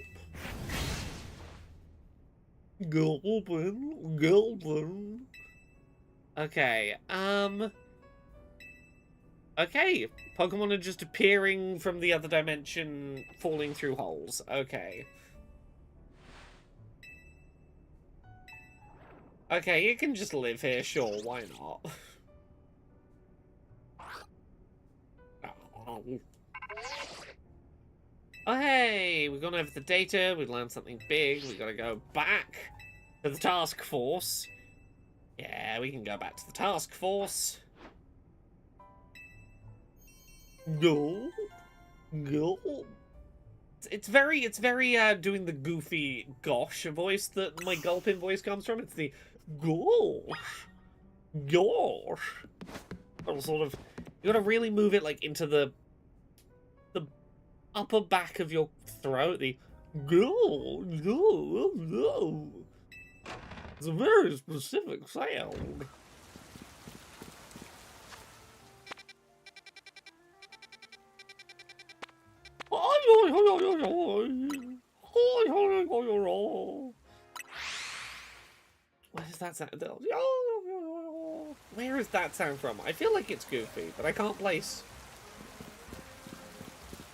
Gulpin. Gulpin. Okay, okay, Pokemon are just appearing from the other dimension, falling through holes. Okay. Okay, you can just live here, sure, why not? Oh, hey, we've gone over the data, we've learned something big, we've got to go back to the task force. Yeah, we can go back to the task force. Go. Go. It's very doing the goofy gosh voice that my gulping voice comes from. It's the gosh. Gosh. Or sort of, you gotta really move it like into the upper back of your throat. The go, go, go. It's a very specific sound. Where does that sound? Where is that sound from? I feel like it's Goofy, but I can't place.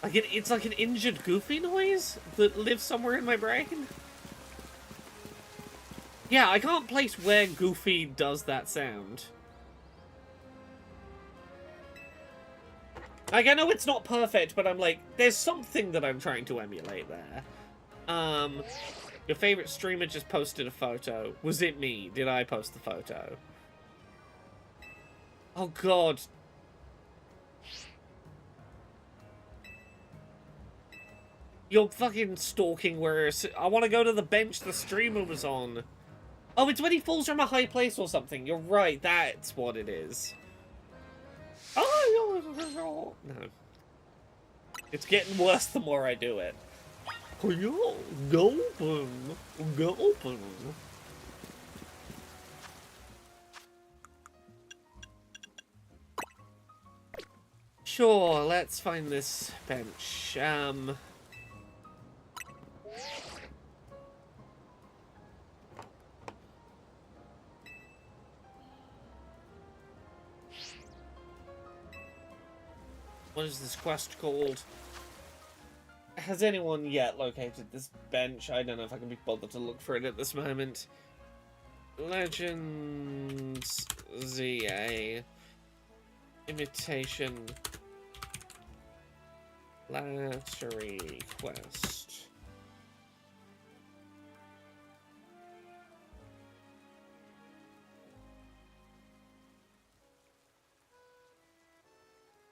Like it's like an injured Goofy noise that lives somewhere in my brain. Yeah, I can't place where Goofy does that sound. Like, I know it's not perfect, but I'm like, there's something that I'm trying to emulate there. Your favorite streamer just posted a photo. Was it me? Did I post the photo? Oh, God. You're fucking stalking where... I want to go to the bench the streamer was on. Oh, it's when he falls from a high place or something. You're right, that's what it is. Oh, no. It's getting worse the more I do it. Go open. Sure, let's find this bench. What is this quest called? Has anyone yet located this bench? I don't know if I can be bothered to look for it at this moment. Legends ZA Imitation Lottery Quest.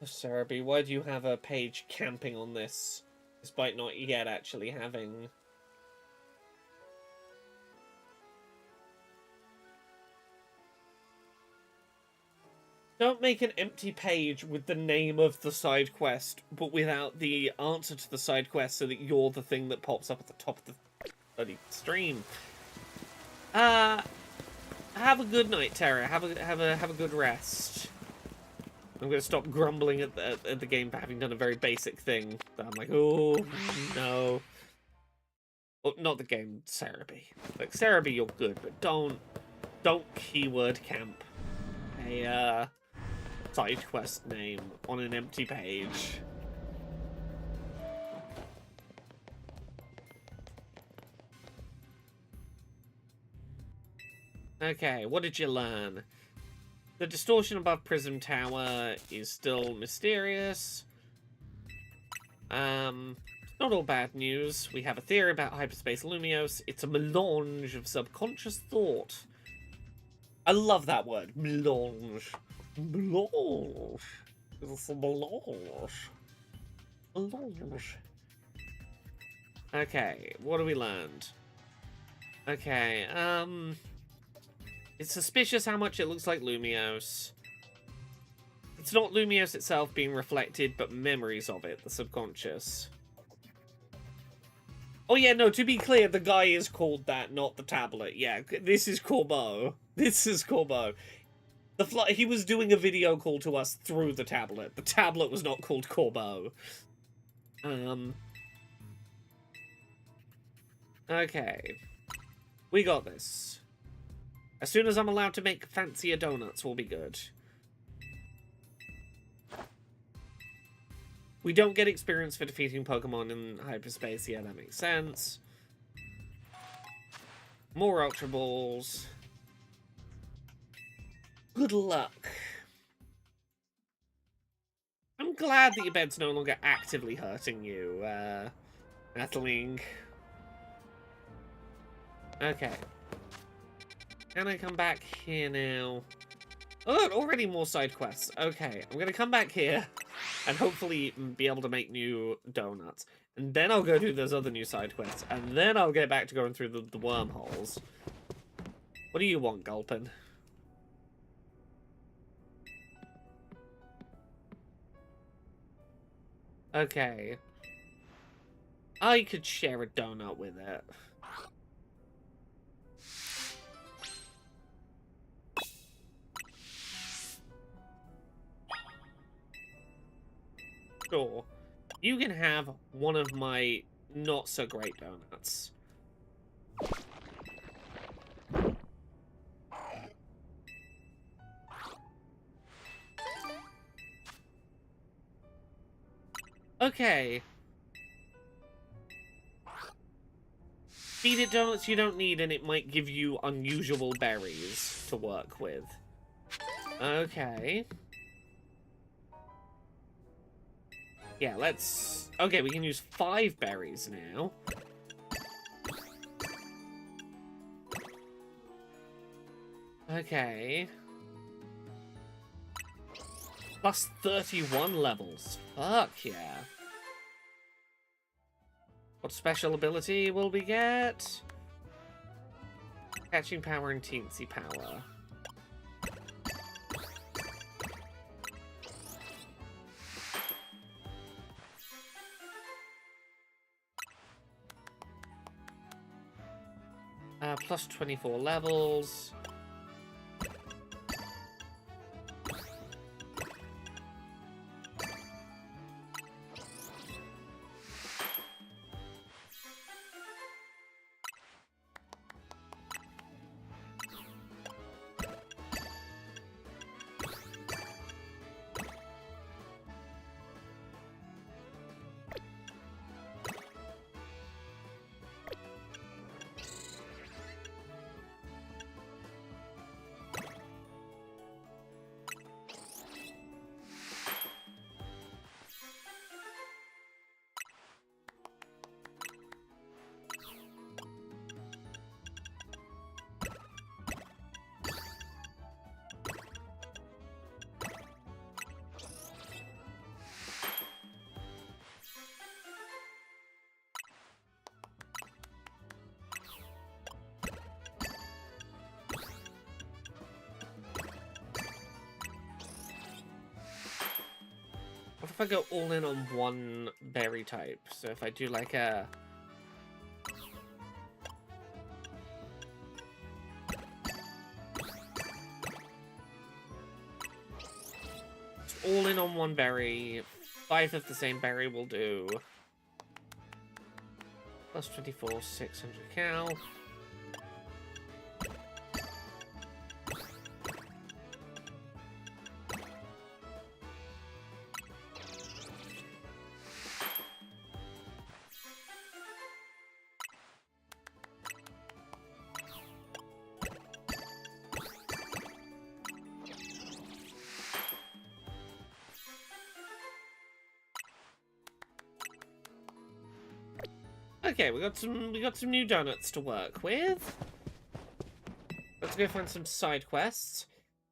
Cerebi, why do you have a page camping on this, despite not yet actually having... Don't make an empty page with the name of the side quest, but without the answer to the side quest, so that you're the thing that pops up at the top of the bloody stream. Have a good night, Tara. Have a good rest. I'm gonna stop grumbling at the game for having done a very basic thing. That I'm like, oh no. Well, not the game, Cerebi. Like Cerebi, you're good, but don't keyword camp a side quest name on an empty page. Okay, what did you learn? The distortion above Prism Tower is still mysterious. Not all bad news. We have a theory about Hyperspace Lumiose. It's a melange of subconscious thought. I love that word. Melange. Melange. It's a blush. Blush. Okay, what have we learned? Okay, it's suspicious how much it looks like Lumiose. It's not Lumiose itself being reflected, but memories of it, the subconscious. Oh yeah, no, to be clear, the guy is called that, not the tablet. Yeah, this is Corbeau. This is Corbeau. He was doing a video call to us through the tablet. The tablet was not called Corbeau. Okay. We got this. As soon as I'm allowed to make fancier donuts, we'll be good. We don't get experience for defeating Pokemon in hyperspace. Yeah, that makes sense. More Ultra Balls. Good luck. I'm glad that your bed's no longer actively hurting you, Natalie. Okay. Can I come back here now? Oh, already more side quests. Okay, I'm gonna come back here and hopefully be able to make new donuts. And then I'll go do those other new side quests. And then I'll get back to going through the wormholes. What do you want, Gulpin? Okay. I could share a donut with it. Sure. You can have one of my not-so-great donuts. Okay. Feed it donuts you don't need, and it might give you unusual berries to work with. Okay. Yeah, let's... Okay, we can use 5 berries now. Okay. Plus 31 levels. Fuck yeah. What special ability will we get? Catching power and teensy power. Plus 24 levels. What if I go all in on one berry type? So if I do like a... all in on one berry. 5 of the same berry will do. Plus 24, 600 cal. Okay, we got some new donuts to work with. Let's go find some side quests.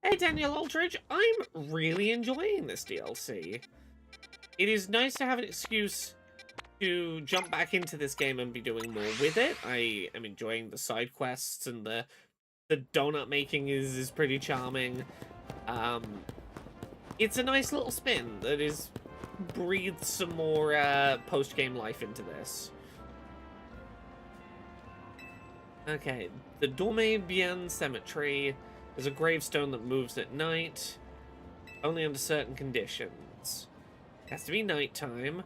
Hey, Daniel Aldridge, I'm really enjoying this DLC. It is nice to have an excuse to jump back into this game and be doing more with it. I am enjoying the side quests, and the donut making is pretty charming. It's a nice little spin that is breathed some more post-game life into this. Okay, the Dorme Bien Cemetery is a gravestone that moves at night, only under certain conditions. It has to be nighttime.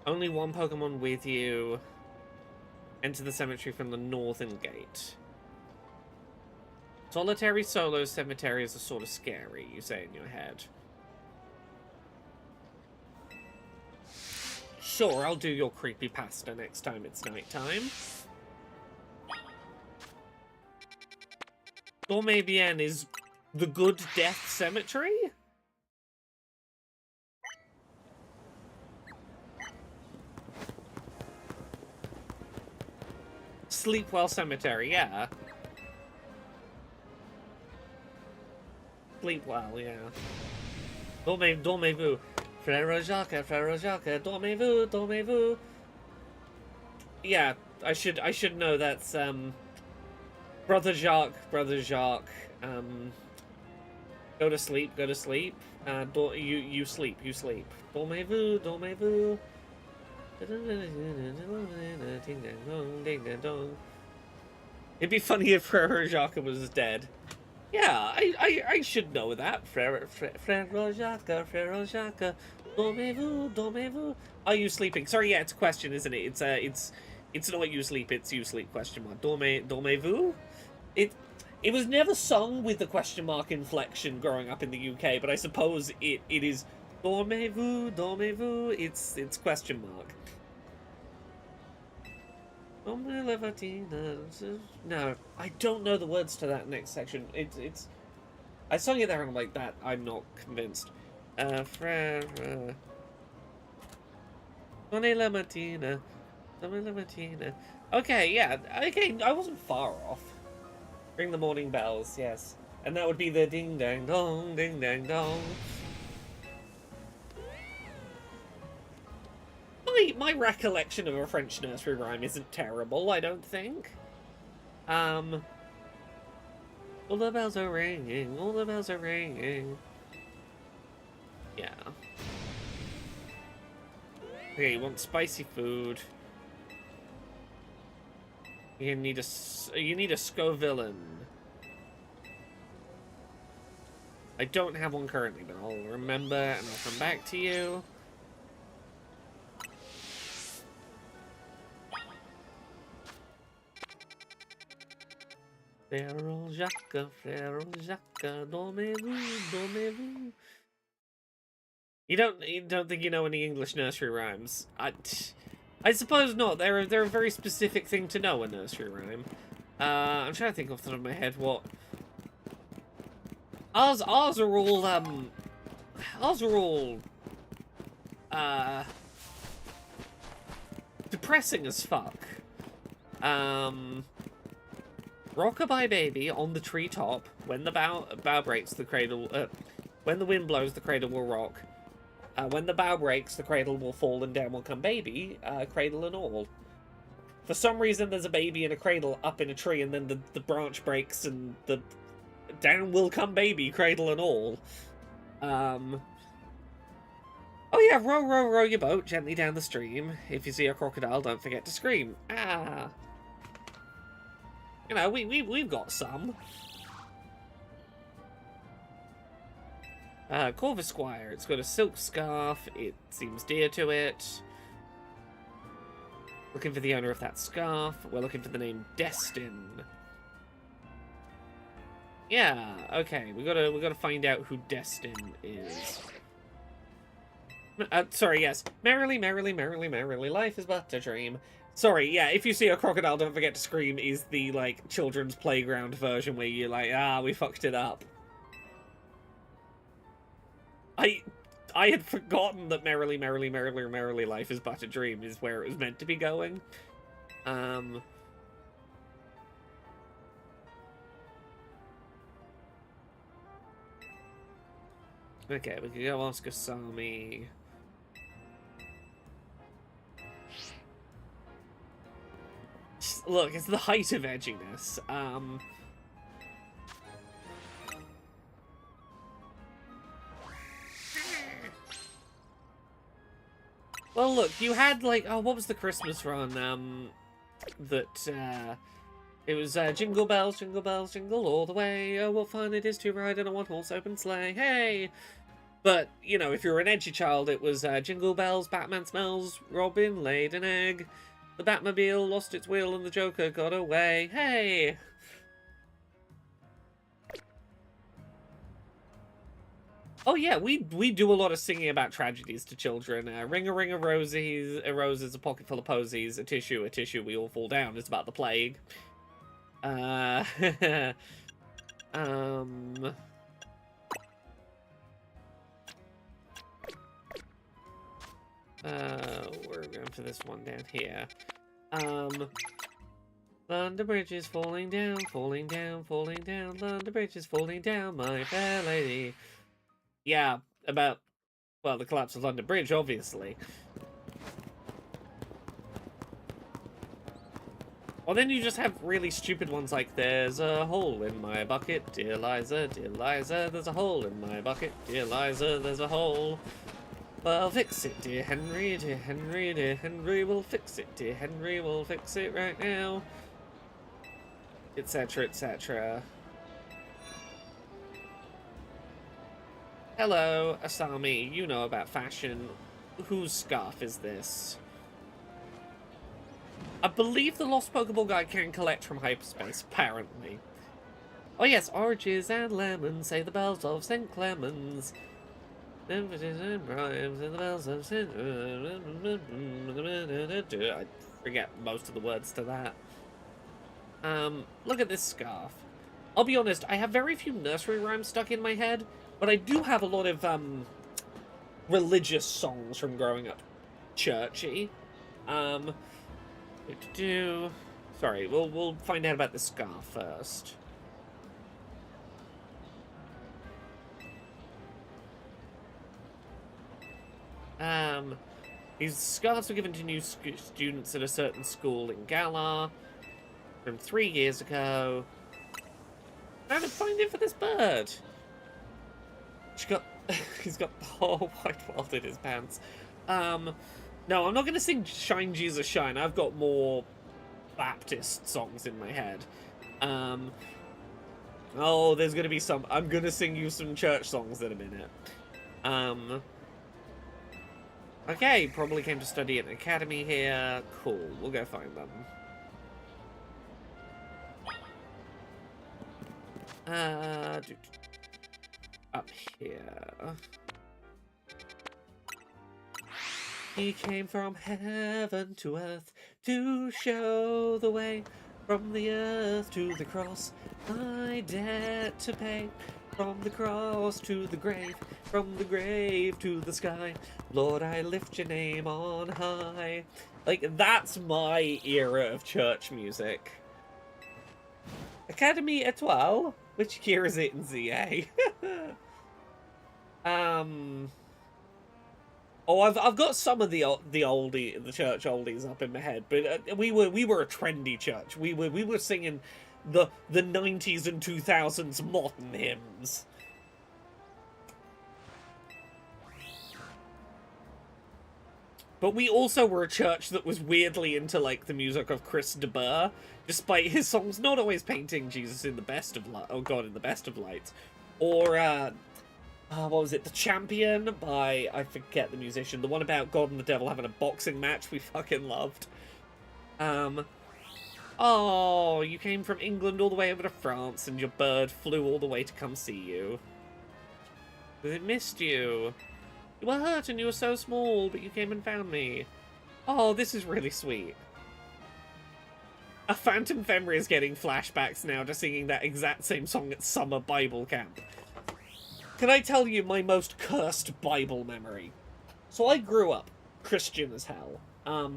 Only one Pokemon with you. Enter the cemetery from the northern gate. Solitary solo cemeteries are sort of scary, you say in your head. Sure, I'll do your creepypasta next time it's nighttime. Dorme Bien is the good death cemetery? Sleepwell Cemetery, yeah. Sleepwell, yeah. Dormez-vous. Frère Jacques, dormez-vous. Yeah, I should know that's, Brother Jacques. Go to sleep. You sleep. Dormez-vous. It'd be funny if Frère Jacques was dead. Yeah, I should know that. Frère Jacques, dormez-vous. Are you sleeping? Sorry, yeah, it's a question, isn't it? It's not you sleep, it's you sleep, question mark. Dormez-vous? It was never sung with the question mark inflection growing up in the UK, but I suppose it is dormez-vous, it's question mark. No, I don't know the words to that next section. It's I sung it there and I'm like, that I'm not convinced. Frère la mattina. Okay, yeah. Okay, I wasn't far off. Ring the morning bells, yes. And that would be the ding dang dong, ding dang dong. My recollection of a French nursery rhyme isn't terrible, I don't think. All the bells are ringing, all the bells are ringing. Yeah. Okay, you want spicy food. You need a Scovillain. I don't have one currently, but I'll remember and I'll come back to you. Frère Jacques, dormez-vous. You don't think you know any English nursery rhymes? I suppose not. They're a very specific thing to know, a nursery rhyme. I'm trying to think off the top of my head what. Ours are all depressing as fuck. Rockabye baby on the treetop. When the bough breaks, the cradle. When the wind blows, the cradle will rock. When the bough breaks, the cradle will fall and down will come baby, cradle and all. For some reason, there's a baby in a cradle up in a tree, and then the branch breaks and the down will come baby, cradle and all. Oh yeah, row your boat gently down the stream. If you see a crocodile, don't forget to scream. Ah. You know, we've got some. Corvus Squire. It's got a silk scarf. It seems dear to it. Looking for the owner of that scarf. We're looking for the name Destin. Yeah. Okay. We gotta find out who Destin is. Sorry. Yes. Merrily, life is but a dream. Sorry, yeah, if you see a crocodile, don't forget to scream is the, like, children's playground version where you're like, we fucked it up. I had forgotten that merrily, life is but a dream is where it was meant to be going. Okay, we could go ask Asami. Look, it's the height of edginess. Well, look, you had, like, oh, what was the Christmas run, that, it was, jingle bells, jingle all the way. Oh, what fun it is to ride in a one-horse open sleigh. Hey! But, you know, if you're an edgy child, it was, jingle bells, Batman smells, Robin laid an egg. The Batmobile lost its wheel and the Joker got away. Hey! Oh yeah, we do a lot of singing about tragedies to children. Ring a roses, a rose is a pocket full of posies, a tissue, we all fall down. It's about the plague. We're going for this one down here. London Bridge is falling down, falling down, falling down. London Bridge is falling down, my fair lady. Yeah, about, well, the collapse of London Bridge, obviously. Well, then you just have really stupid ones like, there's a hole in my bucket, dear Liza, there's a hole in my bucket, dear Liza, there's a hole. Well, fix it, dear Henry, dear Henry, dear Henry, we'll fix it, dear Henry, we'll fix it right now. Etc., etc. Hello, Asami, you know about fashion. Whose scarf is this? I believe the Lost Pokeball guy can collect from hyperspace, apparently. Oh yes, oranges and lemons, say the bells of St. Clemens. And rhymes and the bells of St. I forget most of the words to that. Look at this scarf. I'll be honest, I have very few nursery rhymes stuck in my head, but I do have a lot of, religious songs from growing up churchy. Sorry, we'll find out about the scarf first. These scarves were given to new students at a certain school in Galar from 3 years ago. Trying to find it for this bird. He's got the whole white world in his pants. No, I'm not gonna sing Shine Jesus Shine. I've got more Baptist songs in my head. Oh, there's gonna be some. I'm gonna sing you some church songs in a minute. Okay, probably came to study at an academy here. Cool, we'll go find them. Up here. He came from heaven to earth to show the way. From the earth to the cross, my debt to pay. From the cross to the grave, from the grave to the sky. Lord, I lift your name on high. Like, that's my era of church music. Academy Etoile? Which year is it in ZA? Oh, I've got some of the church oldies up in my head, but we were a trendy church. We were singing the 90s and 2000s modern hymns. But we also were a church that was weirdly into, like, the music of Chris de Burgh, despite his songs not always painting Jesus in the best of light, oh God, in the best of lights, or what was it? The Champion by, I forget the musician. The one about God and the Devil having a boxing match we fucking loved. Oh, you came from England all the way over to France and your bird flew all the way to come see you. It missed you. You were hurt and you were so small, but you came and found me. Oh, this is really sweet. A Phantom Fenrir is getting flashbacks now to singing that exact same song at summer Bible camp. Can I tell you my most cursed Bible memory? So I grew up Christian as hell. I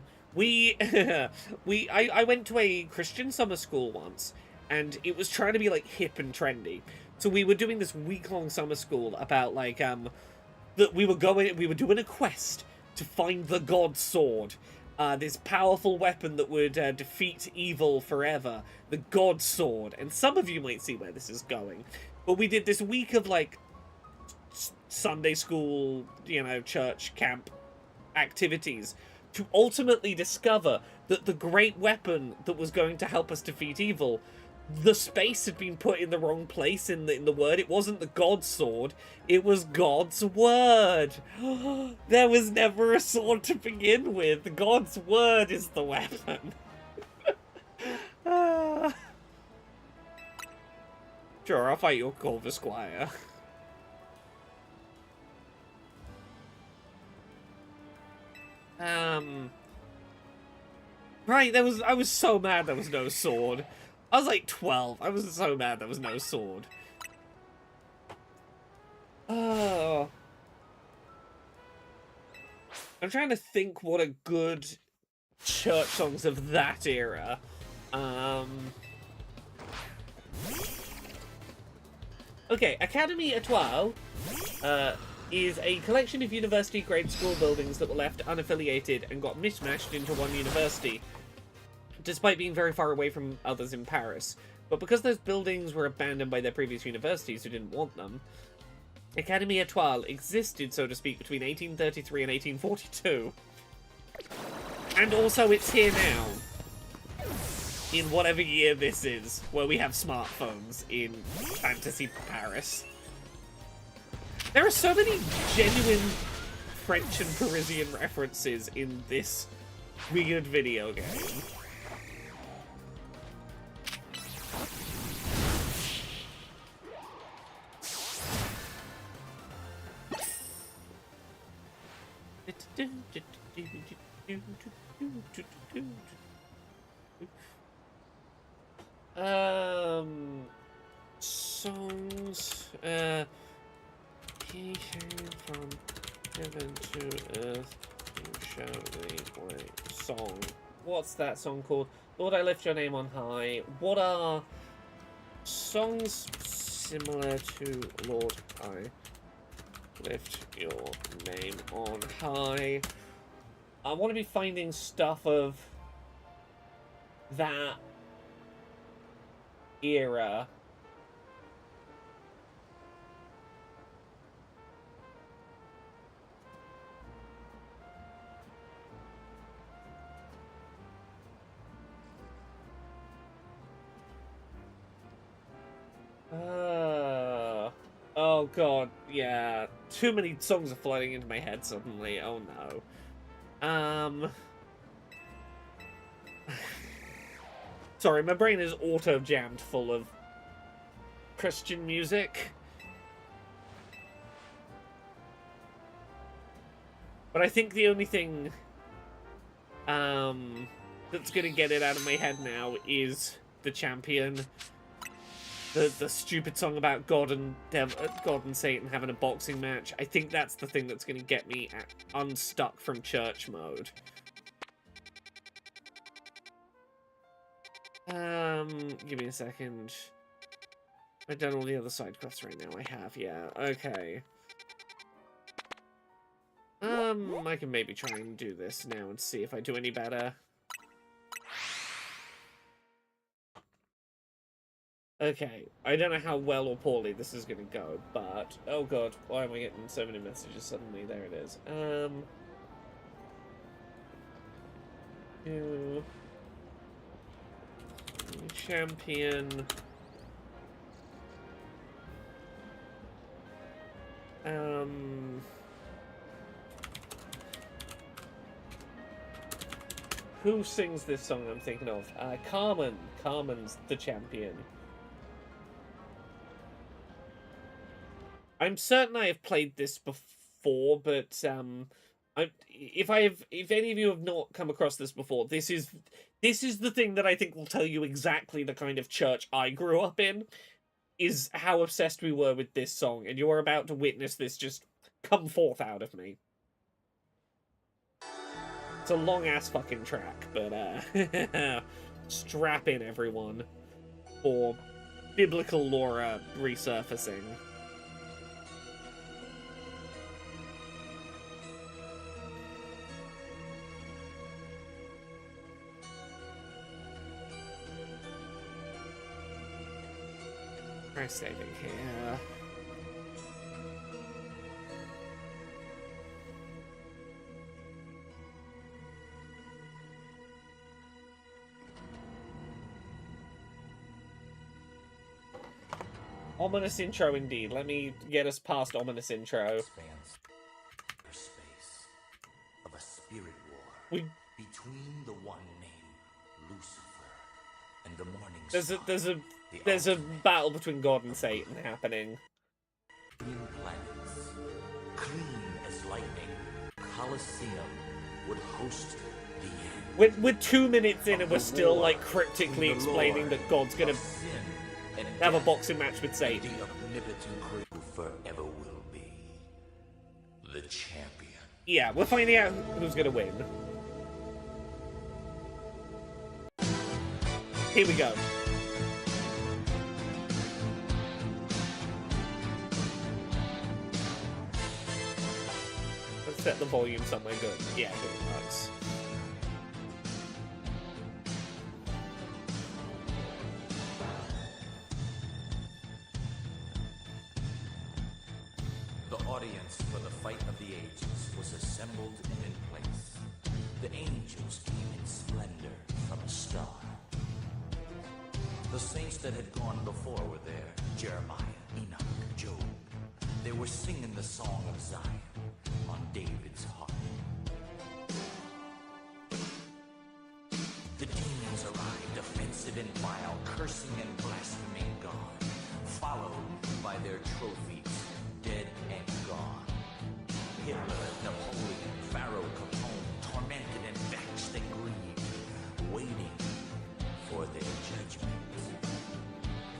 went to a Christian summer school once, and it was trying to be like hip and trendy. So we were doing this week-long summer school about, like, that we were doing a quest to find the God Sword. This powerful weapon that would defeat evil forever. The God Sword. And some of you might see where this is going. But we did this week of, like, Sunday school, you know, church camp activities to ultimately discover that the great weapon that was going to help us defeat evil, the space had been put in the wrong place in the word. It wasn't the God's sword, it was God's word. There was never a sword to begin with. God's word is the weapon. Sure, I'll fight your Corvus Squire. Right, I was so mad there was no sword. I was like 12. I was so mad there was no sword. Oh. I'm trying to think what a good church songs of that era. Okay, Academy Étoile is a collection of university-grade school buildings that were left unaffiliated and got mishmashed into one university, despite being very far away from others in Paris. But because those buildings were abandoned by their previous universities who didn't want them, Academy Étoile existed, so to speak, between 1833 and 1842. And also it's here now, in whatever year this is, where we have smartphones in fantasy Paris. There are so many genuine French and Parisian references in this weird video game. Songs, he came from heaven to earth to show the way. Song. What's that song called? Lord, I lift your name on high. What are songs similar to Lord, I lift your name on high? I want to be finding stuff of that era. Oh god, yeah. Too many songs are flooding into my head suddenly. Oh no. Sorry, my brain is auto-jammed full of Christian music. But I think the only thing that's gonna get it out of my head now is The Champion. The stupid song about God and Satan having a boxing match. I think that's the thing that's going to get me unstuck from church mode. Give me a second. I've done all the other side quests right now. I have, yeah. Okay. I can maybe try and do this now and see if I do any better. Okay, I don't know how well or poorly this is gonna go, but... Oh god, why am I getting so many messages suddenly? There it is. Champion... Who sings this song I'm thinking of? Carmen. Carmen's the champion. I'm certain I have played this before, but if any of you have not come across this before, this is the thing that I think will tell you exactly the kind of church I grew up in, is how obsessed we were with this song, and you are about to witness this just come forth out of me. It's a long-ass fucking track, but strap in, everyone, for biblical lore resurfacing. Try saving here. Ominous intro indeed. Let me get us past ominous intro. Space of a spirit war between the one named Lucifer and the morning star. There's a battle between God and Satan happening. Planets, clean as lightning, Colosseum would host the end. We're 2 minutes in and we're still like cryptically explaining that God's gonna have a boxing match with Satan. The omnipotent crew forever will be the champion. Yeah, we're finding out who's gonna win. Here we go. Let's set the volume somewhere good. Yeah, good. Works. The audience for the fight of the ages was assembled and in place. The angels came in splendor from a star. The saints that had gone before were there: Jeremiah, Enoch, Job. They were singing the song of Zion on David's harp. The demons arrived, offensive and vile, cursing and blaspheming God, followed by their trophies, dead and gone. Hitler, Napoleon, Pharaoh, Capone, tormented and vexed and grieved, waiting for their judgment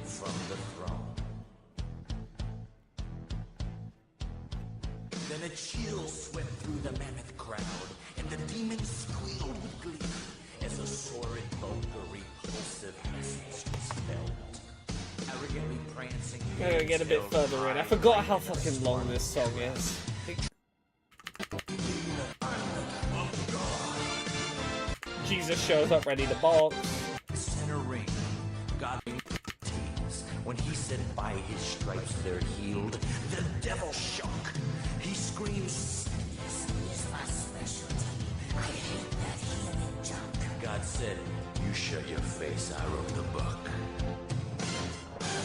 from the throne. Then a chill swept through the mammoth crowd, and the demons squealed with glee as a sordid, vulgar, repulsive message was felt. Arrogantly prancing, I'm gonna get a bit further in. I forgot how fucking long this song is. Jesus shows up ready to box. Center ring, God teams. When he said, "By his stripes they're healed," the devil shook. He screams, "This is my specialty. I hate that healing junk." God said, "You shut your face. I wrote the book."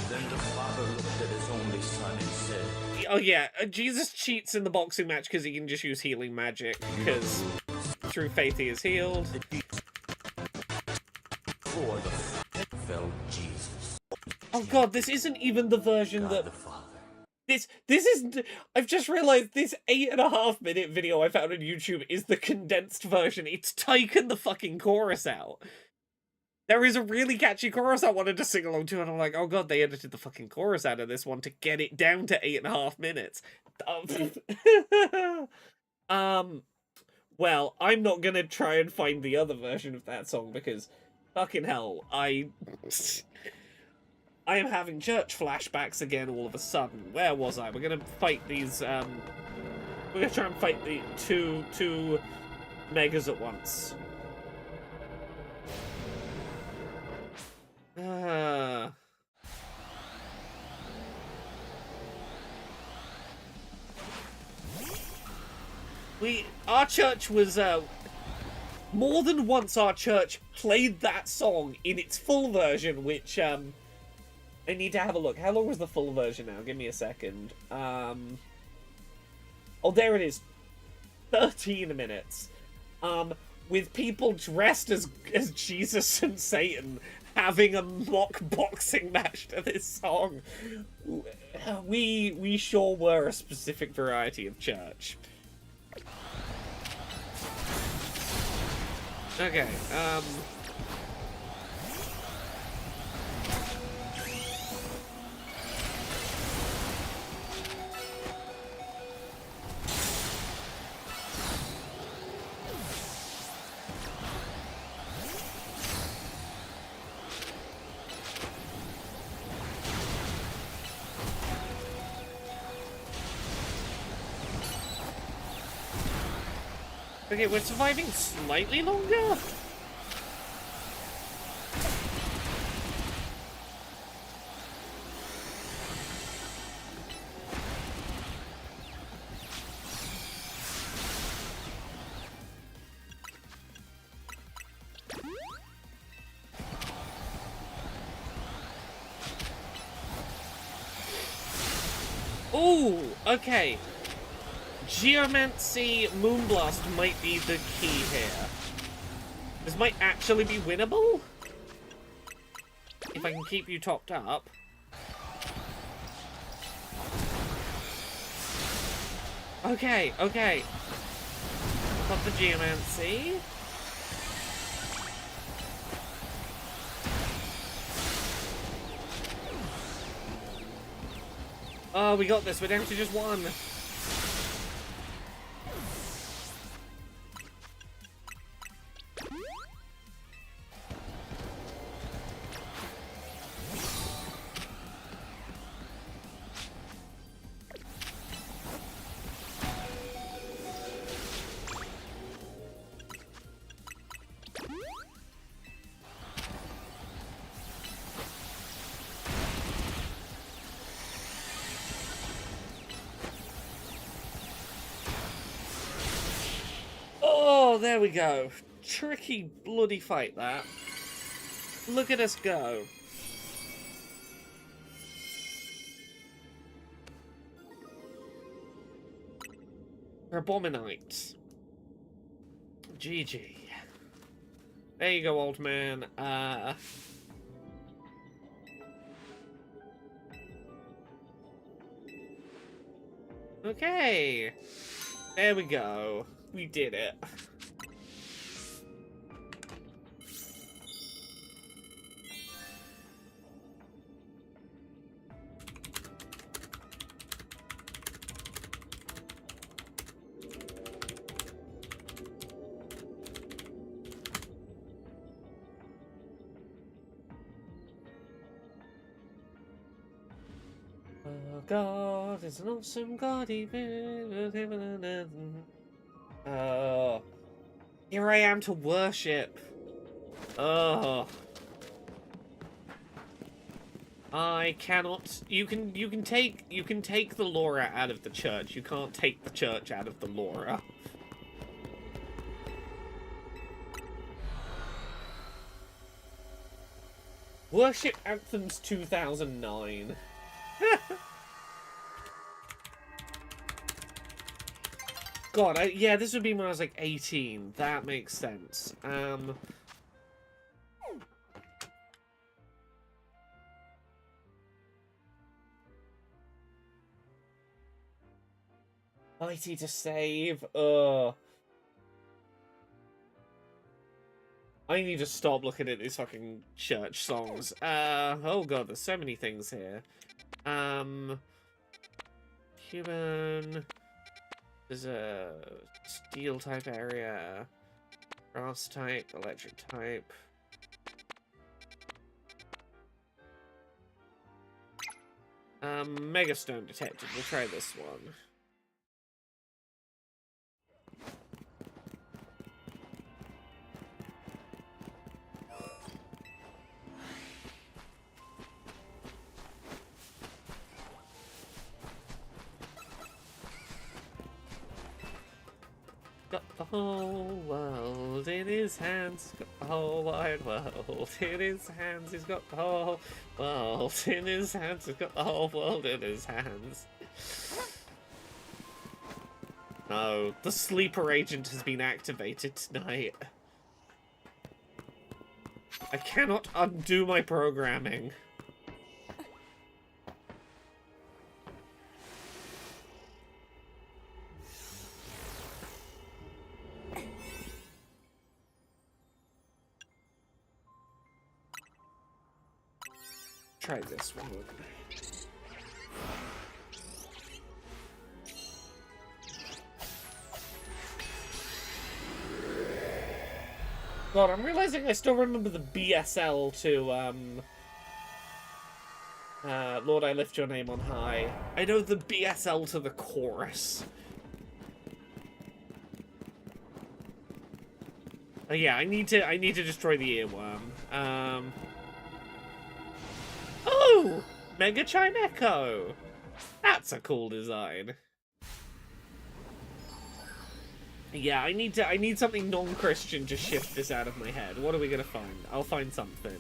Then the father looked at his only son and said, Oh yeah, Jesus cheats in the boxing match because he can just use healing magic, because through faith he is healed. For the fell Jesus. Oh god, this isn't even the version God that... the Father. This is... I've just realised this 8.5 minute video I found on YouTube is the condensed version. It's taken the fucking chorus out. There is a really catchy chorus I wanted to sing along to, and I'm like, oh god, they edited the fucking chorus out of this one to get it down to 8.5 minutes. Well, I'm not gonna try and find the other version of that song, because fucking hell, I am having church flashbacks again all of a sudden. Where was I? We're gonna fight these, we're gonna try and fight the two megas at once. Our church was, more than once our church played that song in its full version, which, I need to have a look. How long was the full version now? Give me a second. Oh, there it is. 13 minutes. With people dressed as Jesus and Satan having a mock boxing match to this song. We sure were a specific variety of church. Okay, Okay, we're surviving slightly longer? Ooh, okay. Geomancy Moonblast might be the key here. This might actually be winnable. If I can keep you topped up. Okay, okay. Got the Geomancy. Oh, we got this. We're down to just one. Oh, there we go. Tricky bloody fight, that. Look at us go. Abominite. GG. There you go, old man. Okay. There we go. We did it. Oh God, it's an awesome God, even. Oh, here I am to worship. Oh, I cannot. You can take the Laura out of the church. You can't take the church out of the Laura. Worship Anthems 2009. God, yeah, this would be when I was like 18. That makes sense. Mighty to save. I need to stop looking at these fucking church songs. Oh god, there's so many things here. Human. There's a steel type area, grass type, electric type. Megastone detected. We'll try this one. Got the whole world in his hands. Got the whole wide world in his hands. He's got the whole world in his hands. He's got the whole world in his hands. No, the sleeper agent has been activated tonight. I cannot undo my programming. Try this one. God, I'm realizing I still remember the BSL to, Lord, I lift your name on high. I know the BSL to the chorus. Yeah, I need to destroy the earworm. Oh! Mega Chimecho! That's a cool design. Yeah, I need something non-Christian to shift this out of my head. What are we gonna find? I'll find something.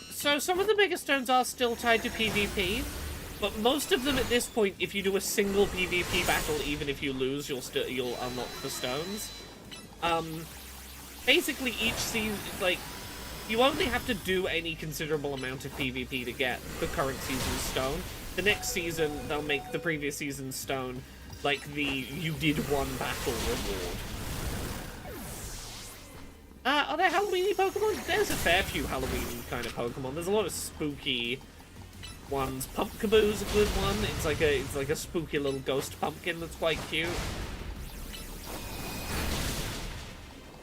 So some of the Mega Stones are still tied to PvP, but most of them at this point, if you do a single PvP battle, even if you lose, you'll unlock the stones. Basically each season, like, you only have to do any considerable amount of PvP to get the current season's stone. The next season, they'll make the previous season's stone, like, the you did one battle reward. Are there Halloween-y Pokemon? There's a fair few Halloween kind of Pokemon. There's a lot of spooky ones. Pumpkaboo's a good one. It's like a spooky little ghost pumpkin that's quite cute.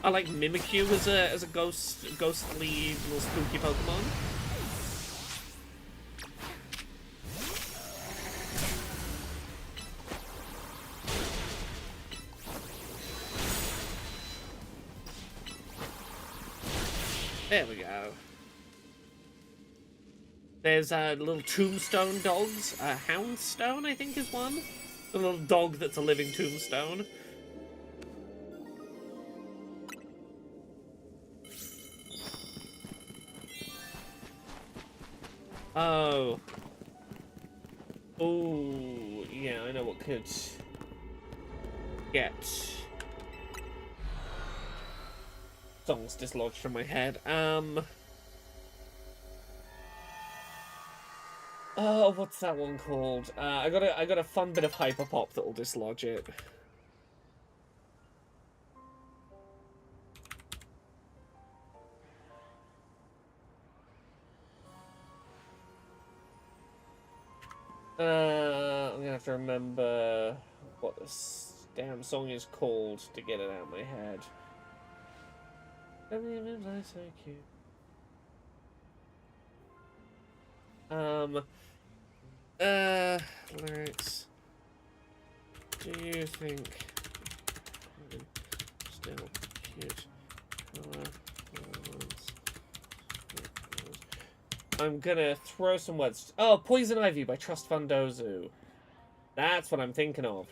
I like Mimikyu as a ghostly little spooky Pokemon. There we go. There's little tombstone dogs. Houndstone, I think, is one. A little dog that's a living tombstone. Oh. Oh, yeah, I know what could get. Song's dislodged from my head. Oh, what's that one called? I got a fun bit of hyper pop that will dislodge it. I'm gonna have to remember what this damn song is called to get it out of my head. So cute. Lyrics. Do you think still cute? I'm gonna throw some words. Oh, Poison Ivy by Trust Fund Ozu. That's what I'm thinking of.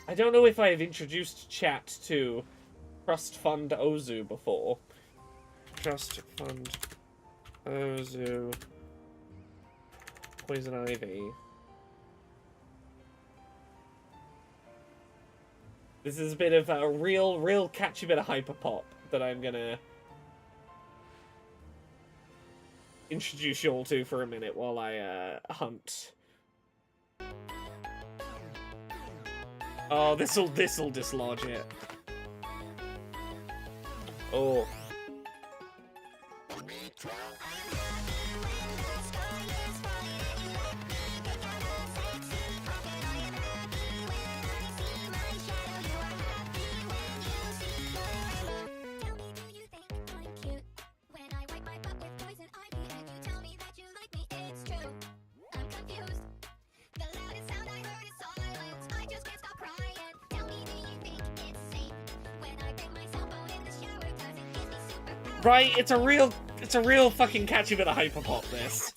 I don't know if I have introduced chat to Trust Fund Ozu before. Trust Fund Ozu. Poison Ivy. This is a bit of a real catchy bit of hyper pop that I'm gonna introduce you all to for a minute while I hunt. Oh, this'll dislodge it. Oh. Right, it's a real fucking catchy bit of hyper pop, this.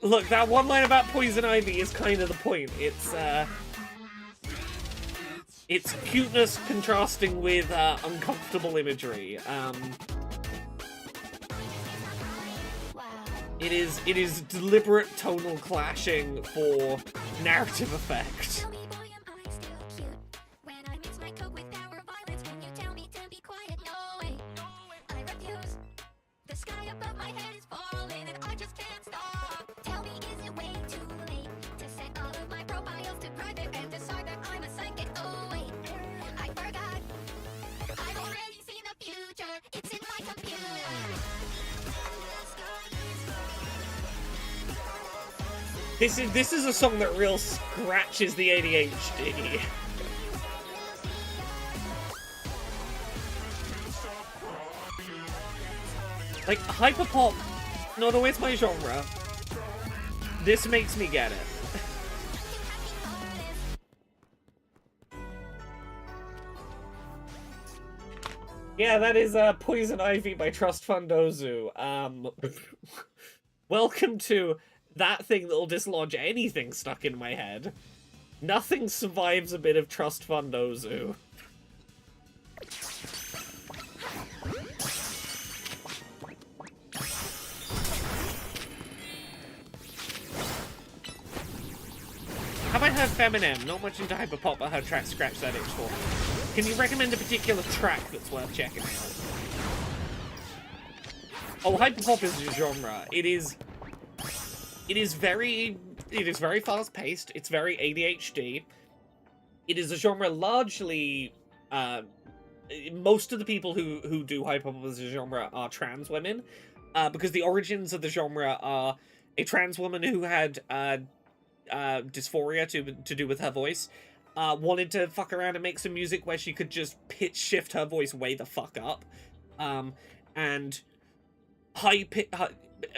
Look, that one line about Poison Ivy is kind of the point. It's It's cuteness contrasting with uncomfortable imagery. It is deliberate tonal clashing for narrative effect. This is a song that real scratches the ADHD. Like, hyperpop, not always my genre. This makes me get it. Yeah, that is Poison Ivy by Trust Fund Ozu. Welcome to that thing that'll dislodge anything stuck in my head. Nothing survives a bit of Trust Fund Ozu. Have I heard Feminem? Not much into hyperpop, but heard tracks scratch that itch for me. Can you recommend a particular track that's worth checking out? Oh, hyperpop is a genre. It is very fast-paced. It's very ADHD. It is a genre largely... most of the people who do hyperpop as a genre are trans women, because the origins of the genre are a trans woman who had dysphoria to do with her voice, wanted to fuck around and make some music where she could just pitch shift her voice way the fuck up, and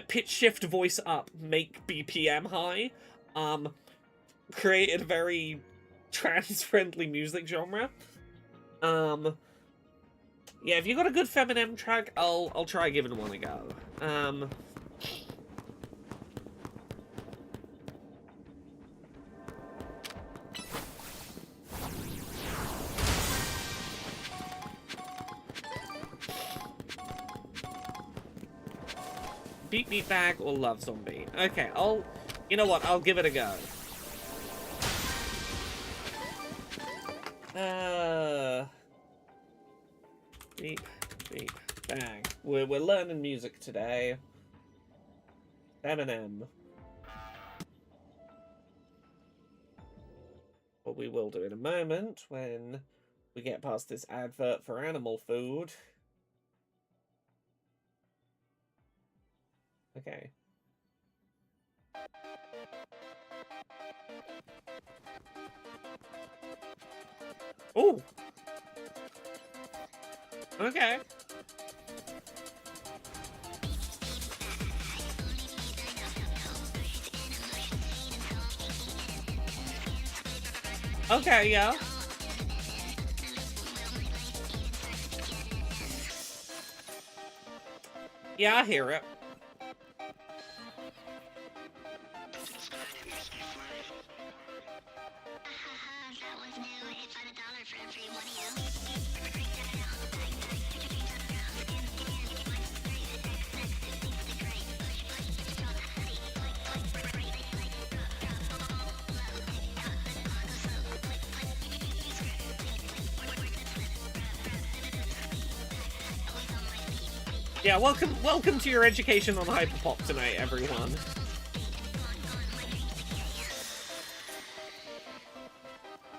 pitch shift voice up, make BPM high, created a very trans-friendly music genre. Yeah, if you got a good Feminem track, I'll try giving one a go. Beat Meat Bag or Love Zombie? Okay, you know what, I'll give it a go. Beep Bag. We're learning music today. Eminem. What we will do in a moment when we get past this advert for animal food. Okay. Oh! Okay. Okay, yeah. Yeah, I hear it. Yeah, welcome to your education on hyperpop tonight, everyone.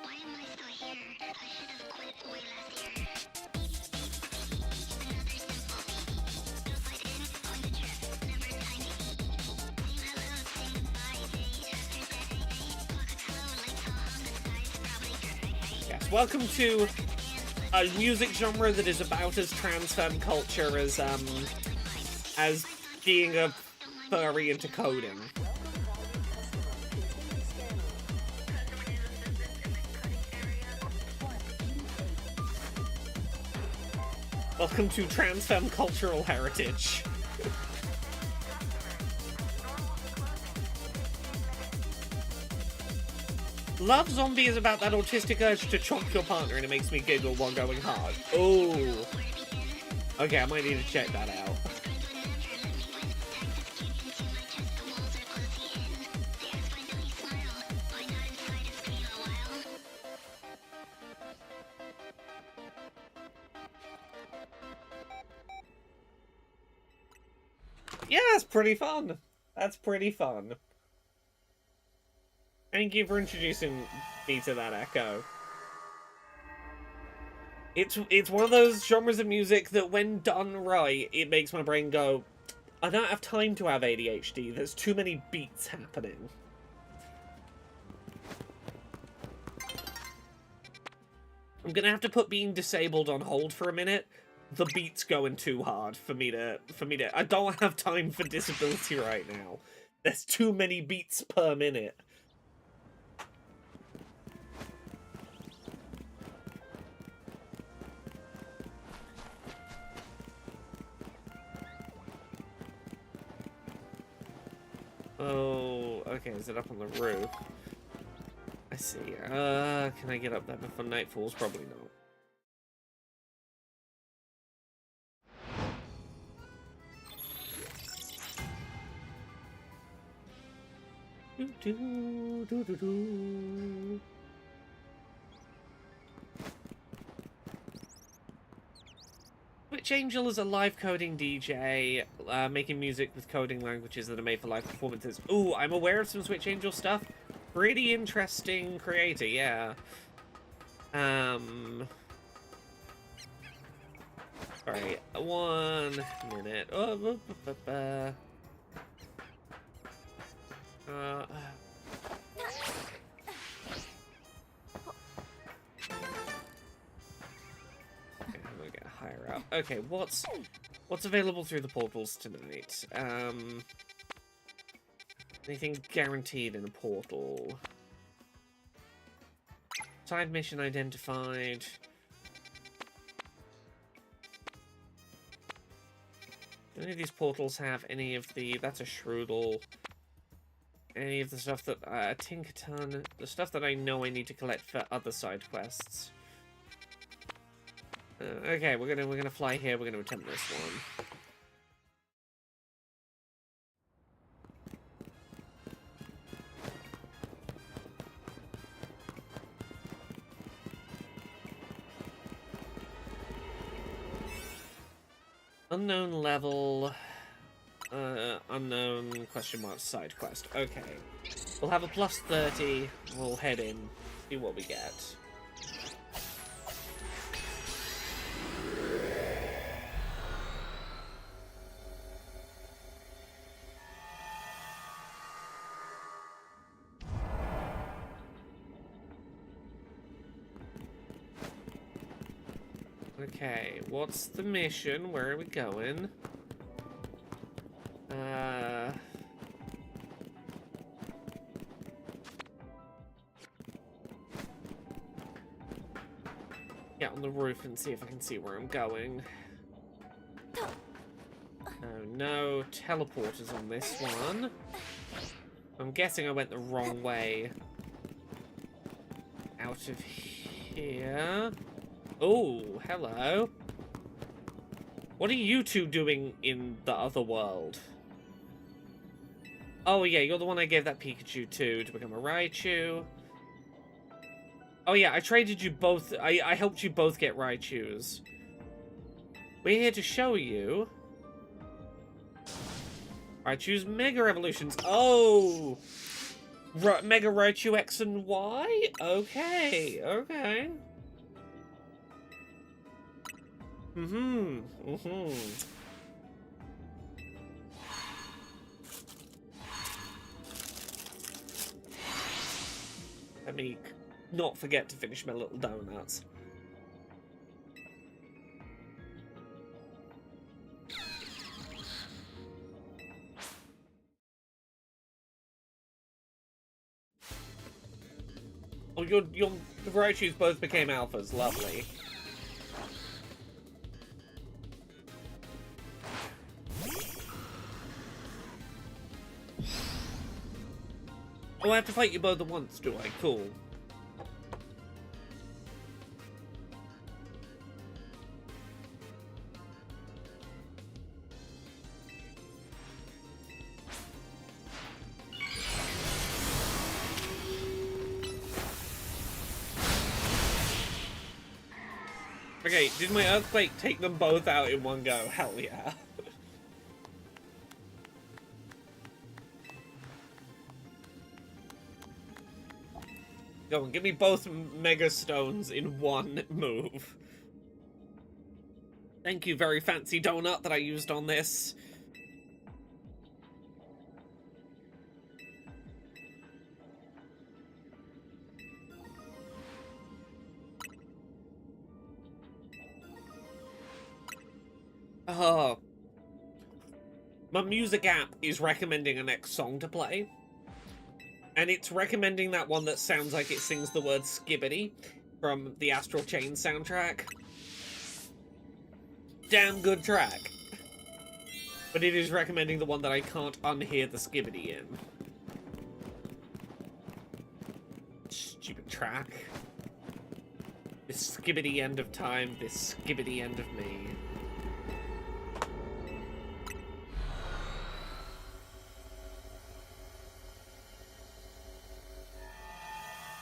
Why am I still here? I should have quit way last year. Another simple me. Fight in on the trip, never time to eat. Sing hello, sing bye, day after day. Walk a slow like Tom, the sky's probably gray. Yes, welcome to a music genre that is about as trans femme culture as being a furry into coding. Welcome to trans femme cultural heritage. Love Zombie is about that autistic urge to chomp your partner and it makes me giggle while going hard. Oh. Okay, I might need to check that out. Yeah, that's pretty fun. That's pretty fun. Thank you for introducing me to that Echo. It's one of those genres of music that when done right, it makes my brain go, I don't have time to have ADHD, there's too many beats happening. I'm gonna have to put being disabled on hold for a minute. The beat's going too hard for me to I don't have time for disability right now. There's too many beats per minute. Oh, okay, is it up on the roof? I see. Can I get up there before night falls? Probably not. Switch Angel is a live coding DJ, making music with coding languages that are made for live performances. Ooh, I'm aware of some Switch Angel stuff. Pretty interesting creator, yeah. Sorry, 1 minute. Okay, I'm gonna get higher up. Okay, what's available through the portals tonight? Anything guaranteed in a portal? Side mission identified. Do any of these portals have any of the... That's a Strudel. Any of the stuff that... Tinkerton. The stuff that I know I need to collect for other side quests. Okay, we're gonna fly here. We're gonna attempt this one. Unknown level, unknown question mark side quest. Okay. We'll have a plus 30. We'll head in, see what we get. Okay, what's the mission? Where are we going? Get on the roof and see if I can see where I'm going. Oh no, teleporters on this one. I'm guessing I went the wrong way. Out of here. Oh, hello. What are you two doing in the other world? Oh yeah, you're the one I gave that Pikachu to become a Raichu. Oh yeah, I traded you both. I helped you both get Raichus. We're here to show you Raichu's Mega Evolutions. Oh! Mega Raichu X and Y? Okay, okay. Let me not forget to finish my little donuts. Oh, your Raichus both became alphas. Lovely. Oh, I have to fight you both at once, do I? Cool. Okay, did my earthquake take them both out in one go? Hell yeah. Go on, give me both mega stones in one move. Thank you, very fancy donut that I used on this. Oh. My music app is recommending a next song to play. And it's recommending that one that sounds like it sings the word skibbity from the Astral Chain soundtrack. Damn good track. But it is recommending the one that I can't unhear the skibbity in. Stupid track. This skibbity end of time, this skibbity end of me.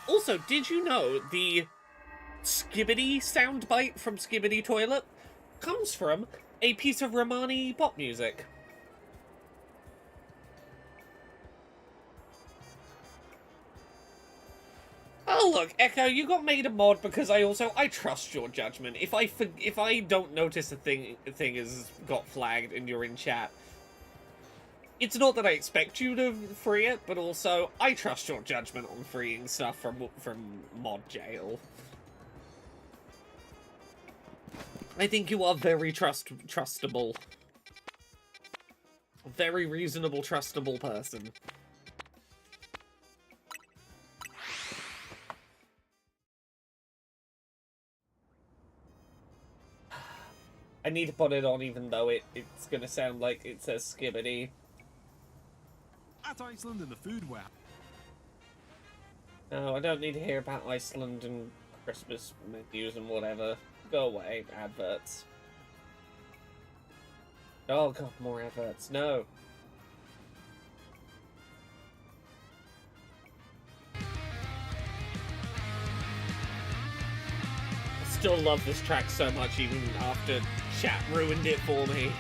Also, did you know the skibbity soundbite from Skibbity Toilet comes from a piece of Romani pop music? Oh look, Echo, you got made a mod because I trust your judgment. If I don't notice a thing has got flagged and you're in chat, it's not that I expect you to free it, but also I trust your judgment on freeing stuff from mod jail. I think you are very trustable. A very reasonable, trustable person. I need to put it on even though it's gonna sound like it says skibbity. At Iceland and the food web. No, I don't need to hear about Iceland and Christmas menus and whatever. Go away, adverts. Oh god, more adverts. No. I still love this track so much even after chat ruined it for me.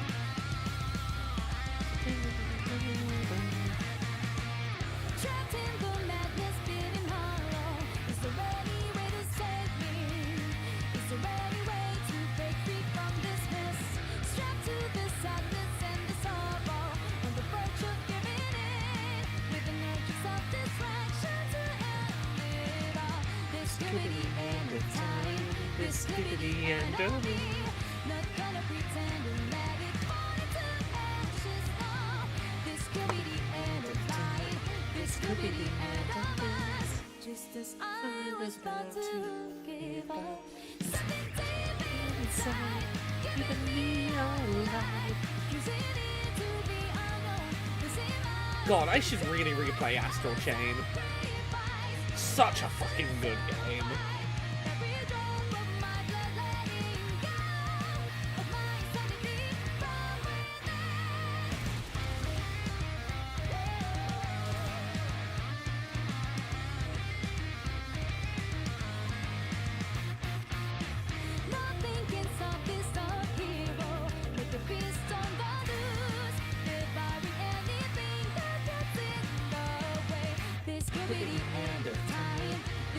This could be the end of me. Not gonna pretend and let it fall into ashes now. This could be the end of time. This could be the end of us. Just as I was about to give up, something deep inside, keeping me alive. God, I should really replay Astral Chain. Such a fucking good game.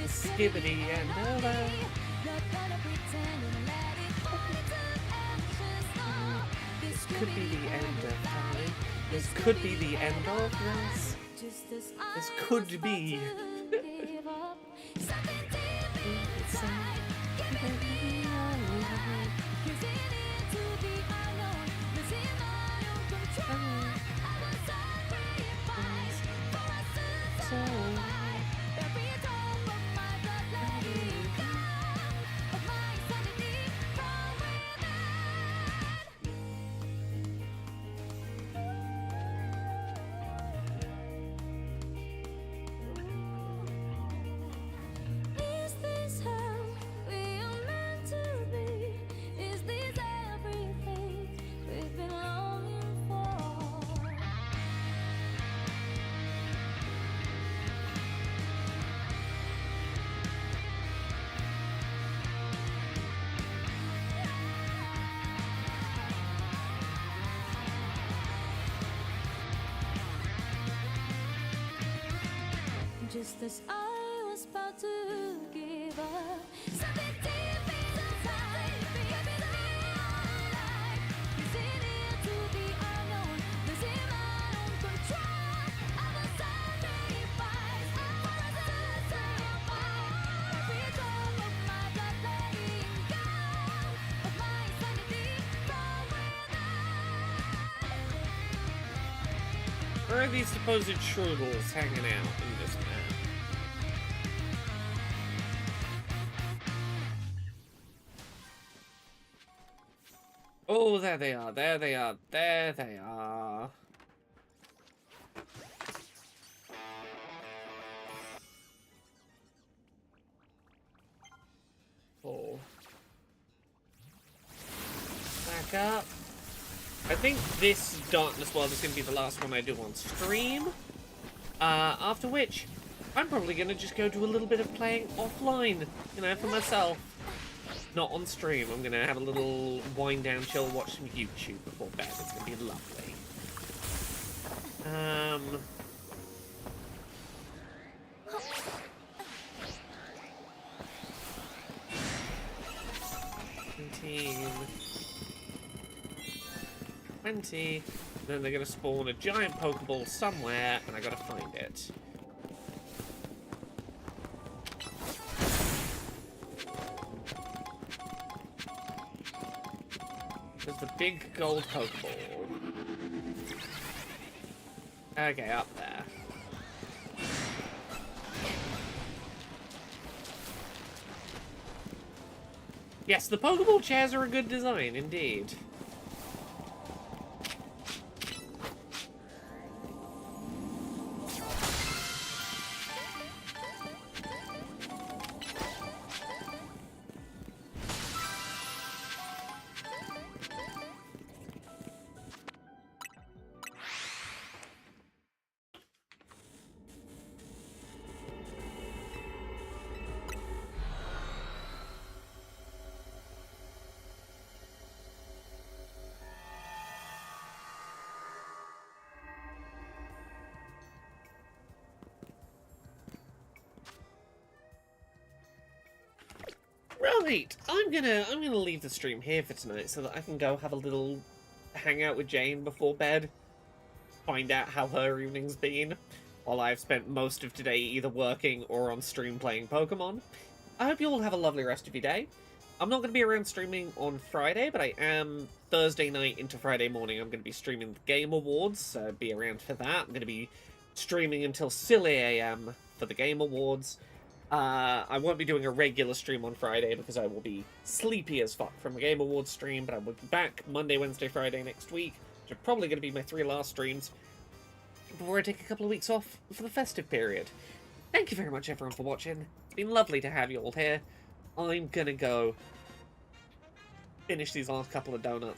Skibbity and over. This could be the end of time. This could be the end of this. This could be. just as I was about to give up. Something deep inside, keeping me alive. Losing it to the unknown, losing my own control. I was sacrificed, I was sacrificed. Every drop of my blood letting go of my sanity from within. Where are these supposed strudels hanging out in this map? Oh, there they are, there they are, there they are. Oh. Back up. I think this Darkness World is going to be the last one I do on stream. After which, I'm probably going to just go do a little bit of playing offline, you know, for myself. Not on stream. I'm going to have a little wind down, chill, watch some YouTube before bed. It's going to be lovely. $19. 20. Then they're gonna spawn a giant Pokeball somewhere, and I gotta find it. There's the big gold Pokeball. Okay, up there. Yes, the Pokeball chairs are a good design, indeed. Right, I'm gonna leave the stream here for tonight so that I can go have a little hangout with Jane before bed. Find out how her evening's been, while I've spent most of today either working or on stream playing Pokemon. I hope you all have a lovely rest of your day. I'm not going to be around streaming on Friday, but I am Thursday night into Friday morning. I'm going to be streaming the Game Awards, so be around for that. I'm going to be streaming until silly AM for the Game Awards. I won't be doing a regular stream on Friday because I will be sleepy as fuck from the Game Awards stream, but I will be back Monday, Wednesday, Friday next week, which are probably going to be my 3 last streams before I take a couple of weeks off for the festive period. Thank you very much, everyone, for watching. It's been lovely to have you all here. I'm gonna go finish these last couple of donuts